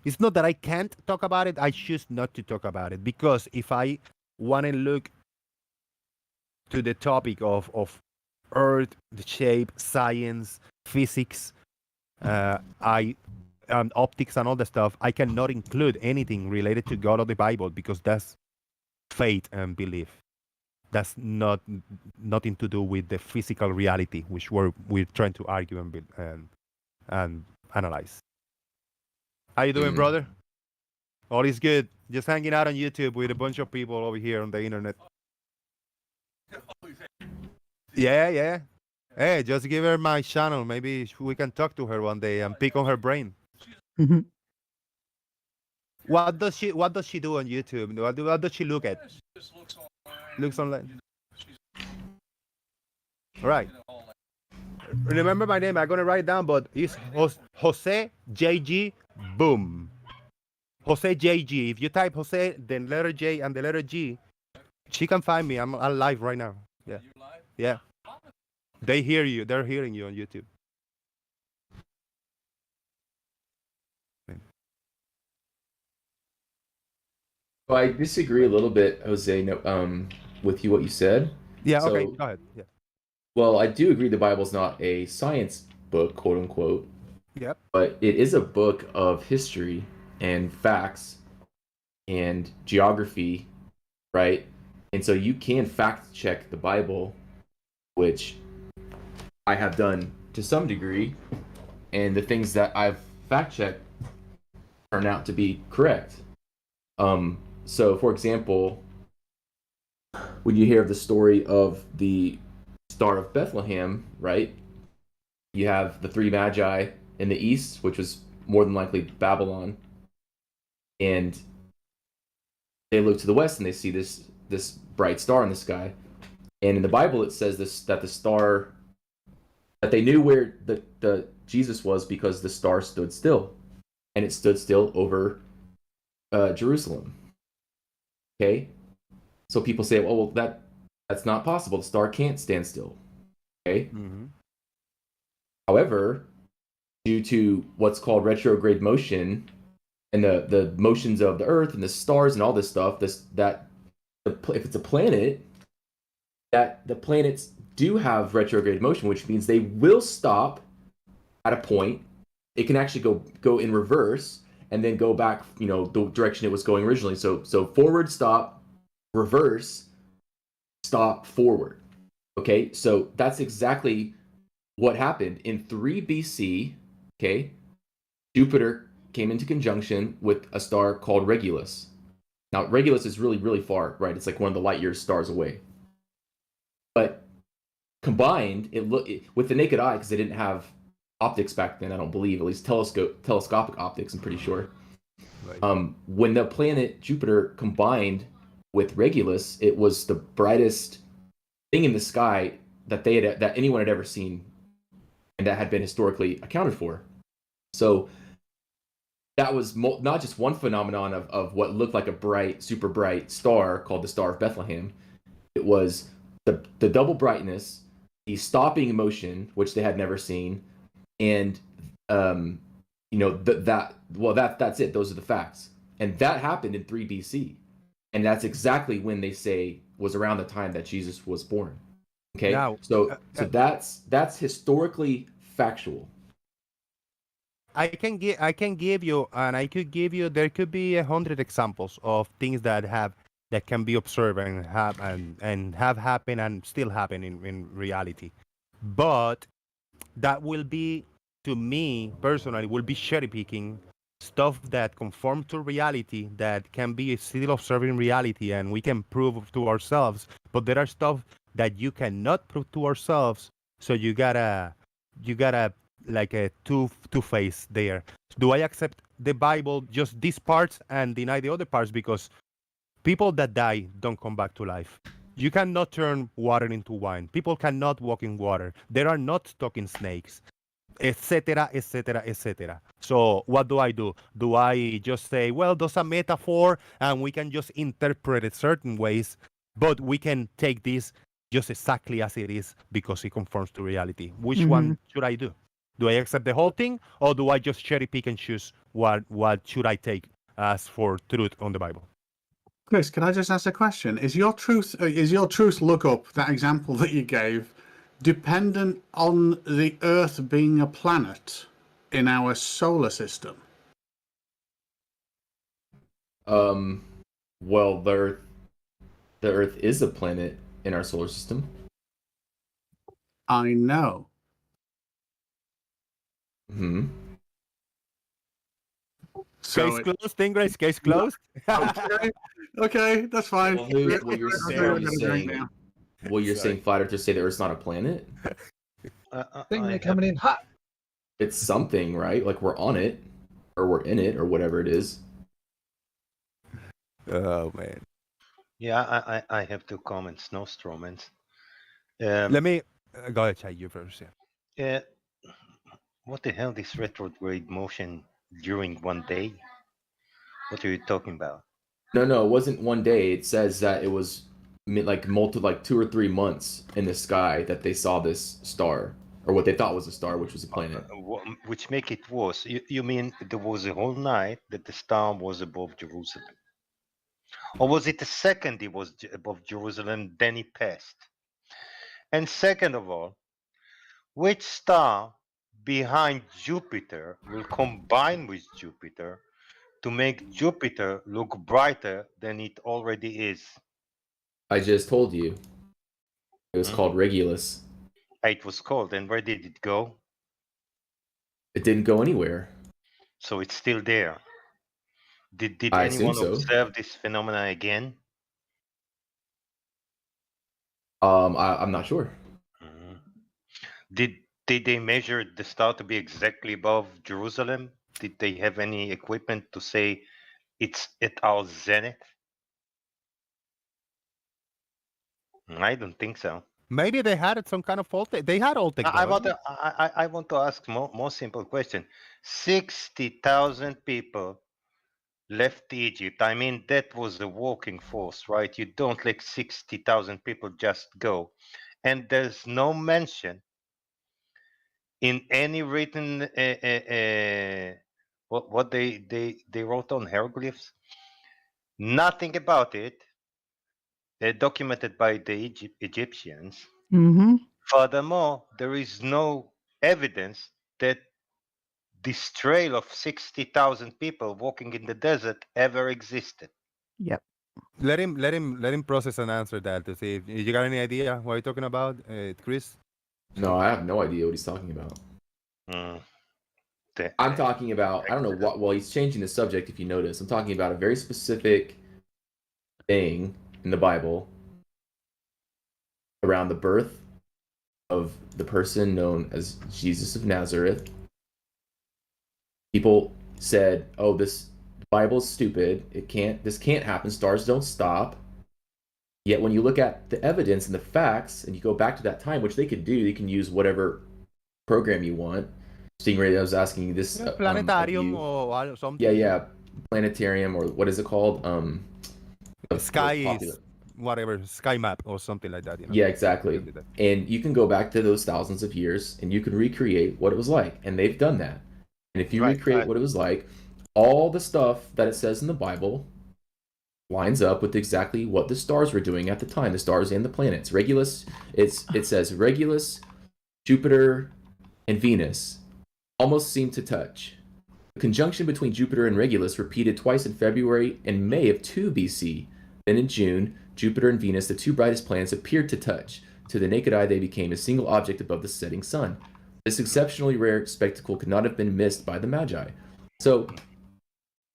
It's not that I can't talk about it. I choose not to talk about it, because if I want to look to the topic of earth, the shape, science, physics, and optics and all the stuff, I cannot include anything related to God or the Bible, because that's faith and belief. That's nothing to do with the physical reality, which we're trying to argue and analyze. How you doing, brother? All is good. Just hanging out on YouTube with a bunch of people over here on the internet. Yeah. Hey, just give her my channel. Maybe we can talk to her one day and pick on her brain. Mm-hmm. What does she do on YouTube? What does she look at? Looks online. All right. Remember my name. I'm gonna write it down, but it's Jose JG Boom. Jose JG. If you type Jose, then letter J and the letter G, she can find me. I'm live right now. Yeah. Yeah. They hear you. They're hearing you on YouTube. Well, I disagree a little bit, Jose, with what you said. Yeah, okay, go ahead. Yeah. Well, I do agree the Bible's not a science book, quote unquote. Yep. But it is a book of history and facts and geography, right? And so you can fact check the Bible, which I have done to some degree, and the things that I've fact checked turn out to be correct. So, for example, when you hear the story of the Star of Bethlehem, right? You have the three magi in the east, which was more than likely Babylon, and they look to the west and they see this bright star in the sky. And in the Bible, it says that the star, that they knew where the Jesus was because the star stood still, and it stood still over Jerusalem. Okay, so people say, well, that's not possible. The star can't stand still. Okay. Mm-hmm. However, due to what's called retrograde motion and the motions of the Earth and the stars and all this stuff, if it's a planet, that the planets do have retrograde motion, which means they will stop at a point. It can actually go in reverse and then go back, the direction it was going originally. So forward, stop, reverse, stop, forward. Okay, so that's exactly what happened in 3 BC. Okay, Jupiter came into conjunction with a star called Regulus. Now, Regulus is really, really far, right? It's like one of the light years stars away. But combined, with the naked eye, because they didn't have optics back then, I don't believe, at least telescopic optics, I'm pretty sure. Right. When the planet Jupiter combined with Regulus, it was the brightest thing in the sky that anyone had ever seen, and that had been historically accounted for. So that was not just one phenomenon of what looked like a bright, super bright star called the Star of Bethlehem. It was the double brightness, the stopping motion, which they had never seen, and that's it. Those are the facts, and that happened in 3 BC, and that's exactly when they say was around the time that Jesus was born. Okay, now, so that's historically factual. I can give you, and I could give you. There could be 100 examples of things that can be observed and have happened and still happen in reality, but that will be, to me personally, will be cherry picking stuff that conform to reality, that can be still observing reality, and we can prove to ourselves. But there are stuff that you cannot prove to ourselves, so you gotta like a two-face there. Do I accept the Bible, just these parts, and deny the other parts? Because people that die don't come back to life. You cannot turn water into wine. People cannot walk in water. There are not talking snakes, etc., etc., etc. So what do? Do I just say, well, there's a metaphor and we can just interpret it certain ways, but we can take this just exactly as it is because it conforms to reality? Which one should I do? Do I accept the whole thing, or do I just cherry pick and choose what should I take as for truth on the Bible? Chris, can I just ask a question? Is your truth lookup, that example that you gave, dependent on the Earth being a planet in our solar system? Well, the Earth is a planet in our solar system. I know. So case closed, Stingrays. Case closed. Okay, that's fine. Well, what you're saying, Flat Earthers say the Earth's not a planet? They're coming in hot. It's something, right? Like we're on it, or we're in it, or whatever it is. Oh man. Yeah, I have 2 comments, no strawmans. Let me go ahead, Chai, you first. Yeah. What the hell is retrograde motion during one day? What are you talking about? No, it wasn't one day. It says that it was like 2 or 3 months in the sky that they saw this star, or what they thought was a star, which was a planet. Which make it worse. You mean there was a whole night that the star was above Jerusalem? Or was it the second it was above Jerusalem, then it passed? And second of all, which star behind Jupiter will combine with Jupiter to make Jupiter look brighter than it already is? I just told you. It was called Regulus. It was called, and where did it go? It didn't go anywhere. So it's still there. Did I anyone assume so. observe this phenomena again? I'm not sure. Did Did they measure the star to be exactly above Jerusalem? Did they have any equipment to say it's at our zenith? I don't think so. Maybe they had some kind of fault. They had all technology. I want to ask more simple question. 60,000 people left Egypt. I mean, that was a walking force, right? You don't let 60,000 people just go. And there's no mention in any written what they wrote on hieroglyphs. Nothing about it documented by the Egyptians. Mm-hmm. Furthermore, there is no evidence that this trail of 60,000 people walking in the desert ever existed. Yep. Let him process and answer that to see if you got any idea what you're talking about, Chris. No, I have no idea what he's talking about. I'm talking about, I don't know what, well, he's changing the subject if you notice. I'm talking about a very specific thing in the Bible around the birth of the person known as Jesus of Nazareth. People said, oh, this Bible is stupid. This can't happen. Stars don't stop. Yet when you look at the evidence and the facts, and you go back to that time, which they could do, you can use whatever program you want. Stingray, I was asking you this. Planetarium or something. Yeah. Planetarium, or what is it called? Sky is whatever, Sky Map or something like that. Yeah, exactly. And you can go back to those thousands of years and you can recreate what it was like. And they've done that. And if you recreate what it was like, all the stuff that it says in the Bible lines up with exactly what the stars were doing at the time, the stars and the planets. Regulus, it says Regulus, Jupiter, and Venus almost seem to touch. The conjunction between Jupiter and Regulus repeated twice in February and May of 2 BC. Then in June, Jupiter and Venus, the two brightest planets, appeared to touch. To the naked eye, they became a single object above the setting sun. This exceptionally rare spectacle could not have been missed by the Magi. So,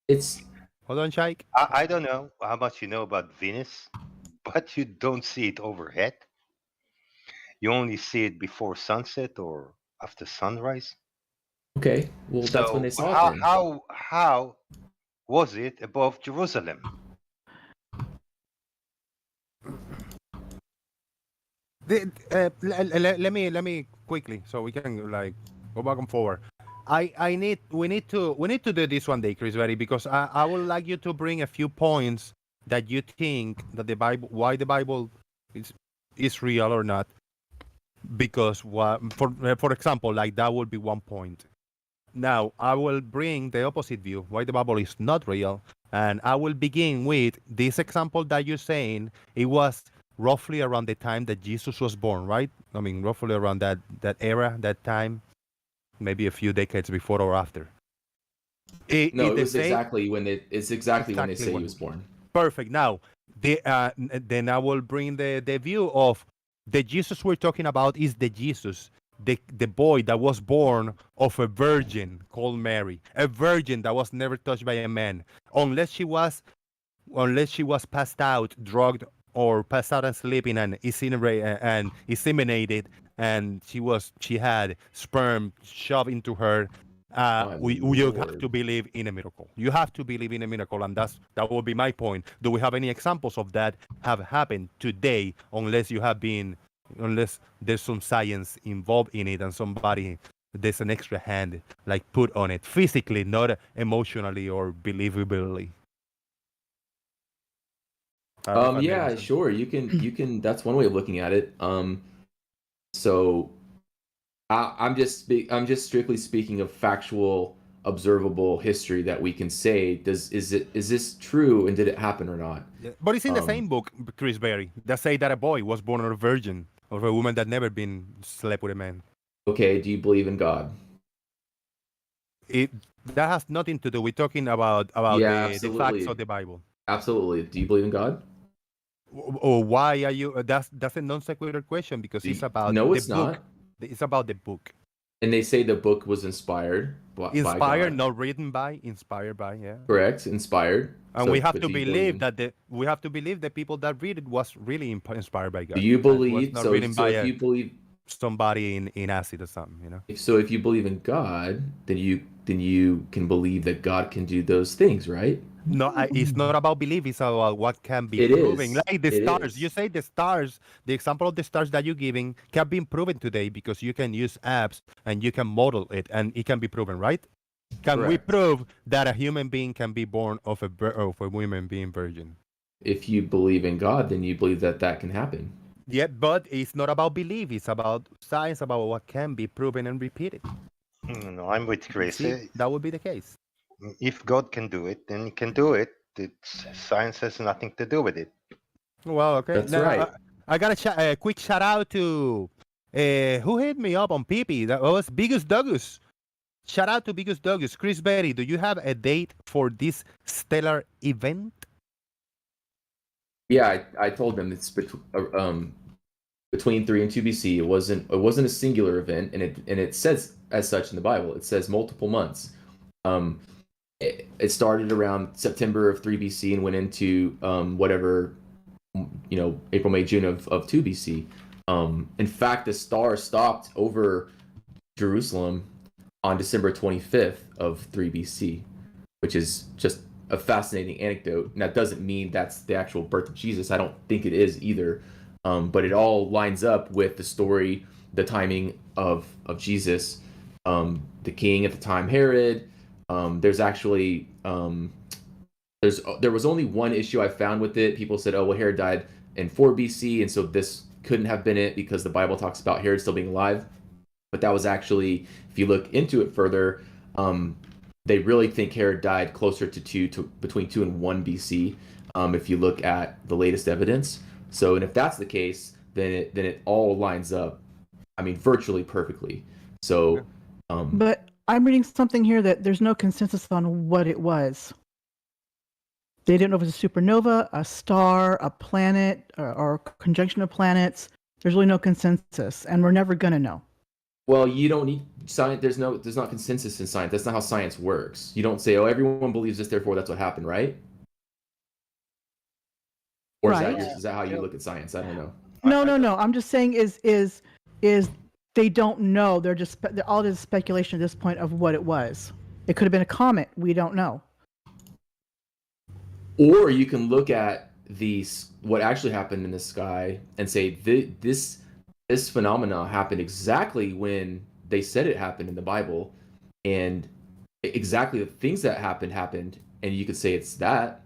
it's... Hold on, Shaik. I don't know how much you know about Venus, but you don't see it overhead. You only see it before sunset or after sunrise. Okay, well, so that's when they saw it. How was it above Jerusalem? Let me quickly, so we can like go back and forward. We need to do this one day, Chris Berry, because I would like you to bring a few points that you think that the Bible, why the Bible is real or not. Because for example, like that would be one point. Now I will bring the opposite view, why the Bible is not real, and I will begin with this example that you're saying. It was roughly around the time that Jesus was born, right? I mean, roughly around that era, that time, maybe a few decades before or after. It was exactly when when they say he was born. Perfect. Now, then I will bring the view of the Jesus we're talking about is the Jesus, the boy that was born of a virgin called Mary, a virgin that was never touched by a man, unless she was passed out, drugged, or passed out and sleeping and inseminated, and she had sperm shoved into her. You have to believe in a miracle. You have to believe in a miracle, and that will be my point. Do we have any examples of that have happened today? Unless there's some science involved in it, and there's an extra hand like put on it physically, not emotionally or believably. Yeah, sure. You can. That's one way of looking at it. So, I'm just strictly speaking of factual, observable history that we can say. Is this true, and did it happen or not? Yeah. But it's in the same book, Chris Berry, that say that a boy was born of a virgin, of a woman that never been slept with a man. Okay. Do you believe in God? That has nothing to do. We're talking about the facts of the Bible. Absolutely. Do you believe in God? Or why are you? That's a non sequitur question, because it's about the book. Not. It's about the book. And they say the book was inspired by God. Not written by, inspired by. Yeah. Correct. Inspired. And we have to believe the people that read it was really inspired by God. Do you believe? So if you believe. somebody in acid or something, you know. So if you believe in God, then you can believe that God can do those things, right? No, it's not about belief. It's about what can be It proven. is. Like the It stars. is. You say the stars. The example of the stars that you're giving can be proven today because you can use apps and you can model it, and it can be proven, right? Can we Correct. prove that a human being can be born of a woman being virgin? If you believe in God, then you believe that that can happen. Yeah, but it's not about belief. It's about science, about what can be proven and repeated. No, I'm with Chris. See, that would be the case. If God can do it, then he can do it. Science has nothing to do with it. Well, okay. That's Now, right. I got a quick shout out to who hit me up on PP. That was Bigus Douglas. Shout out to Bigus Douglas. Chris Berry, do you have a date for this stellar event? Yeah, I told them it's between 3 and 2 BC. It wasn't a singular event, and it says as such in the Bible. It says multiple months. It started around September of 3 BC and went into whatever, April, May, June of 2 BC. In fact, the star stopped over Jerusalem on December 25th of 3 BC, which is just a fascinating anecdote. And that doesn't mean that's the actual birth of Jesus. I don't think it is either. But it all lines up with the story, the timing of Jesus, the king at the time, Herod. There's actually there was only one issue I found with it. People said, oh, well, Herod died in 4 BC, and so this couldn't have been it because the Bible talks about Herod still being alive. But that was actually, if you look into it further, they really think Herod died closer to between 2 and 1 BC. If you look at the latest evidence. So, and if that's the case, then it all lines up, virtually perfectly. So, but I'm reading something here that there's no consensus on what it was. They didn't know if it was a supernova, a star, a planet, or a conjunction of planets. There's really no consensus, and we're never going to know. Well, you don't need science. There's not consensus in science. That's not how science works. You don't say, oh, everyone believes this, therefore that's what happened, right? Or right. Is that how you look at science? I don't know. No. I'm just saying is they don't know. They're just all it is speculation at this point of what it was. It could have been a comet. We don't know. Or you can look at what actually happened in the sky and say this phenomena happened exactly when they said it happened in the Bible, and exactly the things that happened, and you could say it's that.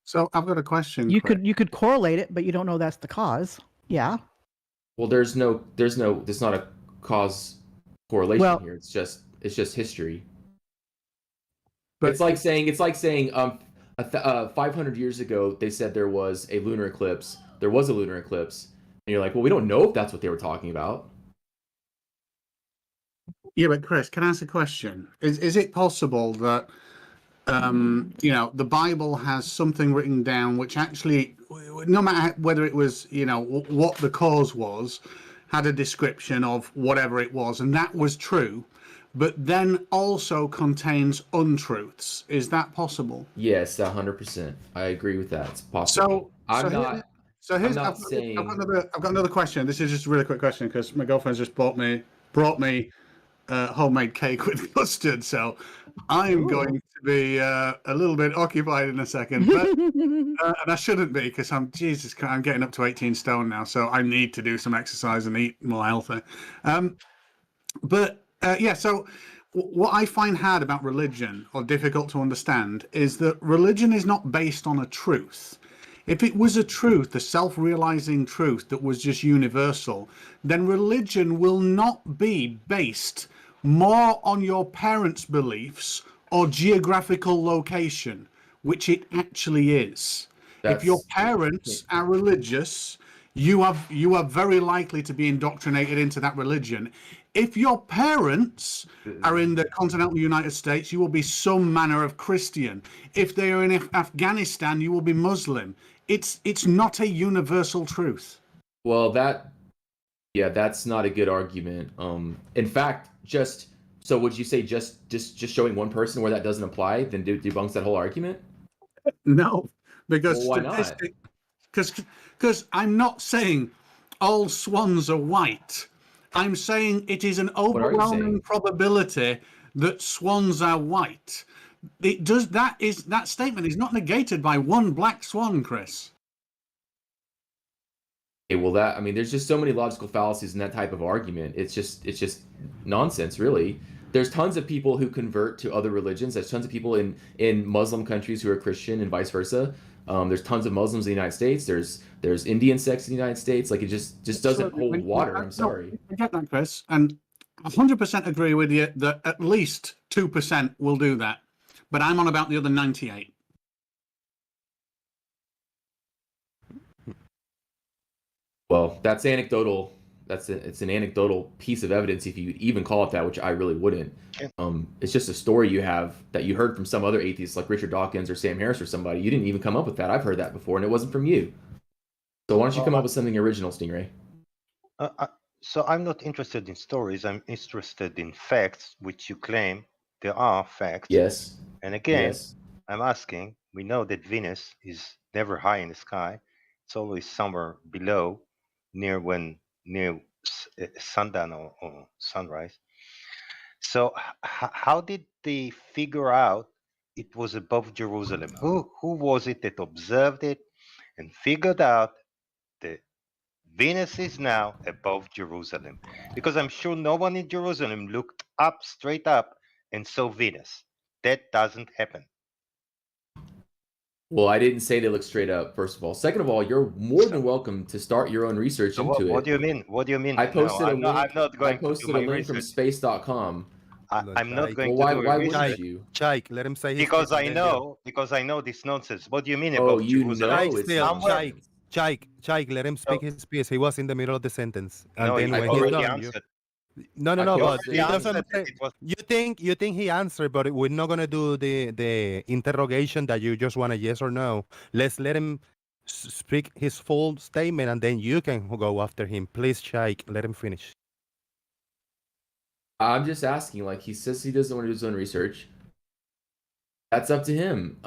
So I've got a question. You could correlate it, but you don't know that's the cause. Yeah. Well, there's not a cause correlation here. It's just history. But it's like saying 500 years ago they said there was a lunar eclipse. There was a lunar eclipse, and you're like, well, we don't know if that's what they were talking about. Yeah, but Chris, can I ask a question? Is it possible that the Bible has something written down which actually, no matter whether it was, what the cause was, had a description of whatever it was, and that was true, but then also contains untruths? Is that possible? Yes, 100%. I agree with that. It's possible. I've got another question. This is just a really quick question because my girlfriend's just brought me homemade cake with custard, so I'm going to be a little bit occupied in a second, but and I shouldn't be because I'm getting up to 18 stone now, so I need to do some exercise and eat more healthy. So what I find hard about religion, or difficult to understand, is that religion is not based on a truth. If it was a truth, a self-realizing truth that was just universal, then religion will not be based more on your parents' beliefs or geographical location, which it actually is. If your parents are religious, you are very likely to be indoctrinated into that religion. If your parents are in the continental United States, you will be some manner of Christian. If they are in Afghanistan, you will be Muslim. It's not a universal truth. Well, that's not a good argument. In fact, so would you say just showing one person where that doesn't apply then debunks that whole argument? No, because why not? Because I'm not saying all swans are white I'm saying it is an are you overwhelming saying? probability that swans are white. It does that statement is not negated by one black swan, Chris. Okay, well, there's just so many logical fallacies in that type of argument. It's just nonsense, really. There's tons of people who convert to other religions. There's tons of people in Muslim countries who are Christian and vice versa. There's tons of Muslims in the United States. There's Indian sects in the United States. Like, it just doesn't hold water. I'm sorry. I get that, Chris, and 100% agree with you that at least 2% will do that. But I'm on about the other 98. Well, that's anecdotal. It's an anecdotal piece of evidence, if you even call it that, which I really wouldn't. It's just a story you have that you heard from some other atheists like Richard Dawkins or Sam Harris or somebody. You didn't even come up with that. I've heard that before, and it wasn't from you. So why don't you come up with something original, Stingray? So I'm not interested in stories. I'm interested in facts, which you claim there are facts. Yes. And again, Yes. I'm asking, we know that Venus is never high in the sky. It's always somewhere below, near sundown or sunrise. So how did they figure out it was above Jerusalem? Who was it that observed it and figured out that Venus is now above Jerusalem? Because I'm sure no one in Jerusalem looked up, straight up, and saw Venus. That doesn't happen. Well, I didn't say they look straight up, first of all. Second of all, you're more than welcome to start your own research into it. What do you mean? What do you mean? I posted a link. I'm not going I posted to do a my link from research. space.com. I'm not going Well, to do why research. wouldn't you? Chaik, let him say his Because piece I and then know this nonsense. What do you mean Oh, above you Jerusalem? know Chaik it's still, nonsense. Chaik, let him speak his piece. He was in the middle of the sentence. And No, then I when he's already done, answered. No, I but already he doesn't answered say, it. It was you think he answered, but we're not gonna do the interrogation that you just want a yes or no. Let's let him speak his full statement, and then you can go after him. Please, Chaik, let him finish. I'm just asking, like, he says he doesn't want to do his own research. That's up to him.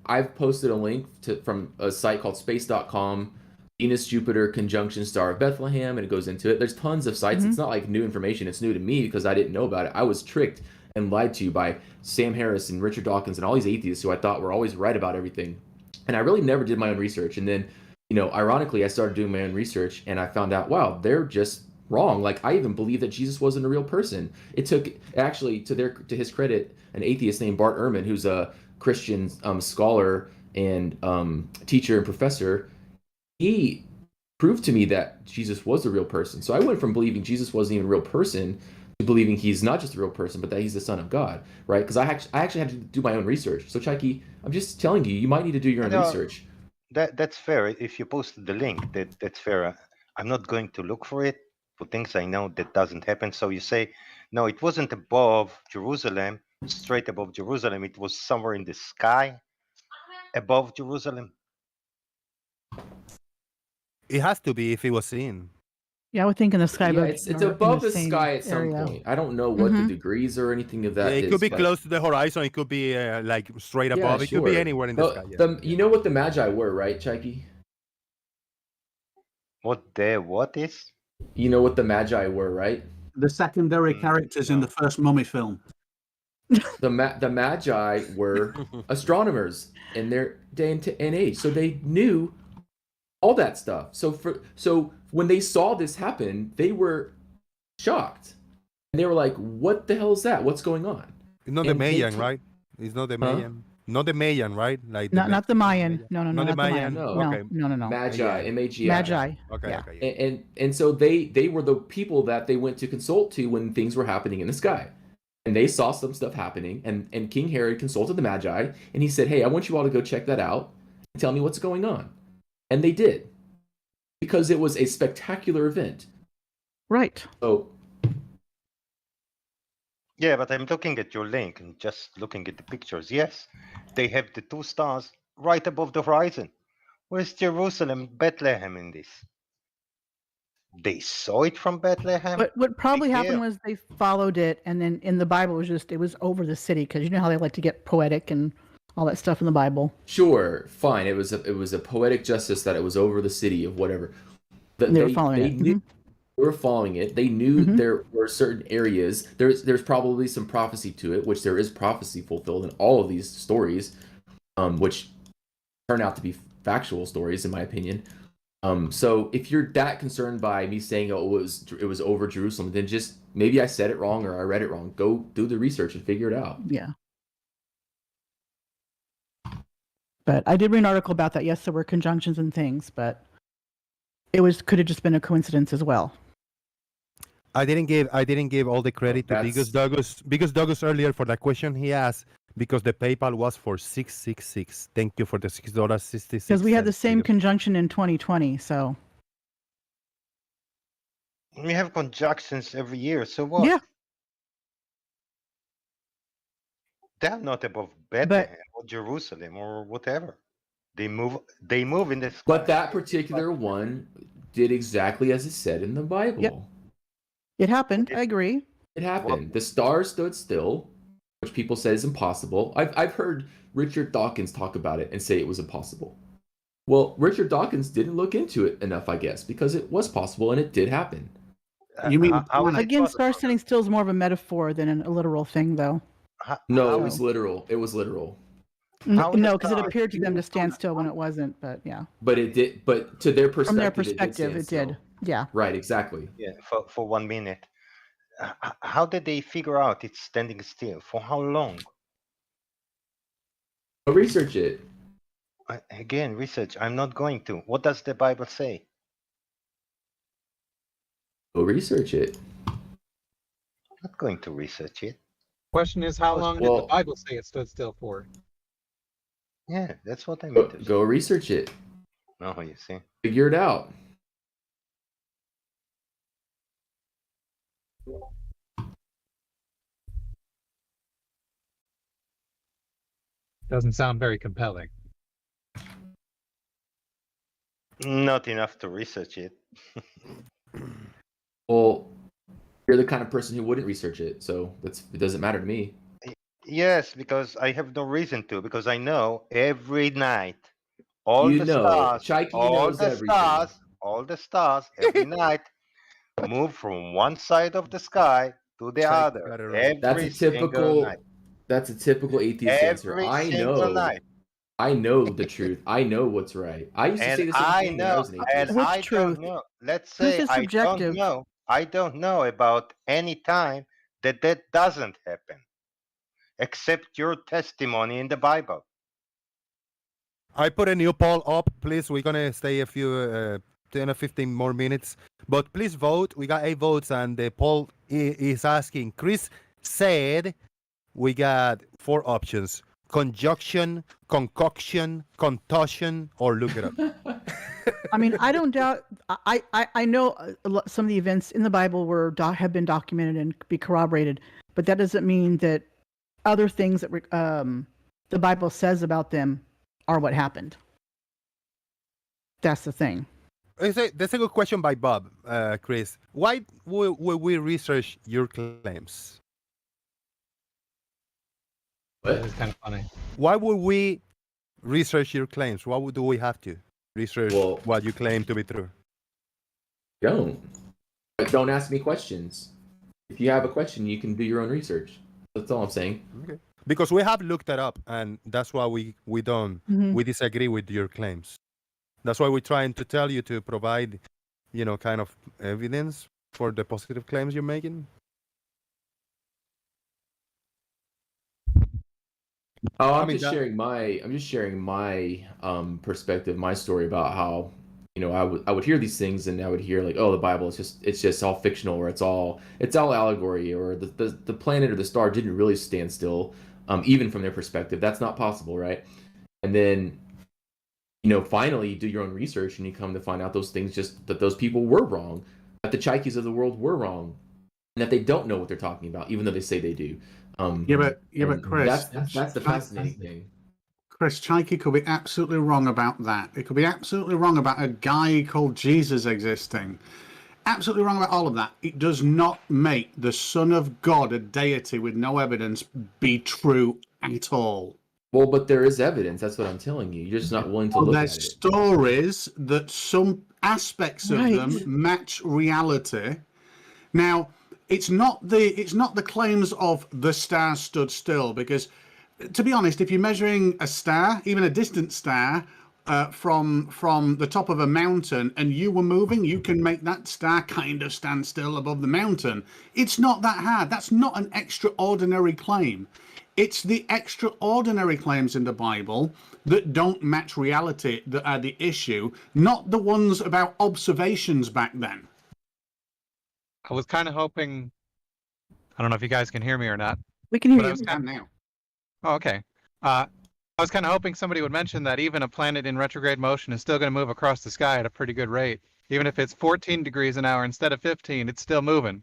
I've posted a link from a site called space.com, Venus Jupiter conjunction star of Bethlehem, and it goes into it. There's tons of sites. It's not like new information. It's new to me because I didn't know about it. I was tricked and lied to by Sam Harris and Richard Dawkins and all these atheists who I thought were always right about everything. And I really never did my own research. And then, ironically, I started doing my own research and I found out, wow, they're just wrong. Like, I even believe that Jesus wasn't a real person. It took, actually, to his credit, an atheist named Bart Ehrman, who's a Christian scholar and teacher and professor. He proved to me that Jesus was a real person. So I went from believing Jesus wasn't even a real person to believing he's not just a real person, but that he's the Son of God, right? Because I actually had to do my own research. So Chaiki, I'm just telling you, you might need to do your own research. That's fair. If you posted the link, that's fair. I'm not going to look for it for things I know that doesn't happen. So you say, no, it wasn't above Jerusalem, straight above Jerusalem. It was somewhere in the sky above Jerusalem. It has to be if it was seen. Yeah, I would think in the sky. Yeah, it's above the sky at some point. I don't know what the degrees or anything of that is. It could be close to the horizon. It could be like straight above. It could be anywhere in the sky. Yeah. You know what the Magi were, right, Chaiki? What is? You know what the Magi were, right? The secondary characters in the first Mummy film. The Magi were astronomers in their day and age, so they knew all that stuff. So when they saw this happen, they were shocked, and they were like, "What the hell is that? What's going on?" It's not the Mayan, right? It's not the Mayan. Not the Mayan, right? Like not the Mayan. No, not the Mayan. No. Okay. No. Magi, M-A-G-I. Magi. Okay. Yeah. Okay. And so they were the people that they went to consult to when things were happening in the sky. And they saw some stuff happening, and King Herod consulted the Magi, and he said, "Hey, I want you all to go check that out and tell me what's going on." And they did, because it was a spectacular event. Right. So. Yeah, but I'm looking at your link and just looking at the pictures. Yes, they have the two stars right above the horizon. Where's Jerusalem, Bethlehem in this? They saw it from Bethlehem. But what probably happened was they followed it, and then in the Bible it was over the city, because you know how they like to get poetic and all that stuff in the Bible. Sure, fine. It was a poetic justice that it was over the city of whatever. They were following it. Knew were following it. They knew there were certain areas. There's probably some prophecy to it, which there is prophecy fulfilled in all of these stories, which turn out to be factual stories, in my opinion. So if you're that concerned by me saying, oh, it was over Jerusalem, then just maybe I said it wrong or I read it wrong. Go do the research and figure it out. Yeah. But I did read an article about that. Yes, there were conjunctions and things, but could have just been a coincidence as well. I didn't give all the credit to because Douglas earlier for that question he asked because the PayPal was for $666. Thank you for the $6.66. Because we had the same conjunction in 2020, so We have conjunctions every year, so what? yeah. They're not above Bethlehem or Jerusalem or whatever. They move in the sky. But that particular one did exactly as it said in the Bible. Yep. It happened. I agree. It happened. The stars stood still, which people say is impossible. I've heard Richard Dawkins talk about it and say it was impossible. Well, Richard Dawkins didn't look into it enough, I guess, because it was possible and it did happen. You mean again? Star standing still is more of a metaphor than a literal thing, though. No, it was literal. It was literal. No, because it appeared to them to stand still when it wasn't. But yeah. But it did. But to their perspective, from their perspective, it did. Yeah. Right. Exactly. Yeah. For 1 minute. How did they figure out it's standing still? For how long? Research it. Again, research. I'm not going to. What does the Bible say? Go research it. I'm not going to research it. Question is, how long did the Bible say it stood still for? Yeah, that's what I mean. Go research it. No, you see. Figure it out. Doesn't sound very compelling. Not enough to research it. Well, you're the kind of person who wouldn't research it, so it doesn't matter to me. Yes, because I have no reason to, because I know every night, all the stars every night move from one side of the sky to the other. That's a typical atheist answer. I know the truth. I know what's right. I used to say the same thing when I was an atheist. I don't know. Let's say I don't know about any time that doesn't happen, except your testimony in the Bible. I put a new poll up, please. We're gonna stay a few 10 or 15 more minutes, but please vote. We got 8 votes, and the poll is asking. Chris said we got 4 options: conjunction, concoction, contussion, or look it up. I mean, I don't doubt. I know some of the events in the Bible have been documented and be corroborated, but that doesn't mean that other things that the Bible says about them are what happened. That's the thing. That's a good question by Bob, Chris. Why will we research your claims? That is kind of funny. Why would we research your claims? Why do we have to research what you claim to be true? Don't ask me questions. If you have a question, you can do your own research. That's all I'm saying. Okay. Because we have looked that up, and that's why we don't we disagree with your claims. That's why we're trying to tell you to provide, kind of evidence for the positive claims you're making. Oh, I'm just sharing my perspective, my story about how I would hear these things and I would hear like, oh, the Bible it's just all fictional, or it's all allegory, or the planet or the star didn't really stand still, even from their perspective. That's not possible, right? And then finally you do your own research and you come to find out that those people were wrong, that the Chaikis of the world were wrong, and that they don't know what they're talking about, even though they say they do. But Chris, that's the fascinating thing. Chris, Chaiki could be absolutely wrong about that. It could be absolutely wrong about a guy called Jesus existing. Absolutely wrong about all of that. It does not make the Son of God, a deity with no evidence, be true at all. Well, but there is evidence. That's what I'm telling you. You're just not willing to look at it. There's stories that some aspects of them match reality. Now, it's not the claims of the star stood still, because, to be honest, if you're measuring a star, even a distant star, from the top of a mountain, and you were moving, you can make that star kind of stand still above the mountain. It's not that hard. That's not an extraordinary claim. It's the extraordinary claims in the Bible that don't match reality that are the issue, not the ones about observations back then. I was kind of hoping. I don't know if you guys can hear me or not. We can hear but you. I was kind now. Oh, okay. I was kind of hoping somebody would mention that even a planet in retrograde motion is still going to move across the sky at a pretty good rate. Even if it's 14 degrees an hour instead of 15, it's still moving.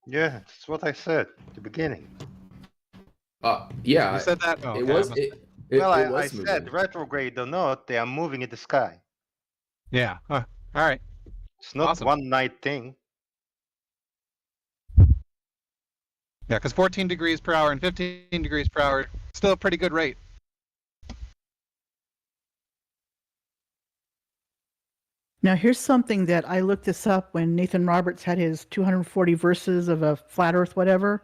Yeah, that's what I said at the beginning. Yeah. You said that? Oh, it okay, was. Well, I was said retrograde or not, they are moving in the sky. Yeah. All right. It's not Awesome. one night thing. Yeah, because 14 degrees per hour and 15 degrees per hour, still a pretty good rate. Now, here's something that I looked this up when Nathan Roberts had his 240 verses of a flat earth, whatever,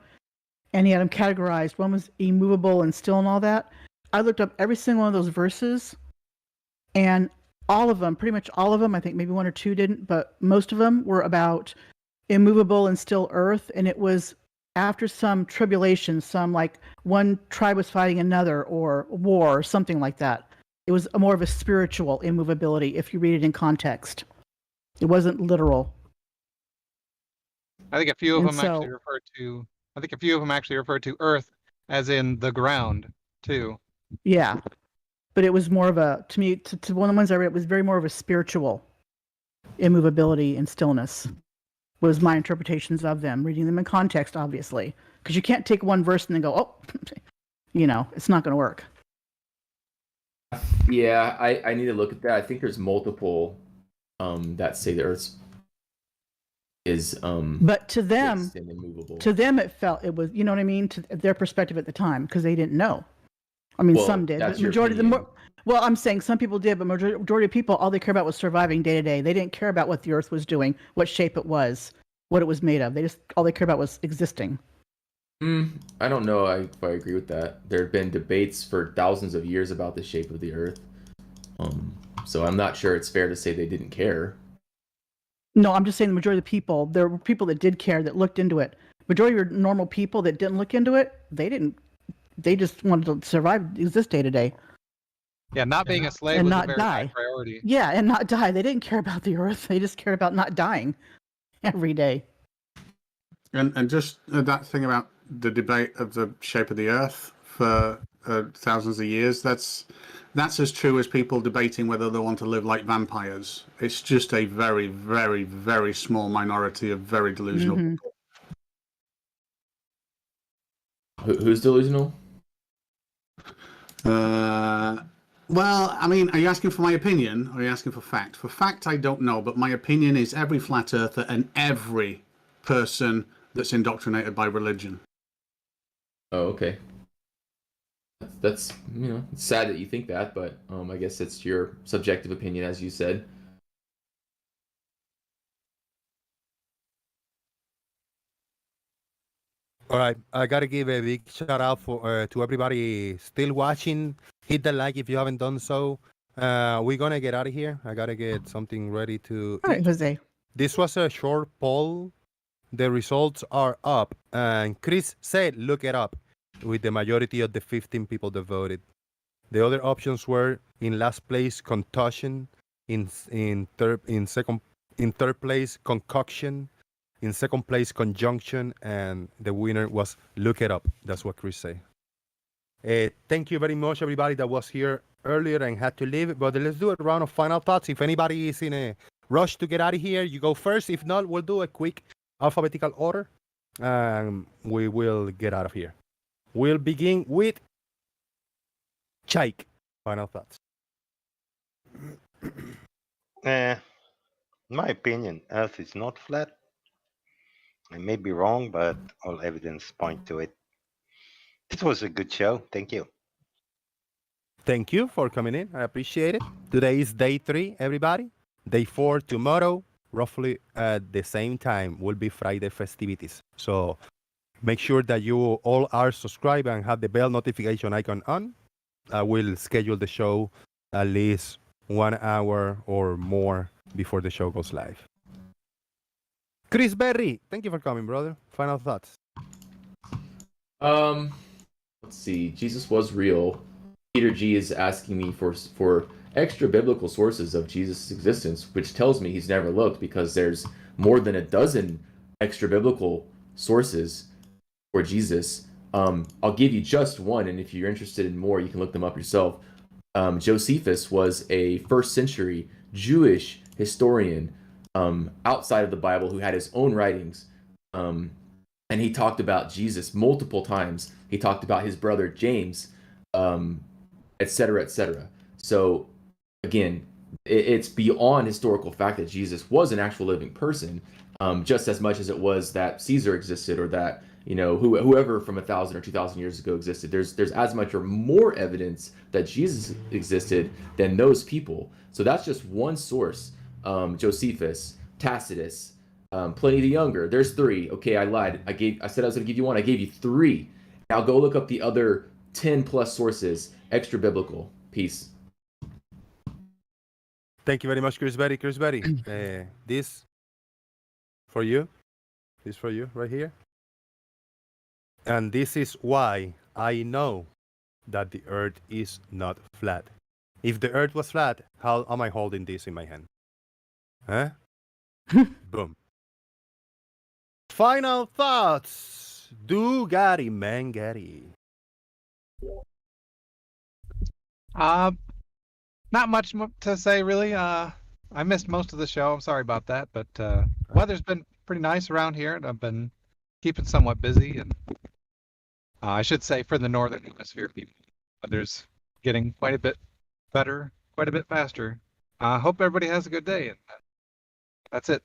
and he had them categorized. One was immovable and still and all that. I looked up every single one of those verses, and all of them, pretty much all of them, I think maybe one or two didn't, but most of them were about immovable and still earth, and it was after some tribulation, some like one tribe was fighting another, or war, or something like that. It was more of a spiritual immovability if you read it in context. It wasn't literal. I think a few of them actually refer to. I think a few of them actually refer to Earth, as in the ground, too. Yeah, but it was more of a, to me, to one of the ones I read, it was very more of a spiritual immovability and stillness. Was my interpretations of them, reading them in context, obviously, because you can't take one verse and then go, oh, it's not going to work. Yeah, I need to look at that. I think there's multiple that say the Earth is but to them it was, you know what I mean, to their perspective at the time, because they didn't know. I mean, some did, but majority of them. Well, I'm saying some people did, but majority of people, all they care about was surviving day to day. They didn't care about what the Earth was doing, what shape it was, what it was made of. All they care about was existing. I don't know if I agree with that. There have been debates for thousands of years about the shape of the Earth. So I'm not sure it's fair to say they didn't care. No, I'm just saying the majority of the people, there were people that did care, that looked into it. Majority of normal people that didn't look into it, they didn't. They just wanted to survive, exist day to day. Yeah, not being a slave and was not a very die. high priority. Yeah, and not die. They didn't care about the Earth. They just cared about not dying every day. And just that thing about the debate of the shape of the Earth for thousands of years, that's as true as people debating whether they want to live like vampires. It's just a very, very, very small minority of very delusional people. Who's delusional? Well, I mean, are you asking for my opinion, or are you asking for fact? For fact, I don't know, but my opinion is every flat earther and every person that's indoctrinated by religion. Oh, okay. That's it's sad that you think that, but I guess it's your subjective opinion, as you said. All right, I gotta give a big shout out to everybody still watching. Hit the like if you haven't done so. We're gonna get out of here. I gotta get something ready to. All right, Jose. This was a short poll. The results are up, and Chris said, "Look it up," with the majority of the 15 people that voted. The other options were in last place contusion, in third place concoction, in second place conjunction, and the winner was look it up. That's what Chris said. Thank you very much, everybody that was here earlier and had to leave. But let's do a round of final thoughts. If anybody is in a rush to get out of here, you go first. If not, we'll do a quick alphabetical order. We will get out of here. We'll begin with Chaik. Final thoughts. In my opinion, Earth is not flat. I may be wrong, but all evidence point to it. This was a good show. Thank you. Thank you for coming in. I appreciate it. Today is day 3, everybody. Day 4 tomorrow, roughly at the same time, will be Friday festivities. So make sure that you all are subscribed and have the bell notification icon on. I will schedule the show at least 1 hour or more before the show goes live. Chris Berry, thank you for coming, brother. Final thoughts. Let's see. Jesus was real. Peter G is asking me for extra biblical sources of Jesus' existence, which tells me he's never looked because there's more than a dozen extra biblical sources for Jesus. I'll give you just one, and if you're interested in more, you can look them up yourself. Josephus was a first century Jewish historian outside of the Bible who had his own writings. And he talked about Jesus multiple times. He talked about his brother James, etc., etc. So again, it's beyond historical fact that Jesus was an actual living person, just as much as it was that Caesar existed or that whoever from 1,000 or 2,000 years ago existed. There's as much or more evidence that Jesus existed than those people. So that's just one source. Josephus, Tacitus, Pliny the Younger. There's 3. Okay, I lied. I said I was going to give you 1. I gave you 3. Now go look up the other 10 plus sources, extra biblical. Peace. Thank you very much, Chris Berry. Chris Berry, this for you. This for you right here. And this is why I know that the earth is not flat. If the earth was flat, how am I holding this in my hand? Huh? Boom. Final thoughts. Dugari Mangari. Not much to say, really. I missed most of the show. I'm sorry about that, but weather's been pretty nice around here, and I've been keeping somewhat busy. And I should say, for the northern hemisphere people, weather's getting quite a bit better, quite a bit faster. I hope everybody has a good day, and that's it.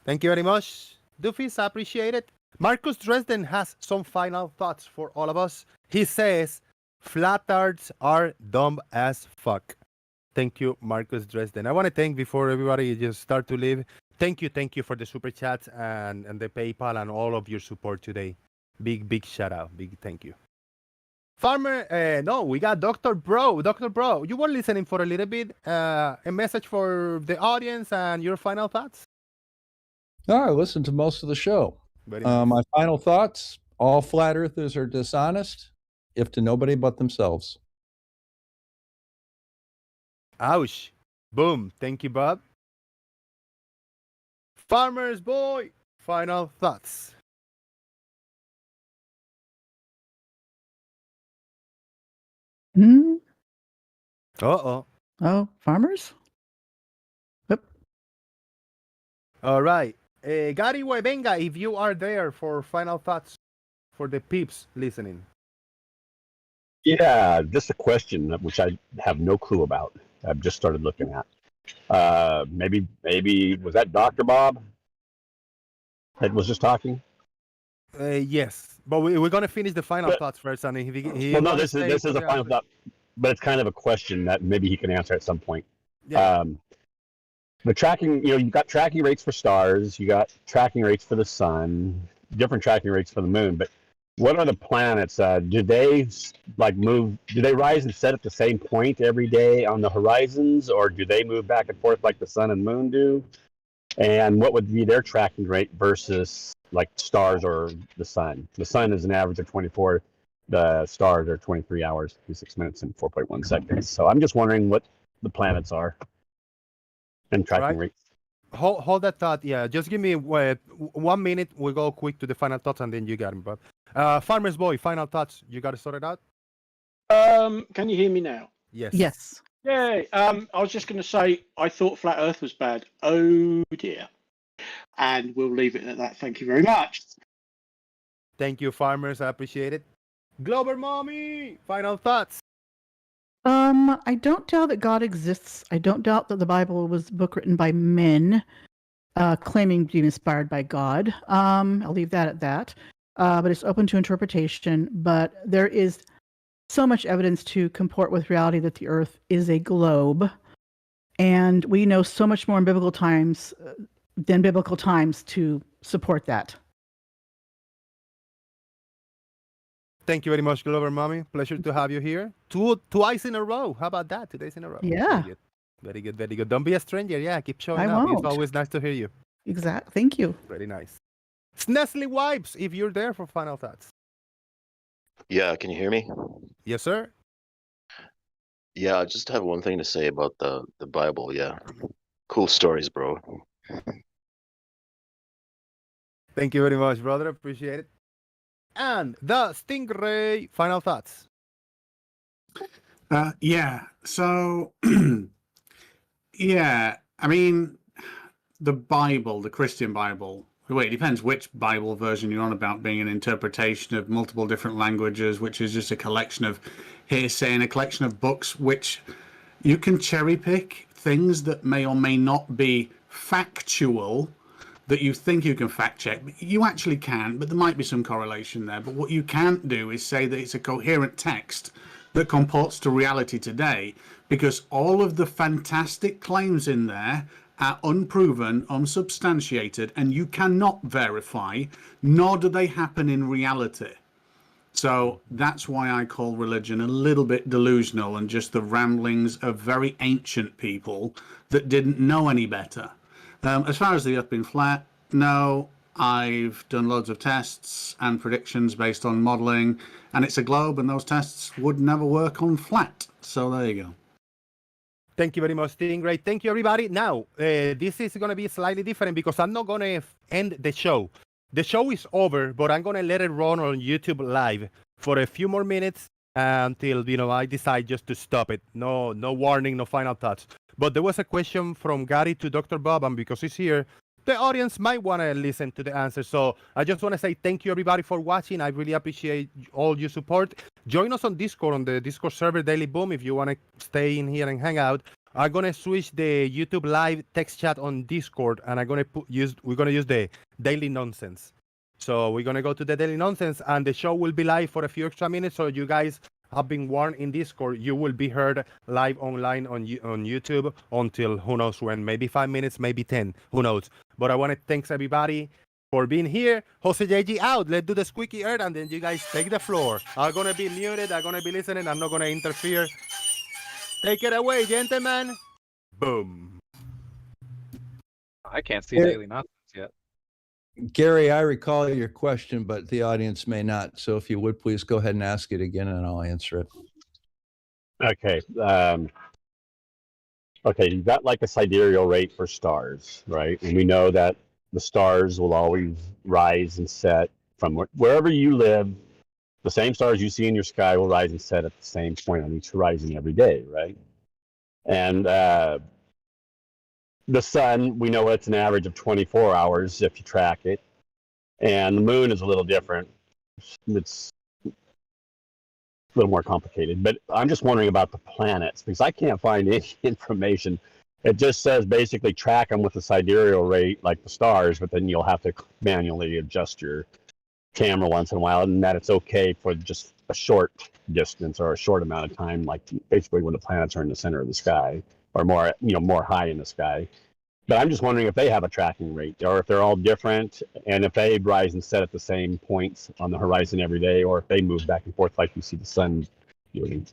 Thank you very much, Doofus. I appreciate it. Marcus Dresden has some final thoughts for all of us. He says, flat earths are dumb as fuck. Thank you, Marcus Dresden. I want to thank, before everybody just start to leave, thank you for the super chats and the PayPal and all of your support today. Big shout out. Big thank you. Farmer, no, we got Dr. Bro. Dr. Bro, you were listening for a little bit. A message for the audience and your final thoughts? No, I listened to most of the show. Nice. My final thoughts, all flat earthers are dishonest, if to nobody but themselves. Ouch. Boom. Thank you, Bob. Farmer's Boy, final thoughts. Uh-oh. Oh, farmers? Yep. All right. Gary Webenga, if you are there for final thoughts for the peeps listening. Yeah, just a question which I have no clue about. I've just started looking at. Maybe was that Dr. Bob that was just talking? Yes, but we're going to finish the final thoughts first. And if he well, no, this is a final thought, but it's kind of a question that maybe he can answer at some point. Yeah. The tracking, you've got tracking rates for stars, you got tracking rates for the sun, different tracking rates for the moon, but what are the planets? Do they move? Do they rise and set at the same point every day on the horizons, or do they move back and forth like the sun and moon do? And what would be their tracking rate versus like stars or the sun? The sun is an average of 24. The stars are 23 hours, 56 minutes, and 4.1 seconds. So I'm just wondering what the planets are and tracking rates. Hold that thought. Yeah, just give me 1 minute. We'll go quick to the final thoughts, and then you got him, Bob. Farmer's Boy, final thoughts. You got to sort it out? Can you hear me now? Yes. Yes. Yeah. I was just going to say I thought Flat Earth was bad. Oh dear. And we'll leave it at that. Thank you very much. Thank you, farmers. I appreciate it. Glober Mommy, final thoughts. I don't doubt that God exists. I don't doubt that the Bible was a book written by men, claiming to be inspired by God. I'll leave that at that. But it's open to interpretation. But there is so much evidence to comport with reality that the Earth is a globe. And we know so much more in biblical times than biblical times to support that. Thank you very much, Glover Mommy. Pleasure to have you here. Twice in a row. How about that? 2 days in a row. Yeah. Very good. Very good. Very good. Don't be a stranger. Yeah, keep showing I up. won't. It's always nice to hear you. Exactly. Thank you. Very nice. Snesley Wipes, if you're there for final thoughts. Yeah, can you hear me? Yes, sir. Yeah, I just have one thing to say about the Bible. Yeah, cool stories, bro. Thank you very much, brother. Appreciate it. And the Stingray, final thoughts. Yeah. So, yeah. I mean, the Bible, the Christian Bible. Well, it depends which Bible version you're on about, being an interpretation of multiple different languages, which is just a collection of hearsay and a collection of books which you can cherry pick things that may or may not be factual that you think you can fact check. You actually can, but there might be some correlation there. But what you can't do is say that it's a coherent text that comports to reality today, because all of the fantastic claims in there are unproven, unsubstantiated, and you cannot verify, nor do they happen in reality. So that's why I call religion a little bit delusional and just the ramblings of very ancient people that didn't know any better. As far as the earth being flat, no, I've done loads of tests and predictions based on modeling, and it's a globe, and those tests would never work on flat. So there you go. Thank you very much, Stingray. Thank you, everybody. Now, this is going to be slightly different because I'm not going to end the show. The show is over, but I'm going to let it run on YouTube Live for a few more minutes until, I decide just to stop it. No warning, no final thoughts. But there was a question from Gary to Dr. Bob, and because he's here, the audience might want to listen to the answer. So I just want to say thank you, everybody, for watching. I really appreciate all your support. Join us on Discord, on the Discord server Daily Boom, if you want to stay in here and hang out. I'm gonna switch the YouTube Live text chat on Discord, and we're gonna use the Daily Nonsense. So we're gonna go to the Daily Nonsense, and the show will be live for a few extra minutes. So you guys have been warned in Discord. You will be heard live online on YouTube until who knows when, maybe 5 minutes, maybe 10, who knows. But I want to thank everybody for being here. Jose JG out. Let's do the squeaky earth, and then you guys take the floor. I'm gonna be muted. I'm gonna be listening. I'm not gonna interfere. Take it away, gentlemen. Boom. I can't see Daily Nonsense yet. Gary, I recall your question, but the audience may not. So if you would please go ahead and ask it again, and I'll answer it. Okay. Okay, you've got like a sidereal rate for stars, right? And we know that the stars will always rise and set from wherever you live. The same stars you see in your sky will rise and set at the same point on each horizon every day, right? And the sun, we know it's an average of 24 hours if you track it. And the moon is a little different. It's a little more complicated. But I'm just wondering about the planets, because I can't find any information. It just says basically track them with the sidereal rate like the stars, but then you'll have to manually adjust your camera once in a while, and that it's okay for just a short distance or a short amount of time, like basically when the planets are in the center of the sky or more, more high in the sky. But I'm just wondering if they have a tracking rate, or if they're all different, and if they rise and set at the same points on the horizon every day, or if they move back and forth like you see the sun doing.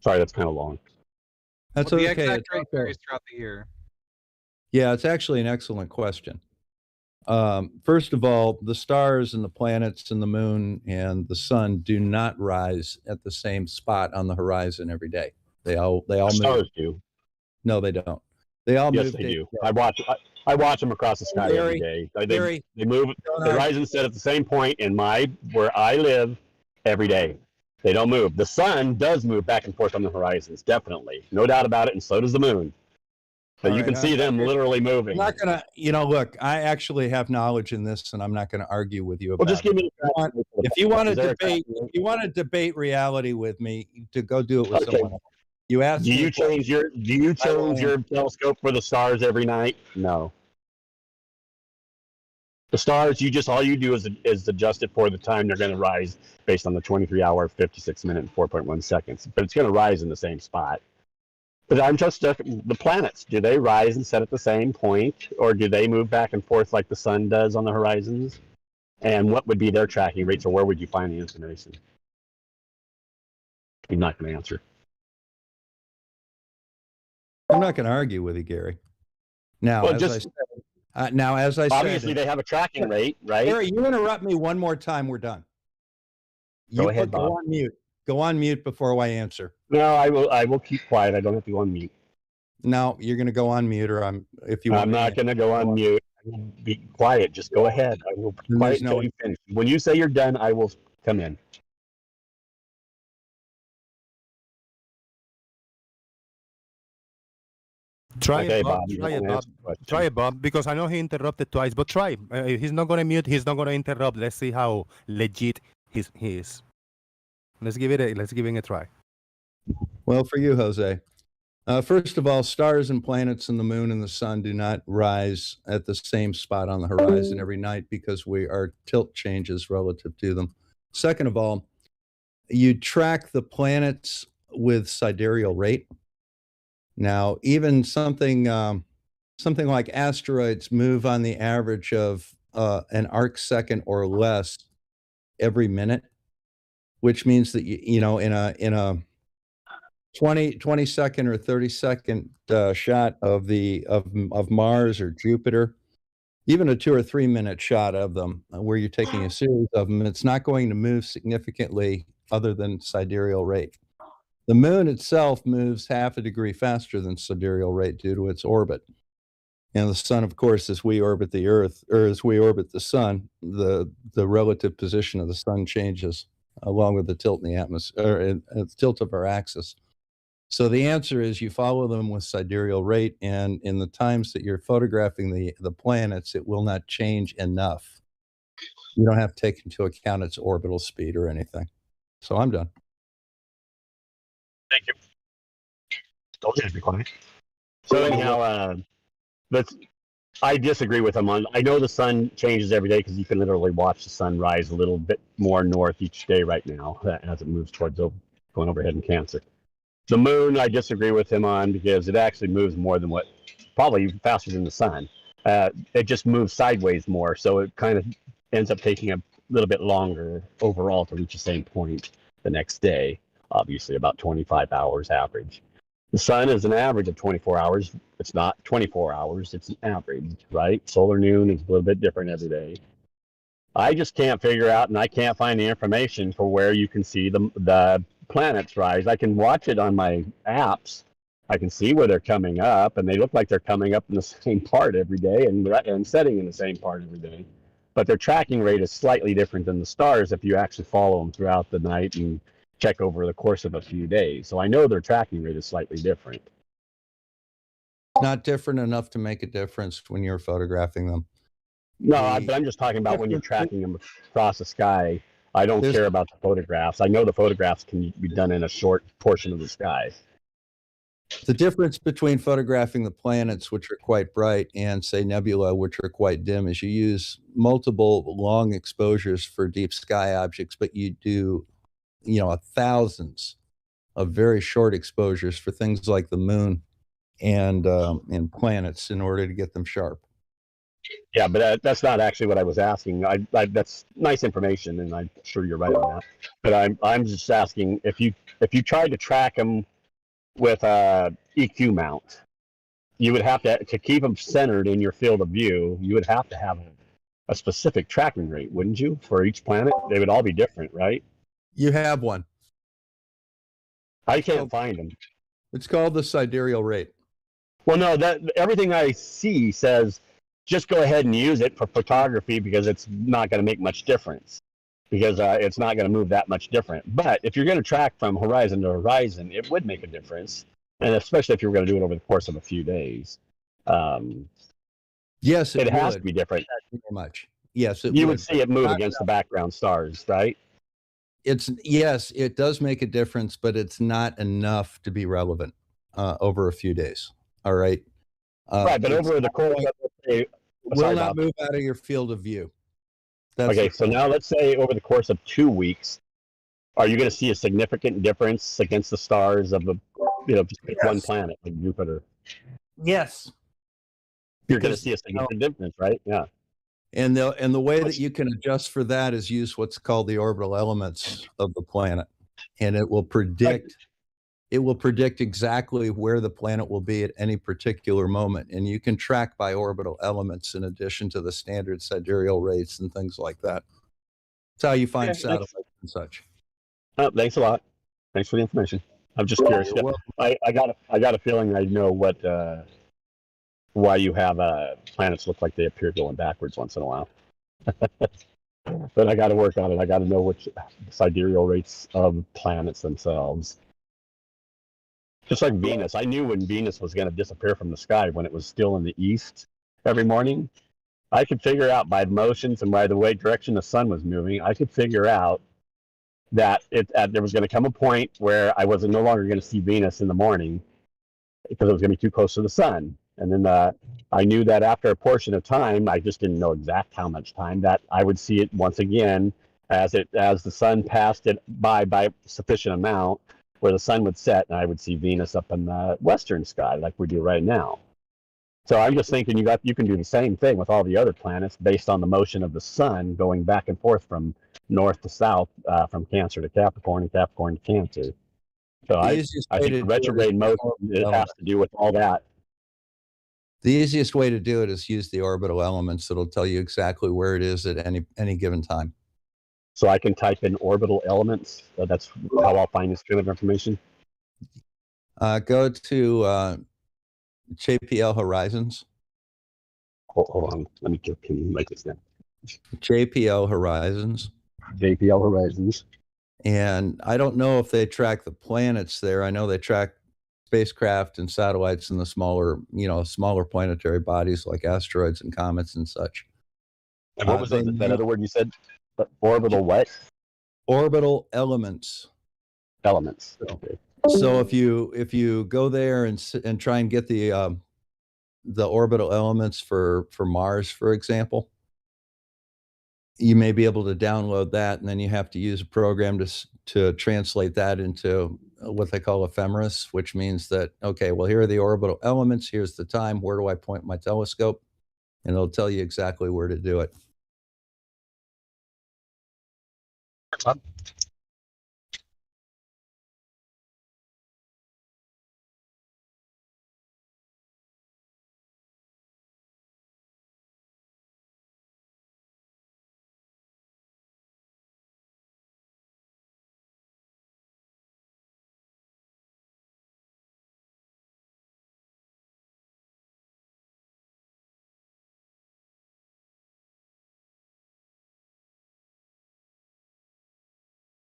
Sorry, that's kind of long. That's well, the okay. exact rate varies throughout the year. Yeah, it's actually an excellent question. First of all, the stars and the planets and the moon and the sun do not rise at the same spot on the horizon every day. They all move. Stars do. No, they don't. They all yes, move. They do. I watch them across the sky every day. They move. They rise and set at the same point in where I live every day. They don't move. The sun does move back and forth on the horizons, definitely, no doubt about it, and so does the moon. So you can see them literally moving. I'm not gonna, look, I actually have knowledge in this, and I'm not going to argue with you about just give me. If you want to debate reality with me, to go do it with someone else. You ask. Do you change your telescope for the stars every night? No. The stars, all you do is adjust it for the time they're going to rise based on the 23-hour, 56-minute, and 4.1 seconds. But it's going to rise in the same spot. But I'm just the planets. Do they rise and set at the same point, or do they move back and forth like the sun does on the horizons? And what would be their tracking rates, or where would you find the information? You're not going to answer. I'm not going to argue with you, Gary. Now, Well, as just- I said, as I Obviously, said, they have a tracking rate, right? Gary, you interrupt me one more time, we're done. Go ahead, Bob. Go on mute. Go on mute before I answer. No, I will keep quiet. I don't have to go on mute. No, you're going to go on mute, or if you want. I'm not going to go on mute. I will be quiet. Just go ahead. I will be quiet until you finish. When you say you're done, I will come in. Try Okay, it, Bob. Bob, you Try don't it, Bob. answer the question. Try it, Bob. Because I know he interrupted twice, but try. If he's not gonna mute, he's not gonna interrupt. Let's see how legit he is. Let's give it a try. Well, for you, Jose. First of all, stars and planets and the moon and the sun do not rise at the same spot on the horizon every night because our tilt changes relative to them. Second of all, you track the planets with sidereal rate. Now, even something like asteroids move on the average of an arc second or less every minute, which means that in a 20 second or 30 second shot of Mars or Jupiter, even a 2 or 3 minute shot of them where you're taking a series of them, it's not going to move significantly other than sidereal rate. The moon itself moves half a degree faster than sidereal rate due to its orbit. And the sun, of course, as we orbit the Earth, or as we orbit the sun, the relative position of the sun changes along with the tilt in the atmosphere, or the tilt of our axis. So the answer is you follow them with sidereal rate, and in the times that you're photographing the planets, it will not change enough. You don't have to take into account its orbital speed or anything. So I'm done. Thank you. Told you to be quiet. So anyhow, I disagree with him on. I know the sun changes every day because you can literally watch the sun rise a little bit more north each day right now as it moves towards going overhead in Cancer. The moon, I disagree with him on because it actually moves more than probably faster than the sun. It just moves sideways more, so it kind of ends up taking a little bit longer overall to reach the same point the next day. Obviously, about 25 hours average. The sun is an average of 24 hours. It's not 24 hours, it's an average, right? Solar noon is a little bit different every day. I just can't figure out, and I can't find the information for where you can see the planets rise. I can watch it on my apps. I can see where they're coming up, and they look like they're coming up in the same part every day and setting in the same part every day. But their tracking rate is slightly different than the stars if you actually follow them throughout the night and check over the course of a few days. So I know their tracking rate is slightly different. Not different enough to make a difference when you're photographing them. No, but I'm just talking about when you're tracking them across the sky. I don't care about the photographs. I know the photographs can be done in a short portion of the sky. The difference between photographing the planets, which are quite bright, and say nebula, which are quite dim, is you use multiple long exposures for deep sky objects, but you do thousands of very short exposures for things like the moon and planets in order to get them sharp. Yeah, but that's not actually what I was asking. That's nice information, and I'm sure you're right on that. But I'm just asking if you tried to track them with a EQ mount, you would have to keep them centered in your field of view. You would have to have a specific tracking rate, wouldn't you? For each planet, they would all be different, right? You have one. I can't find them. It's called the sidereal rate. Well, no, everything I see says just go ahead and use it for photography because it's not going to make much difference because it's not going to move that much different. But if you're going to track from horizon to horizon, it would make a difference, and especially if you were going to do it over the course of a few days. Yes, it has to be different. Very much. Yes, you would see it move against the background stars, right? Yes, it does make a difference, but it's not enough to be relevant over a few days. All right. Right, but over the course of will not move out of your field of view. Okay, so now let's say over the course of 2 weeks, are you going to see a significant difference against the stars of the just pick one planet like Jupiter. Yes. You're going to Because, see a significant difference, right? Yeah. And the way that you can adjust for that is use what's called the orbital elements of the planet, and it will predict exactly where the planet will be at any particular moment, and you can track by orbital elements in addition to the standard sidereal rates and things like that. That's how you find satellites and such. Oh, thanks a lot. Thanks for the information. I'm just curious. You're welcome. I got a feeling I know what why you have planets look like they appear going backwards once in a while. But I got to work on it. I got to know which sidereal rates of planets themselves. Just like Venus, I knew when Venus was going to disappear from the sky when it was still in the east every morning. I could figure out by motions and by the way direction the sun was moving, I could figure out that there was going to come a point where I was no longer going to see Venus in the morning because it was going to be too close to the sun. And then I knew that after a portion of time, I just didn't know exact how much time, that I would see it once again as the sun passed it by sufficient amount where the sun would set, and I would see Venus up in the western sky like we do right now. So I'm just thinking you can do the same thing with all the other planets based on the motion of the sun going back and forth from north to south, from Cancer to Capricorn and Capricorn to Cancer. So I think retrograde motion has to do with all that. The easiest way to do it is use the orbital elements. It'll tell you exactly where it is at any given time. So I can type in orbital elements. That's how I'll find this kind of information. Go to JPL Horizons. Hold on. Can you write this down? JPL Horizons. JPL Horizons. And I don't know if they track the planets there. I know they track spacecraft and satellites in the smaller planetary bodies like asteroids and comets and such. And what was that other word you said? Orbital what? Orbital elements. Elements. Okay. So if you go there and try and get the orbital elements for Mars, for example, you may be able to download that, and then you have to use a program to translate that into what they call ephemeris, which means that, okay, well, here are the orbital elements, here's the time, where do I point my telescope? And it'll tell you exactly where to do it.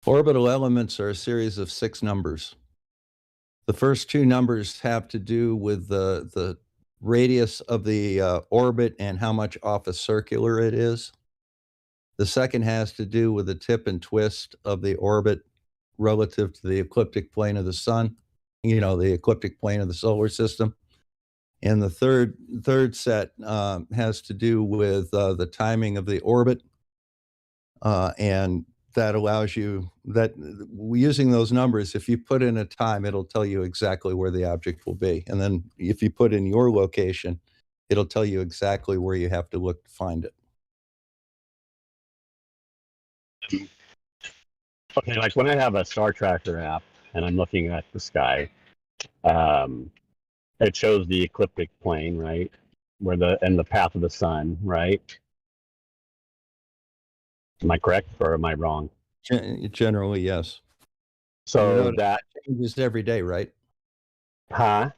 Orbital elements are a series of 6 numbers. The first 2 numbers have to do with the radius of the orbit and how much off a circular it is. The second has to do with the tip and twist of the orbit relative to the ecliptic plane of the sun, the ecliptic plane of the solar system. And the third set has to do with the timing of the orbit, and that allows you that using those numbers, if you put in a time, it'll tell you exactly where the object will be. And then if you put in your location, it'll tell you exactly where you have to look to find it. Okay, like when I have a Star Tracker app and I'm looking at the sky, it shows the ecliptic plane, right? And the path of the sun, right? Am I correct or am I wrong? Generally, yes. So that changes every day, right? Huh?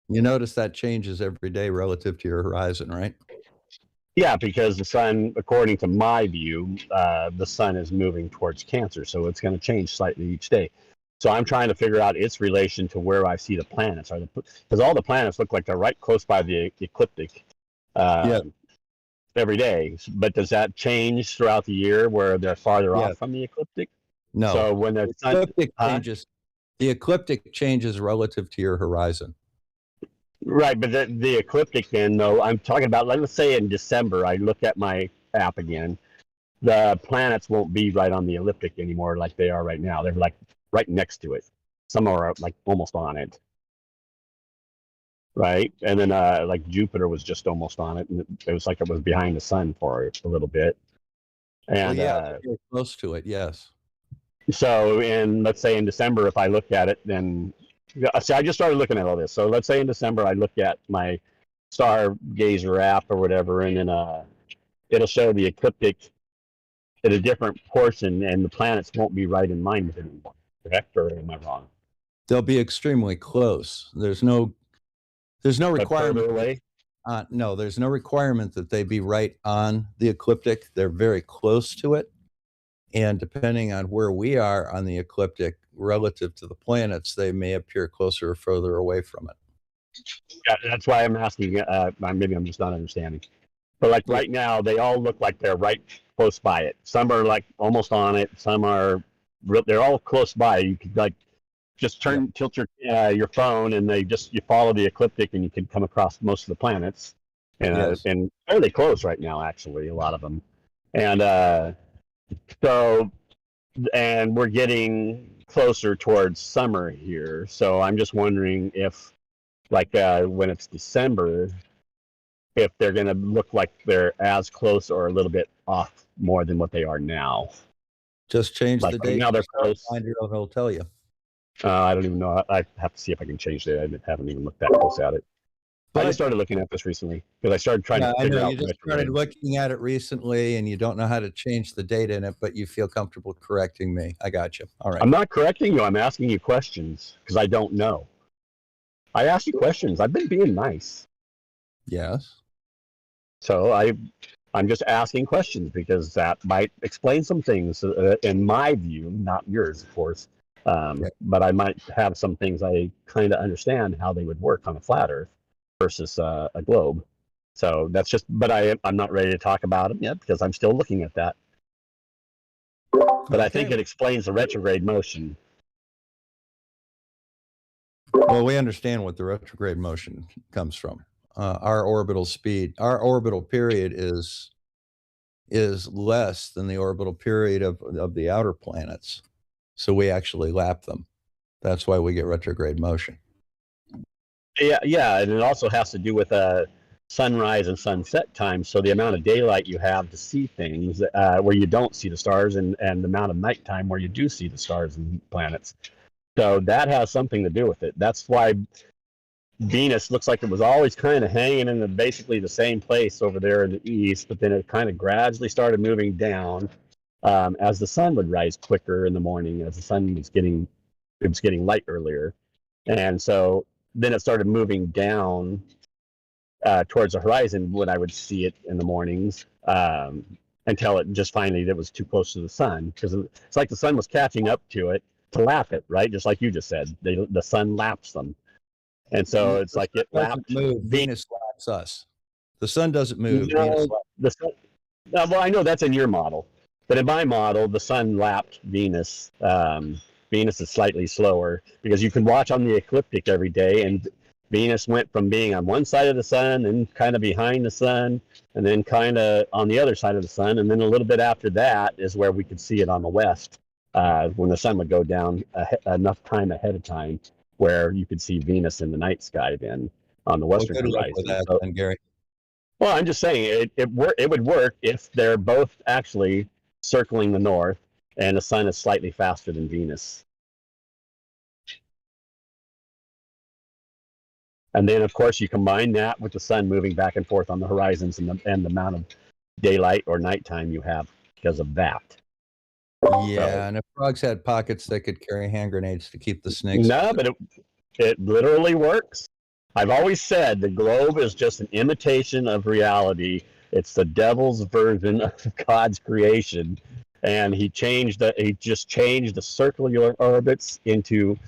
You notice that changes every day relative to your horizon, right? Yeah, because the sun, according to my view, the sun is moving towards Cancer, so it's going to change slightly each day. So I'm trying to figure out its relation to where I see the planets. Because all the planets look like they're right close by the ecliptic. Every day, but does that change throughout the year where they're farther off from the ecliptic? No. So when the ecliptic changes, the ecliptic changes relative to your horizon. Right, but the ecliptic then, though, I'm talking about, let's say in December, I look at my app again, the planets won't be right on the ecliptic anymore like they are right now. They're like right next to it. Some are like almost on it. right? And then like Jupiter was just almost on it, and it was like it was behind the sun for a little bit. And they're very close to it. Yes. so, let's say in December, if I look at it, then see, I just started looking at all this. So let's say in December, I look at my Stargazer app or whatever, and then it'll show the ecliptic at a different portion, and the planets won't be right in line with it anymore. Correct, or am I wrong? They'll be extremely close. There's no requirement. Away? No, there's no requirement that they be right on the ecliptic. They're very close to it. And depending on where we are on the ecliptic relative to the planets, they may appear closer or further away from it. Yeah, that's why I'm asking. Maybe I'm just not understanding. But like right now, they all look like they're right close by it. Some are like almost on it. Some are. They're all close by. You could like just tilt your phone, and you follow the ecliptic, and you can come across most of the planets. And fairly close right now, actually, a lot of them. And and we're getting closer towards summer here. So I'm just wondering if, like, when it's December, if they're going to look like they're as close or a little bit off more than what they are now. Just change the date. Now they're close. It'll tell you. I don't even know. I have to see if I can change it. I haven't even looked that close at it. But I just started looking at this recently because I started trying to figure out. You just started looking at it recently, and you don't know how to change the date in it, but you feel comfortable correcting me. I got you. All right. I'm not correcting you. I'm asking you questions because I don't know. I asked you questions. I've been being nice. Yes. So I'm just asking questions because that might explain some things in my view, not yours, of course. But I might have some things I kind of understand how they would work on a flat Earth versus a globe. So that's just, but I'm not ready to talk about them yet because I'm still looking at that. But I think it explains the retrograde motion. Well, we understand what the retrograde motion comes from. Our orbital speed, our orbital period is less than the orbital period of the outer planets. So we actually lap them. That's why we get retrograde motion. Yeah, and it also has to do with sunrise and sunset time. So the amount of daylight you have to see things where you don't see the stars, and the amount of nighttime where you do see the stars and planets. So that has something to do with it. That's why Venus looks like it was always kind of hanging in basically the same place over there in the east, but then it kind of gradually started moving down as the sun would rise quicker in the morning, as the sun was getting light earlier, and so then it started moving down towards the horizon when I would see it in the mornings until it just finally it was too close to the sun, because it's like the sun was catching up to it to lap it, right? Just like you just said, the sun laps them. And so it's like it lapped. Venus laps us. The sun doesn't move. No, Venus the sun, well, I know that's in your model, but in my model, the sun lapped Venus. Venus is slightly slower because you can watch on the ecliptic every day, and Venus went from being on one side of the sun and kind of behind the sun, and then kind of on the other side of the sun, and then a little bit after that is where we could see it on the west when the sun would go down enough time ahead of time, where you could see Venus in the night sky then on the western horizon. with that, then, Gary. Well, I'm just saying it would work if they're both actually circling the north and the sun is slightly faster than Venus. And then, of course, you combine that with the sun moving back and forth on the horizons and the amount of daylight or nighttime you have because of that. Yeah, and if frogs had pockets, they could carry hand grenades to keep the snakes. No, but it literally works. I've always said the globe is just an imitation of reality. It's the devil's version of God's creation, and he just changed the circular orbits into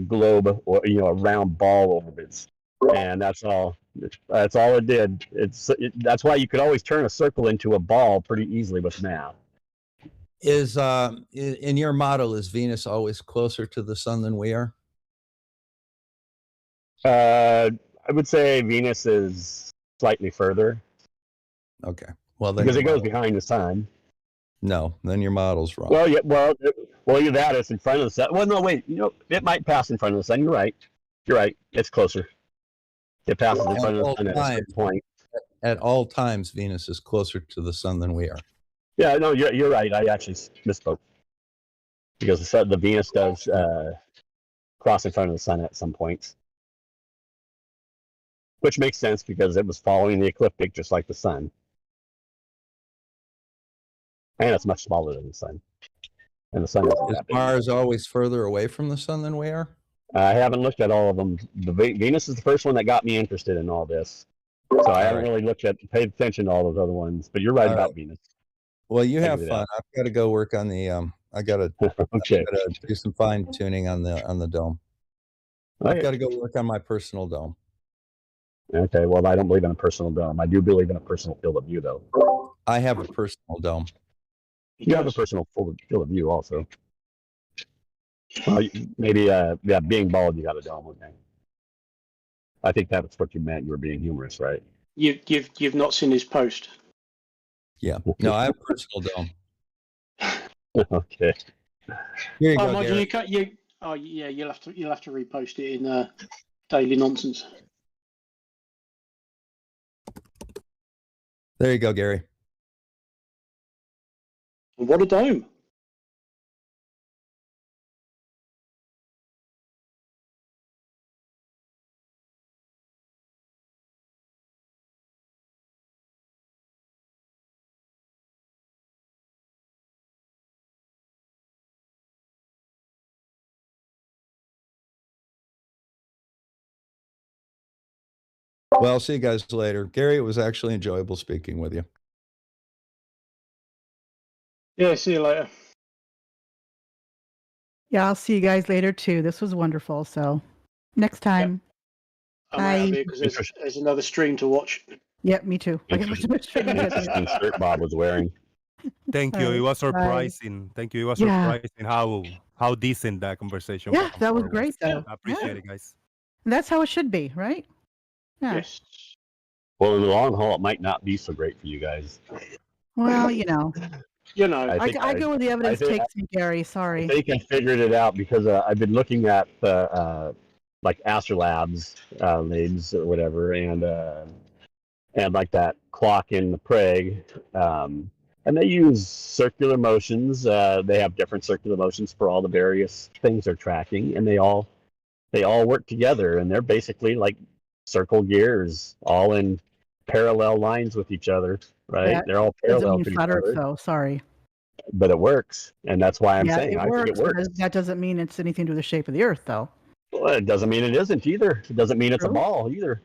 globe or a round ball orbits, and that's all. That's all it did. That's why you could always turn a circle into a ball pretty easily with math. Is in your model, is Venus always closer to the sun than we are? I would say Venus is slightly further. Okay. Well, then because it goes behind the sun. No, then your model's wrong. Well, yeah. Well, that is in front of the sun. Well, no, wait. It might pass in front of the sun. You're right. You're right. It's closer. It passes in At front of the all sun at a certain times, point. at all times, Venus is closer to the sun than we are. Yeah, no, you're right. I actually misspoke because the Venus does cross in front of the sun at some points, which makes sense because it was following the ecliptic just like the sun, and it's much smaller than the sun. And the sun Is Mars always further away from the sun than we are? I haven't looked at all of them. Venus is the first one that got me interested in all this, so I haven't really paid attention to all those other ones. But you're right about Venus. Well, you have fun. I've got to go work on the. I got to okay. Do some fine tuning on the dome. I've got to go work on my personal dome. Okay. Well, I don't believe in a personal dome. I do believe in a personal field of view, though. I have a personal dome. You have a personal field of view, also. Maybe, being bald, you got a dome. Okay. I think that's what you meant. You were being humorous, right? You've not seen his post. Yeah. No, I have a personal dome. Okay. Here you go, mind Gary. you'll have to repost it in Daily Nonsense. There you go, Gary. What a dome! Well, see you guys later. Gary, it was actually enjoyable speaking with you. Yeah, see you later. Yeah, I'll see you guys later too. This was wonderful. So next time. I'm out of here because there's another stream to watch. Yep, me too. Interesting shirt Bob was wearing. Thank you. It was surprising. Thank you. It was surprising how decent that conversation was. Yeah, that was great though. I appreciate it, guys. And that's how it should be, right? Yeah. Yes. Well, in the long haul, it might not be so great for you guys. Well, you know. I go where the evidence takes me, Gary. Sorry. I think I figured it out because I've been looking at like Astrolabs labs or whatever, and like that clock in the Prague, and they use circular motions. They have different circular motions for all the various things they're tracking, and they all work together, and they're basically like circle gears, all in parallel lines with each other, right? They're all parallel to each other. So sorry. But it works, and that's why I'm saying I think it works. That doesn't mean it's anything to do with the shape of the Earth, though. Well, it doesn't mean it isn't either. It doesn't mean it's a ball either.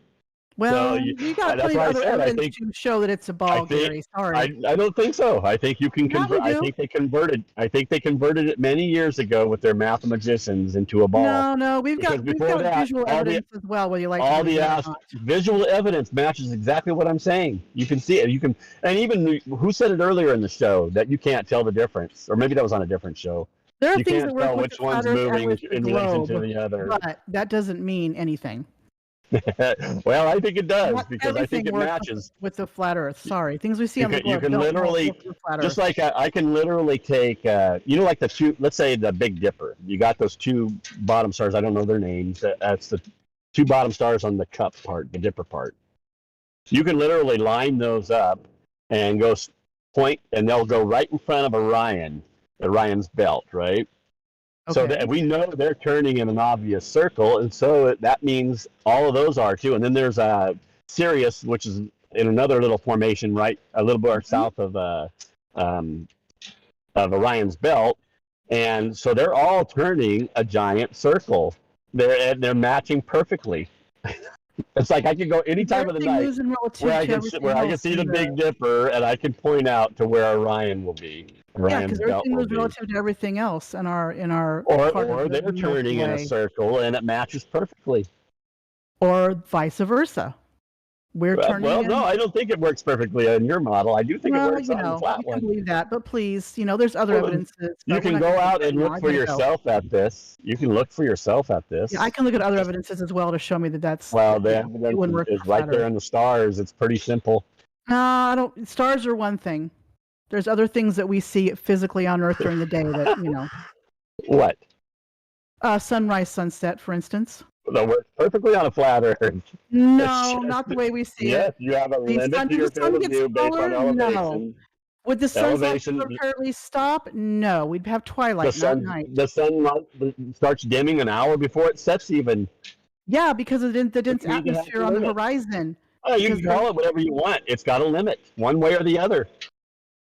Well, so you got plenty of other evidence to show that it's a ball, Gary. Sorry. I don't think so. I think you can convert. I think they converted it many years ago with their mathemagicians into a ball. No, we've got visual evidence as well. Whether you like all the visual evidence matches exactly what I'm saying. You can see it. You can, and even who said it earlier in the show that you can't tell the difference, or maybe that was on a different show. There are you things can't that work tell which one's moving in relation to the other. But that doesn't mean anything. Well, I think it does because I think it matches with the flat Earth. Sorry, things we see on the globe. You can literally, just like I can literally take, like the two. Let's say the Big Dipper. You got those two bottom stars. I don't know their names. That's the two bottom stars on the cup part, the Dipper part. You can literally line those up and go point, and they'll go right in front of Orion's belt, right? Okay. So that we know they're turning in an obvious circle, and so that means all of those are too. And then there's Sirius, which is in another little formation, right, a little bit south of Orion's belt, and so they're all turning a giant circle. They're matching perfectly. It's like I can go any time of the night where I can see the Big Dipper, and I can point out to where Orion will be. Yeah, because everything was relative to everything else in our or they're turning in a circle and it matches perfectly. Or vice versa. We're turning. Well, no, I don't think it works perfectly in your model. I do think it works on the flat one. I believe that, but please, there's other evidences. You can go out and look for yourself at this. You can look for yourself at this. Yeah, I can look at other evidences as well to show me that that's. Well, the evidence is right there in the stars. It's pretty simple. No, stars are one thing. There's other things that we see physically on Earth during the day that, What? Sunrise, sunset, for instance. That works perfectly on a flat Earth. No, not the way we see Yes, it. you have a limit to your The sun field of gets view based on smaller? No. elevation. Would the sun's light Elevation. apparently stop? No, we'd have twilight, not night. The sunlight starts dimming an hour before it sets even. Yeah, because of the dense means it has atmosphere a on the limit. horizon. Oh, you can call it whatever you want. It's got a limit, one way or the other.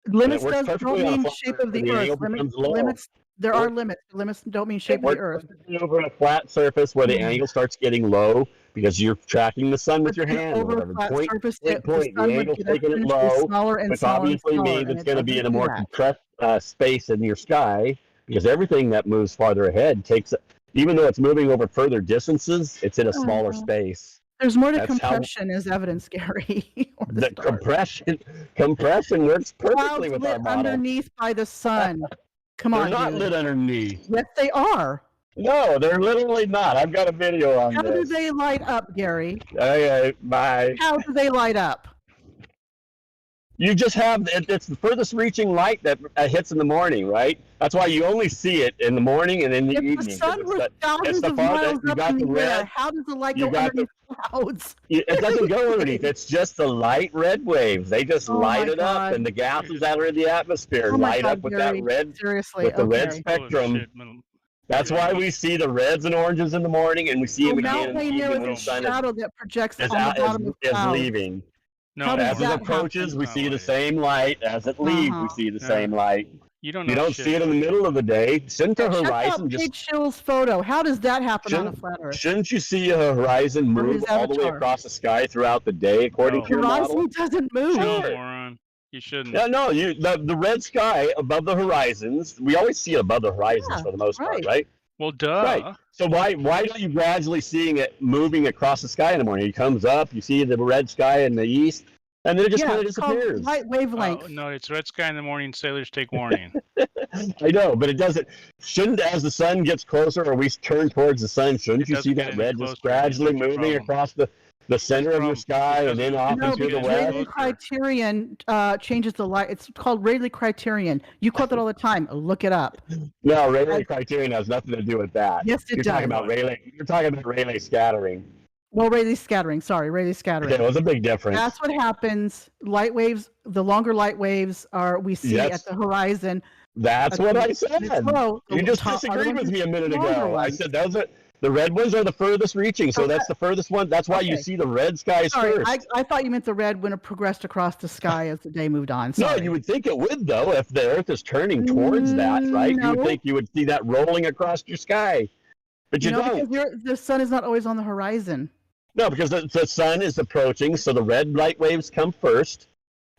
Limits And it works don't perfectly on a mean flat shape Earth of the where Earth. angle becomes low. Limits. There are limits. Limits don't mean shape of the Earth. Over a flat surface where the angle starts getting low because you're tracking the sun with your hand. Over Whatever. a flat Point, surface, the the sun would angle's get taking it exponentially low, smaller and which smaller and obviously smaller, means and it's it going to be doesn't in a do more that. compressed space in your sky because everything that moves farther ahead takes, even though it's moving over further distances, it's in a smaller space. There's more to That's how- compression as evidence, Gary. Or the The compression works perfectly clouds with our lit model. underneath by the sun. Come on, They're not dude. lit underneath. Yes, they are. No, they're literally not. I've got a video on How do this. they light up, Gary? Okay, bye. How do they light up? You just have, it's the furthest reaching light that hits in the morning, right? That's why you only see it in the morning and in the evening. The sun was thousands of miles you up got in the the air. red. How does the light you go got underneath clouds? It doesn't go underneath. It's just the light red waves. They just Oh light my it up, God. and the gases that are in the atmosphere Oh my light God, up with Gary. that red, Seriously, with the red okay. spectrum. That's why we see the reds and oranges in the morning, and we see them again Mount in the Rainier evening when is the a sun shadow that projects is, on the out, bottom of is clouds. leaving. How does As it that approaches, happen? we see the same light. As it leaves, we see the same light. You don't You know don't shit. see it in the middle of the day. Shouldn't the Check out horizon Paige just Schill's photo. How does that happen on a flat Earth? shouldn't you see a horizon Or move his all the way avatar. across the sky throughout the day according No. to your model? Horizon doesn't move. No, moron. You shouldn't. Yeah, no, the red sky above the horizons. We always see it above the horizons for the most part, right? Well, duh. Right. So why don't you gradually seeing it moving across the sky in the morning? It comes up, you see the red sky in the east, and then it just kind of it's called disappears. light wavelength. Oh, no, it's red sky in the morning. Sailors take warning. I know, but it doesn't. Shouldn't, as the sun gets closer or we turn towards the sun, shouldn't you see doesn't get that any red closer. just gradually That's your moving problem. across the center of your sky and then off No, into the because west? Rayleigh criterion changes the light. It's called Rayleigh criterion. You quote that all the time. Look it up. No, Rayleigh criterion has nothing to do with that. Yes, it You're talking does. about Rayleigh. You're talking about Rayleigh scattering. Well, Rayleigh scattering. Sorry, Rayleigh scattering. Okay, there's a big difference. That's what happens. Light waves. The longer light waves are we see Yes. at the horizon. That's what I said. Slow, You just disagreed with me a minute longer ago. I ones. said those are the red ones are the furthest reaching, so that's the furthest one. That's why you Okay. see the red skies Sorry, first. I thought you meant the red when it progressed across the sky as the day moved on. No, Sorry. you would think it would though, if the Earth is turning towards that, right? You would No. think you would see that rolling across your sky, but you No, don't. because the sun is not always on the horizon. No, because the sun is approaching, so the red light waves come first,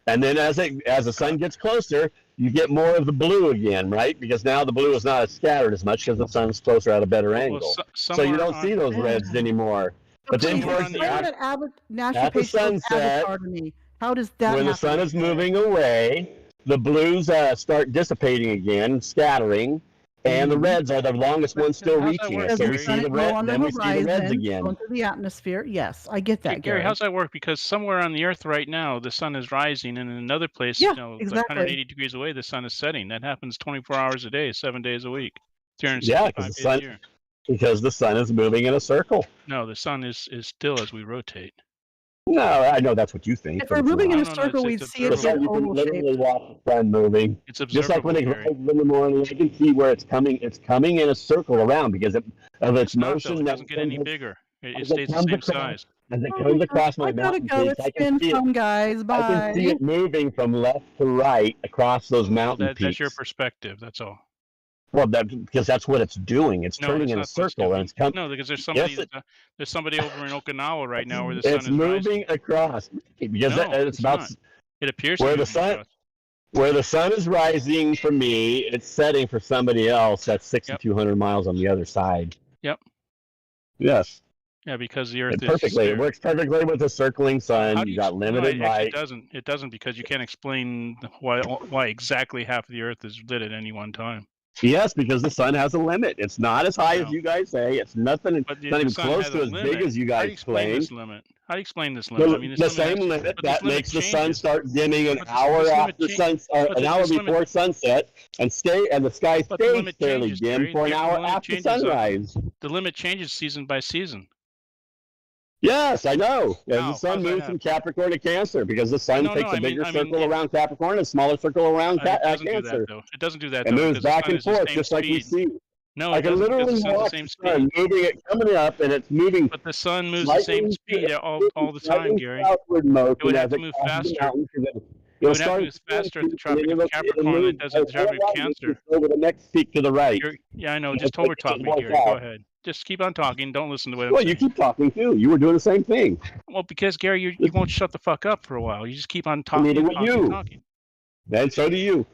and then as the sun gets closer, you get more of the blue again, right? Because now the blue is not as scattered as much because the sun's closer at a better angle. So you don't see those reds anymore. But then towards the National at the Page Show's sunset, avatar to me. How does that when happen? the sun is moving away, the blues start dissipating again, scattering, and the reds are the longest ones still How's that reaching work, us. So we Gary? see the red, then we see the reds again. Going through the atmosphere. Yes, I get that, Hey, Gary, how's that work? Because somewhere on the Earth right now, the sun is rising, and in another place, Yeah, like exactly. 180 degrees away, the sun is setting. That happens 24 hours a day, 7 days a week, Yeah, 365 because the days a sun, year. because the sun is moving in a circle. No, the sun is still as we rotate. No, I know that's what you think. If but we're it's moving in not. a circle, we'd see it The sun, in you can oval shape. literally watch the sun moving. It's Just like when it observable, rises in the morning, I can see where it's coming. It's coming in a circle around because of its It's not, though. motion. It that doesn't get any comes- bigger. It as stays the comes same across- size. As it comes across my I gotta mountain go. peaks, It's I can been see fun, it. guys. I can see Bye. it moving from left to right across those mountain That's peaks. your perspective. That's all. Well, because that's what it's doing. It's No, turning it's in a not what it's circle, and it's coming. No, because there's Yes, somebody over in Okinawa right now where the sun it's is rising. moving across because No, it's about not. It appears to where be the moving sun across. where the sun is rising for me. It's setting for somebody else. That's 6,200 miles on the other side. Yep. Yes. Yeah, because the Earth It is perfectly. It works perfectly with a circling sun. How do You got no, limited it actually light. doesn't. It doesn't because you can't explain why exactly half of the Earth is lit at any one time. Yes, because the sun has a limit. It's not as high as No. you guys say. It's nothing. But Not even sun close has to a as limit. big as you How do guys you explain claim. this limit? How do you explain this limit? I mean, The same limit that makes the sun changes. start dimming an But hour after an hour this limit- before sunset, and the sky But the stays limit fairly changes, dim Gary. for an The hour limit after changes, sunrise. The limit changes season by season. Yes, I know. As How? the sun How's that moves from Capricorn to Cancer, because the sun takes a bigger circle around Capricorn and a smaller circle around It doesn't do Cancer. that, though. It doesn't do that, It though, moves because the back sun and is the forth same just like we speed. see. No, I it can doesn't, because the literally sun's the watch same the sun speed. moving it coming up, and it's moving. But the sun moves the same speed all the time, Gary. Southward motion It would have as to it move crosses the faster. mountains, and It it'll would have to start move faster at the and Tropic of Capricorn than it does at the Tropic of Cancer. over the next peak to the right. Yeah, I know. And Just it's like overtalk me, one Gary. Go south. ahead. Just keep on talking. Don't listen to what I'm Well, saying. you keep talking too. You were doing the same thing. Well, because Gary, you won't shut the fuck up for a while. You just keep on talking. Neither would you. Talking. And so do you.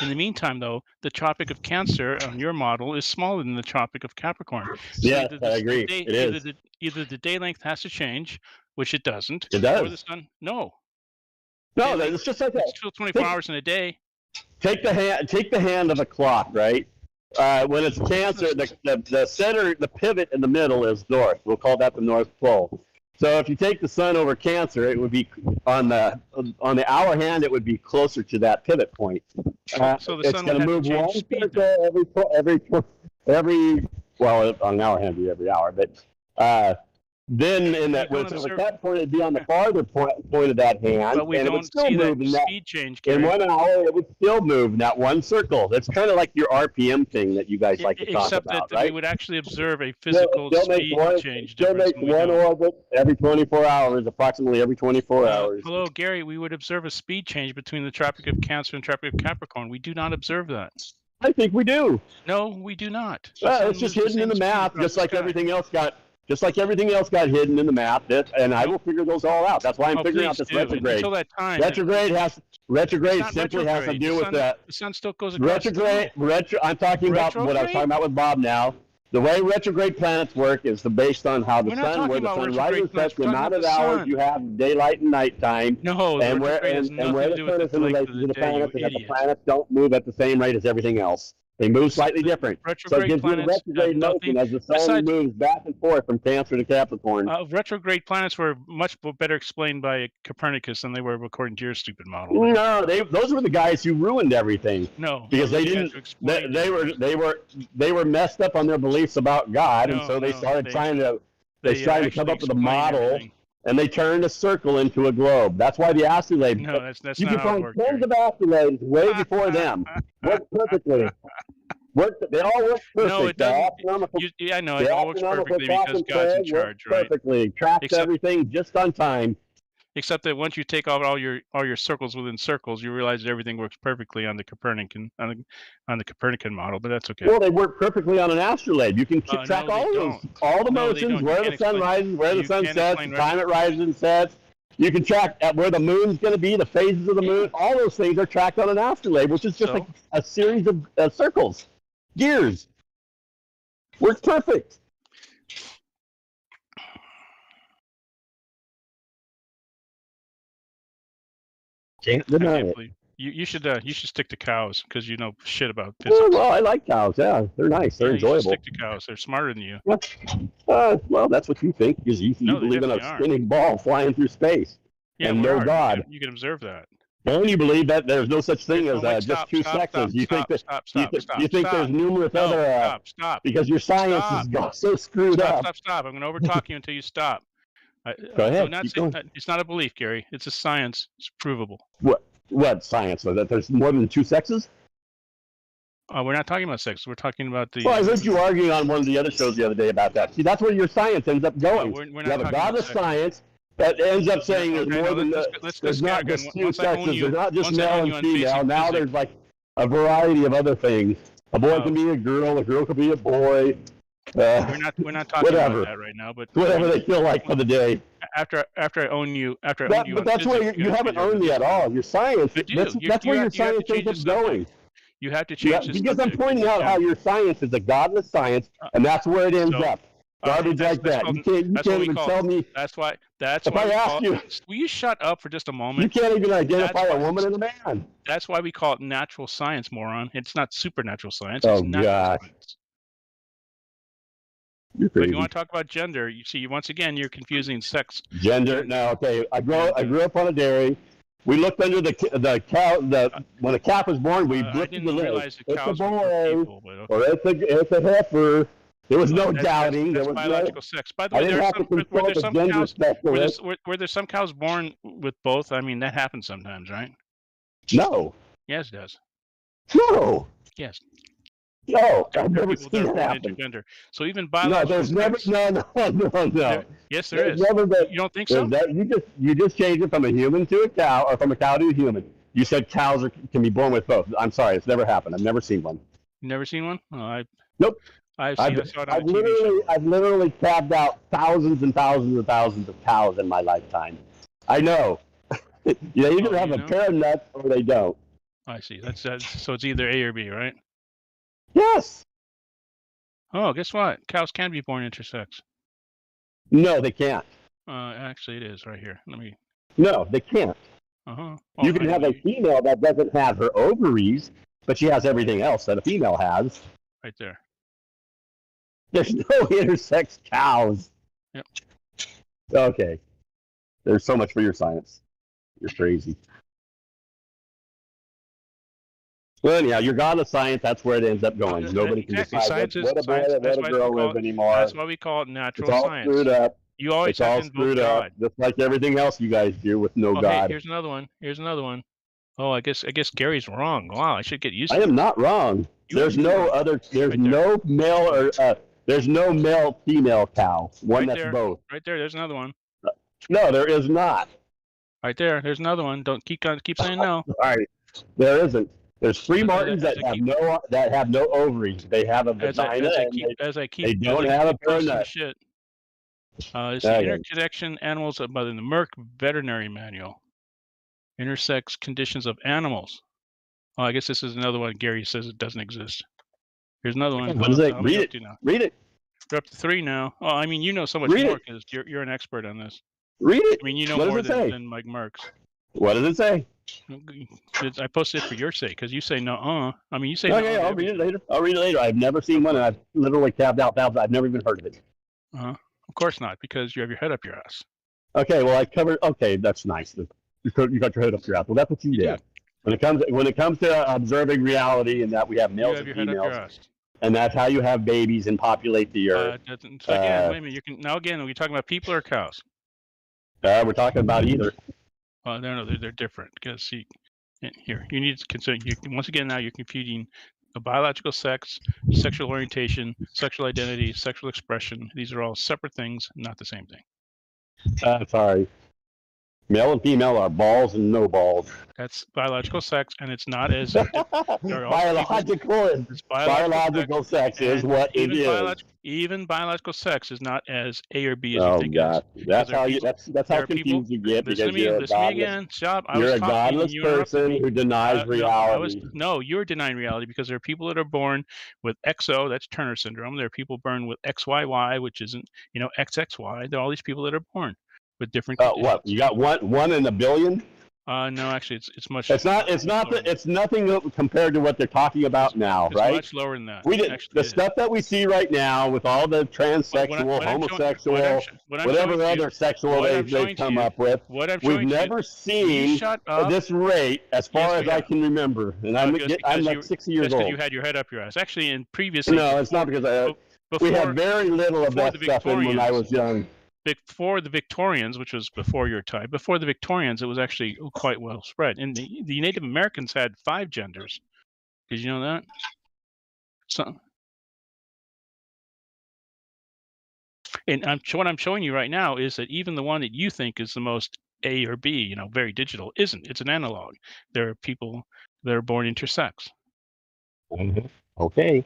In the meantime, though, the Tropic of Cancer on your model is smaller than the Tropic of Capricorn. So Yes, I agree. It is. Either the day length has to change, which it doesn't. It does. Or the sun. No. No, it's just like that. It's still 24 hours in a day. Take the hand of a clock, right? When it's Cancer, the center, the pivot in the middle is north. We'll call that the North Pole. So if you take the sun over Cancer, it would be on the hour hand. It would be closer to that pivot point. So the it's sun going would to have move to change one speed circle well, on our hand, it'd be every hour, but then in that with that point, it'd be on the farther point of that hand, But we and it would don't still see move that in that. speed change, In Gary. 1 hour, it would still move in that one circle. It's kind of like your RPM thing that you guys like to talk Except about, that right? we would actually observe a physical speed change Still difference. makes one orbit every 24 hours, approximately every 24 hours. Hello, Gary. We would observe a speed change between the Tropic of Cancer and Tropic of Capricorn. We do not observe that. I think we do. No, we do not. Well, it's just hidden in the map, just like everything else got. Just like everything else got hidden in the map, and I will figure those all out. That's why I'm figuring out this retrograde. Until that time, retrograde simply has to do with that. The sun still goes across. I'm talking about what I was talking about with Bob now. The way retrograde planets work is based on how the sun, where the sun rises, sets, the amount of hours you have daylight and nighttime. No, and where the sun is in relation to the planets, and that the planets don't move at the same rate as everything else. They move slightly different. So it gives you a retrograde motion as the sun moves back and forth from Cancer to Capricorn. Retrograde planets were much better explained by Copernicus than they were according to your stupid model. No, those were the guys who ruined everything. No, because they didn't. They were messed up on their beliefs about God, and so they started trying to. They tried to come up with a model. And they turned a circle into a globe. That's why the astrolabe. No, that's you not can how it find worked, tons of astrolabes way before them. Worked perfectly. They all work perfect. No, it doesn't. I know it all works perfectly because God's in charge, right? Perfectly tracks everything just on time. Except that once you take out all your circles within circles, you realize that everything works perfectly on the Copernican model. But that's okay. Well, they work perfectly on an astrolabe. You can track all the motions, where the sun rises, where the sun sets, the time it rises and sets. You can track where the moon's going to be, the phases of the moon. All those things are tracked on an astrolabe, which is just like a series of circles, gears. Works perfect. Can't deny it. You should stick to cows because you know shit about physics. Well, I like cows. Yeah, they're nice. They're enjoyable. You should stick to cows. They're smarter than you. Well, that's what you think because you believe in a spinning ball flying through space and no God. You can observe that. And you believe that there's no such thing as just two sexes. You think there's numerous other. Because your science has got so screwed up. Stop. I'm going to overtalk you until you stop. Go ahead. It's not a belief, Gary. It's a science. It's provable. What science? So that there's more than two sexes? We're not talking about sex. We're talking about the. Well, I heard you arguing on one of the other shows the other day about that. See, that's where your science ends up going. We're you have a godless science that ends up saying there's more than there's not just two sexes. There's not just male and female. Now there's like a variety of other things. A boy can be a girl can be a boy. We're not talking about that right now, but whatever they feel like for the day. After I own you, but that's why you haven't owned me at all. Your science. That's where your science ends up going. You have to change this because I'm pointing out how your science is a godless science, and that's where it ends up. Garbage like that. You can't even tell me. That's why. If I ask you, will you shut up for just a moment? You can't even identify a woman and a man. That's why we call it natural science, moron. It's not supernatural science. It's natural science. You're But crazy. you want to talk about gender? You see, once again, you're confusing sex. Gender. No, okay. I grew up on a dairy. We looked under the cow. When a calf was born, we I lifted the didn't leg. realize that It's a cows were boy, people, but okay. or it's a heifer. There was no That's doubting. There was biological no. sex. By the I way, didn't there are have to some were consult there the some gender cows specialist. were there some cows born with both? I mean, that happens sometimes, right? No. Yes, it does. No. Yes. No. There I've are never people seen that are that born happen. intergender. So even No, biological there's never. sex. No. Yes, there There's is. never been. You don't think so? You just changed it from a human to a cow, or from a cow to a human. You said cows can be born with both. I'm sorry, it's never happened. I've never seen one. You never seen one? Oh, Nope. I saw it on a I've TV show. I've literally calved out thousands and thousands and thousands of cows in my lifetime. I know. They either have a pair of nuts or they don't. I see. That's so it's either A or B, right? Yes. Oh, guess what? Cows can be born intersex. No, they can't. Actually, it is right here. Let me. No, they can't. Oh, You can have a female that doesn't have her ovaries, but she has everything else that a female has. Right there. There's no intersex cows. Yep. Okay. There's so much for your science. You're crazy. Well, anyhow, you're god of science. That's where it ends up going. Nobody can decide what a boy and what a girl is anymore. That's why we call it natural it's all science. Screwed up. You always it's have all to invoke screwed God. up, just like everything else you guys do with no God. Hey, here's another one. Here's another one. Oh, I guess Gary's wrong. Wow, I should get used to I it. am not wrong. There's no other. There's right no male or there's no male female cow. One Right that's there. both. Right there. There's another one. No, there is not. Right there. There's another one. Don't keep saying no. All right, there isn't. There's free martins that have no ovaries. They have a vagina they don't have a pair of nuts. Shit. It's the Interconnection Animals by the Merck Veterinary Manual. Intersex conditions of animals. Oh, I guess this is another one. Gary says it doesn't exist. Here's another one. What is it? Read it. Read it. We're up to 3 now. Oh, I mean, you know so much more because you're an expert on this. Read it. I mean, you know what more does it say? than Mike Marks. What does it say? I posted it for your sake because you say no. I mean, you say okay. I'll read it later. I've never seen one, and I've literally calved out thousands. I've never even heard of it. Of course not, because you have your head up your ass. Okay, well I covered. Okay, that's nice. You got your head up your ass. Well, that's what you did. When it comes to observing reality, and that we have males and females, and that's how you have babies and populate the earth. Again, wait a minute. You can now again. Are we talking about people or cows? We're talking about either. No, they're different. Because see, here you need to consider. Once again, now you're confusing the biological sex, sexual orientation, sexual identity, sexual expression. These are all separate things, not the same thing. Sorry. Male and female are balls and no balls. That's biological sex, and it's not as biological sex is what it is. Even biological sex is not as A or B as you think it is. That's how confused you get because you're a godless person who denies reality. No, you're denying reality because there are people that are born with XO, that's Turner syndrome. There are people born with XYY, which isn't, XXY. There are all these people that are born with different conditions. What? You got one in a billion? No, actually, it's much. It's nothing compared to what they're talking about now, right? It's much lower than that. The stuff that we see right now with all the transsexual, homosexual, whatever other sexual they've come up with, we've never seen this rate as far as I can remember, and I'm like 60 years old. Because you had your head up your ass. Actually, in previous. No, it's not because we had very little of that stuff when I was young. Before the Victorians, which was before your time, before the Victorians, it was actually quite well spread. And the Native Americans had 5 genders. Did you know that? And what I'm showing you right now is that even the one that you think is the most A or B, very digital, isn't. It's an analog. There are people that are born intersex. Okay.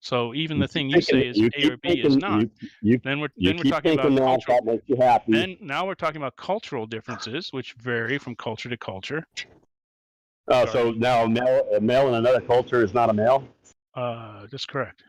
So even the thing you say is A or B is not. Then we're talking about cultural. That makes you happy. Then now we're talking about cultural differences, which vary from culture to culture. Oh, so now a male in another culture is not a male? That's correct.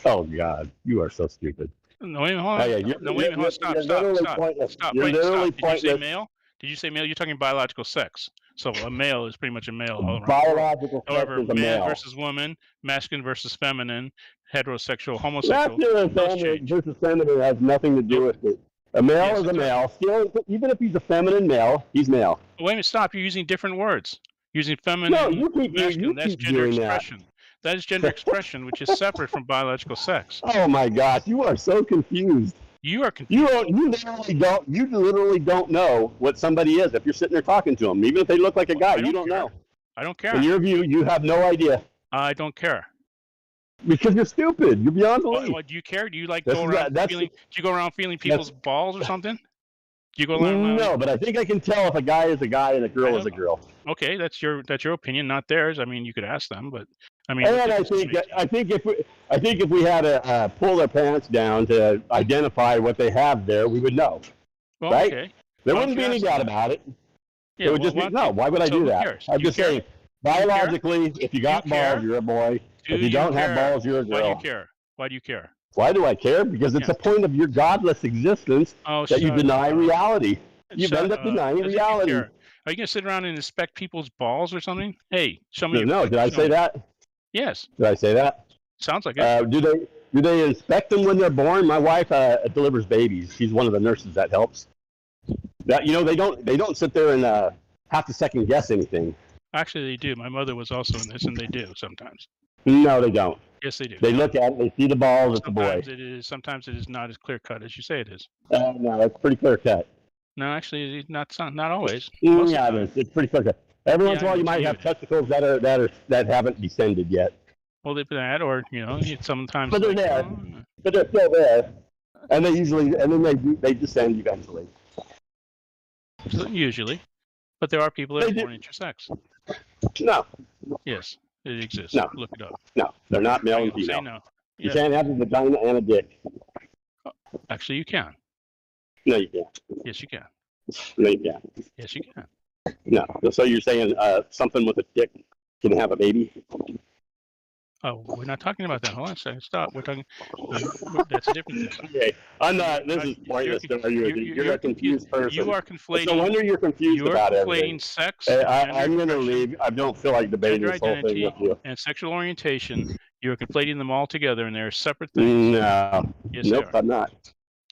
Oh God, you are so stupid. No, wait a minute, Stop. Did you say male? Did you say male? You're talking biological sex. So a male is pretty much a male all around. Biological sex However, is a man male. versus woman, masculine versus feminine, heterosexual, homosexual, Masculine those change. versus feminine has nothing to do with it. A male Yes, is a that's right. male. Still, even if he's a feminine male, he's male. Wait a minute, stop. You're using different words. Using feminine, No, you keep masculine. That's gender doing that. expression. That is gender expression, which is separate from biological sex. Oh my gosh, you are so confused. You are confused. You literally don't know what somebody is if you're sitting there talking to them. Even if they look like a guy, you don't know. I don't care. In your view, you have no idea. I don't care. Because you're stupid. You're beyond belief. What, do you care? Do you like This go is around that's- feeling? Do you go around feeling people's balls or something? Do you go around? No, but I think I can tell if a guy is a guy and a girl is a girl. Okay, that's your opinion, not theirs. I mean, you could ask them, but I mean, And I think if we had to pull their pants down to identify what they have there, we would know, well, right? okay. There Why wouldn't don't be you any ask doubt them? about it. Yeah, It would just be no. Why would I so do who that? cares? I'm Do you just care? saying, biologically, if you got care? balls, you're a boy. Do If you don't have care? balls, you're a girl. Why do you care? Why do you care? Why do I care? Because it's a point of your godless existence Oh, that you shut deny up. reality. You Shut end up denying As if you reality. care. Are you gonna sit around and inspect people's balls or something? Hey, show me. No, did I say that? Yes. Did I say that? Sounds like it. Do they inspect them when they're born? My wife delivers babies. She's one of the nurses that helps. That they don't sit there and have to second guess anything. Actually, they do. My mother was also in this, and they do sometimes. No, they don't. Yes, they do. They look at it, they see the balls, it's a boy. Sometimes it is not as clear cut as you say it is. No, it's pretty clear cut. No, actually, it's not always. Yeah, it is. It's pretty clear cut. Every once in a while, you might you have testicles that haven't descended yet. Well, they that, or sometimes. But they're there. But they're still there, and they descend eventually. Usually, but there are people that are born intersex. No. Yes, it exists. No. Look it up. No, they're not male and Say female. no. You Yes. can't have a vagina and a dick. Actually, you can. No, you can't. Yes, you can. No, you can't. Yes, you can. No. So you're saying something with a dick can have a baby? Oh, we're not talking about that. Hold on a second. Stop. We're talking. That's a different thing. Okay. I'm not. This is pointless to argue with you. You're a confused person. You are conflating. No wonder you're confused about everything. Conflating sex. I'm going to leave. I don't feel like debating gender this whole thing identity with you. and sexual orientation. You're conflating them all together, and they're separate things. No. Yes, nope, they are. I'm not.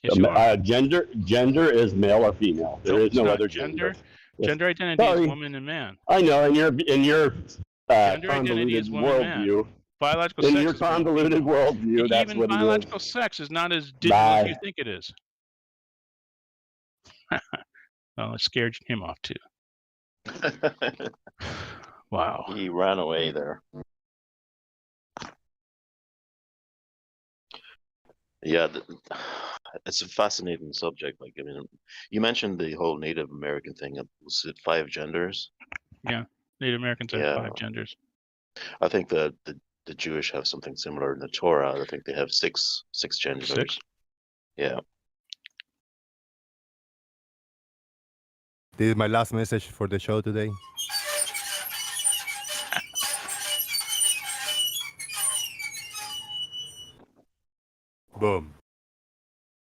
Yes, you are. Gender is male or female. There Nope, is it's no not. other gender. Gender identity Sorry. is woman and man. I know, and your Gender identity is convoluted woman and man. worldview. Biological In sex your is woman. convoluted worldview, that's Even what it is. biological sex is not as digital as you Bye. think it is. Well, it scared him off too. Wow. He ran away there. Yeah, it's a fascinating subject. Like, I mean, you mentioned the whole Native American thing. Was it 5 genders? Yeah, Native Americans have 5 genders. I think the Jewish have something similar in the Torah. I think they have six genders. 6? Yeah. This is my last message for the show today. Boom.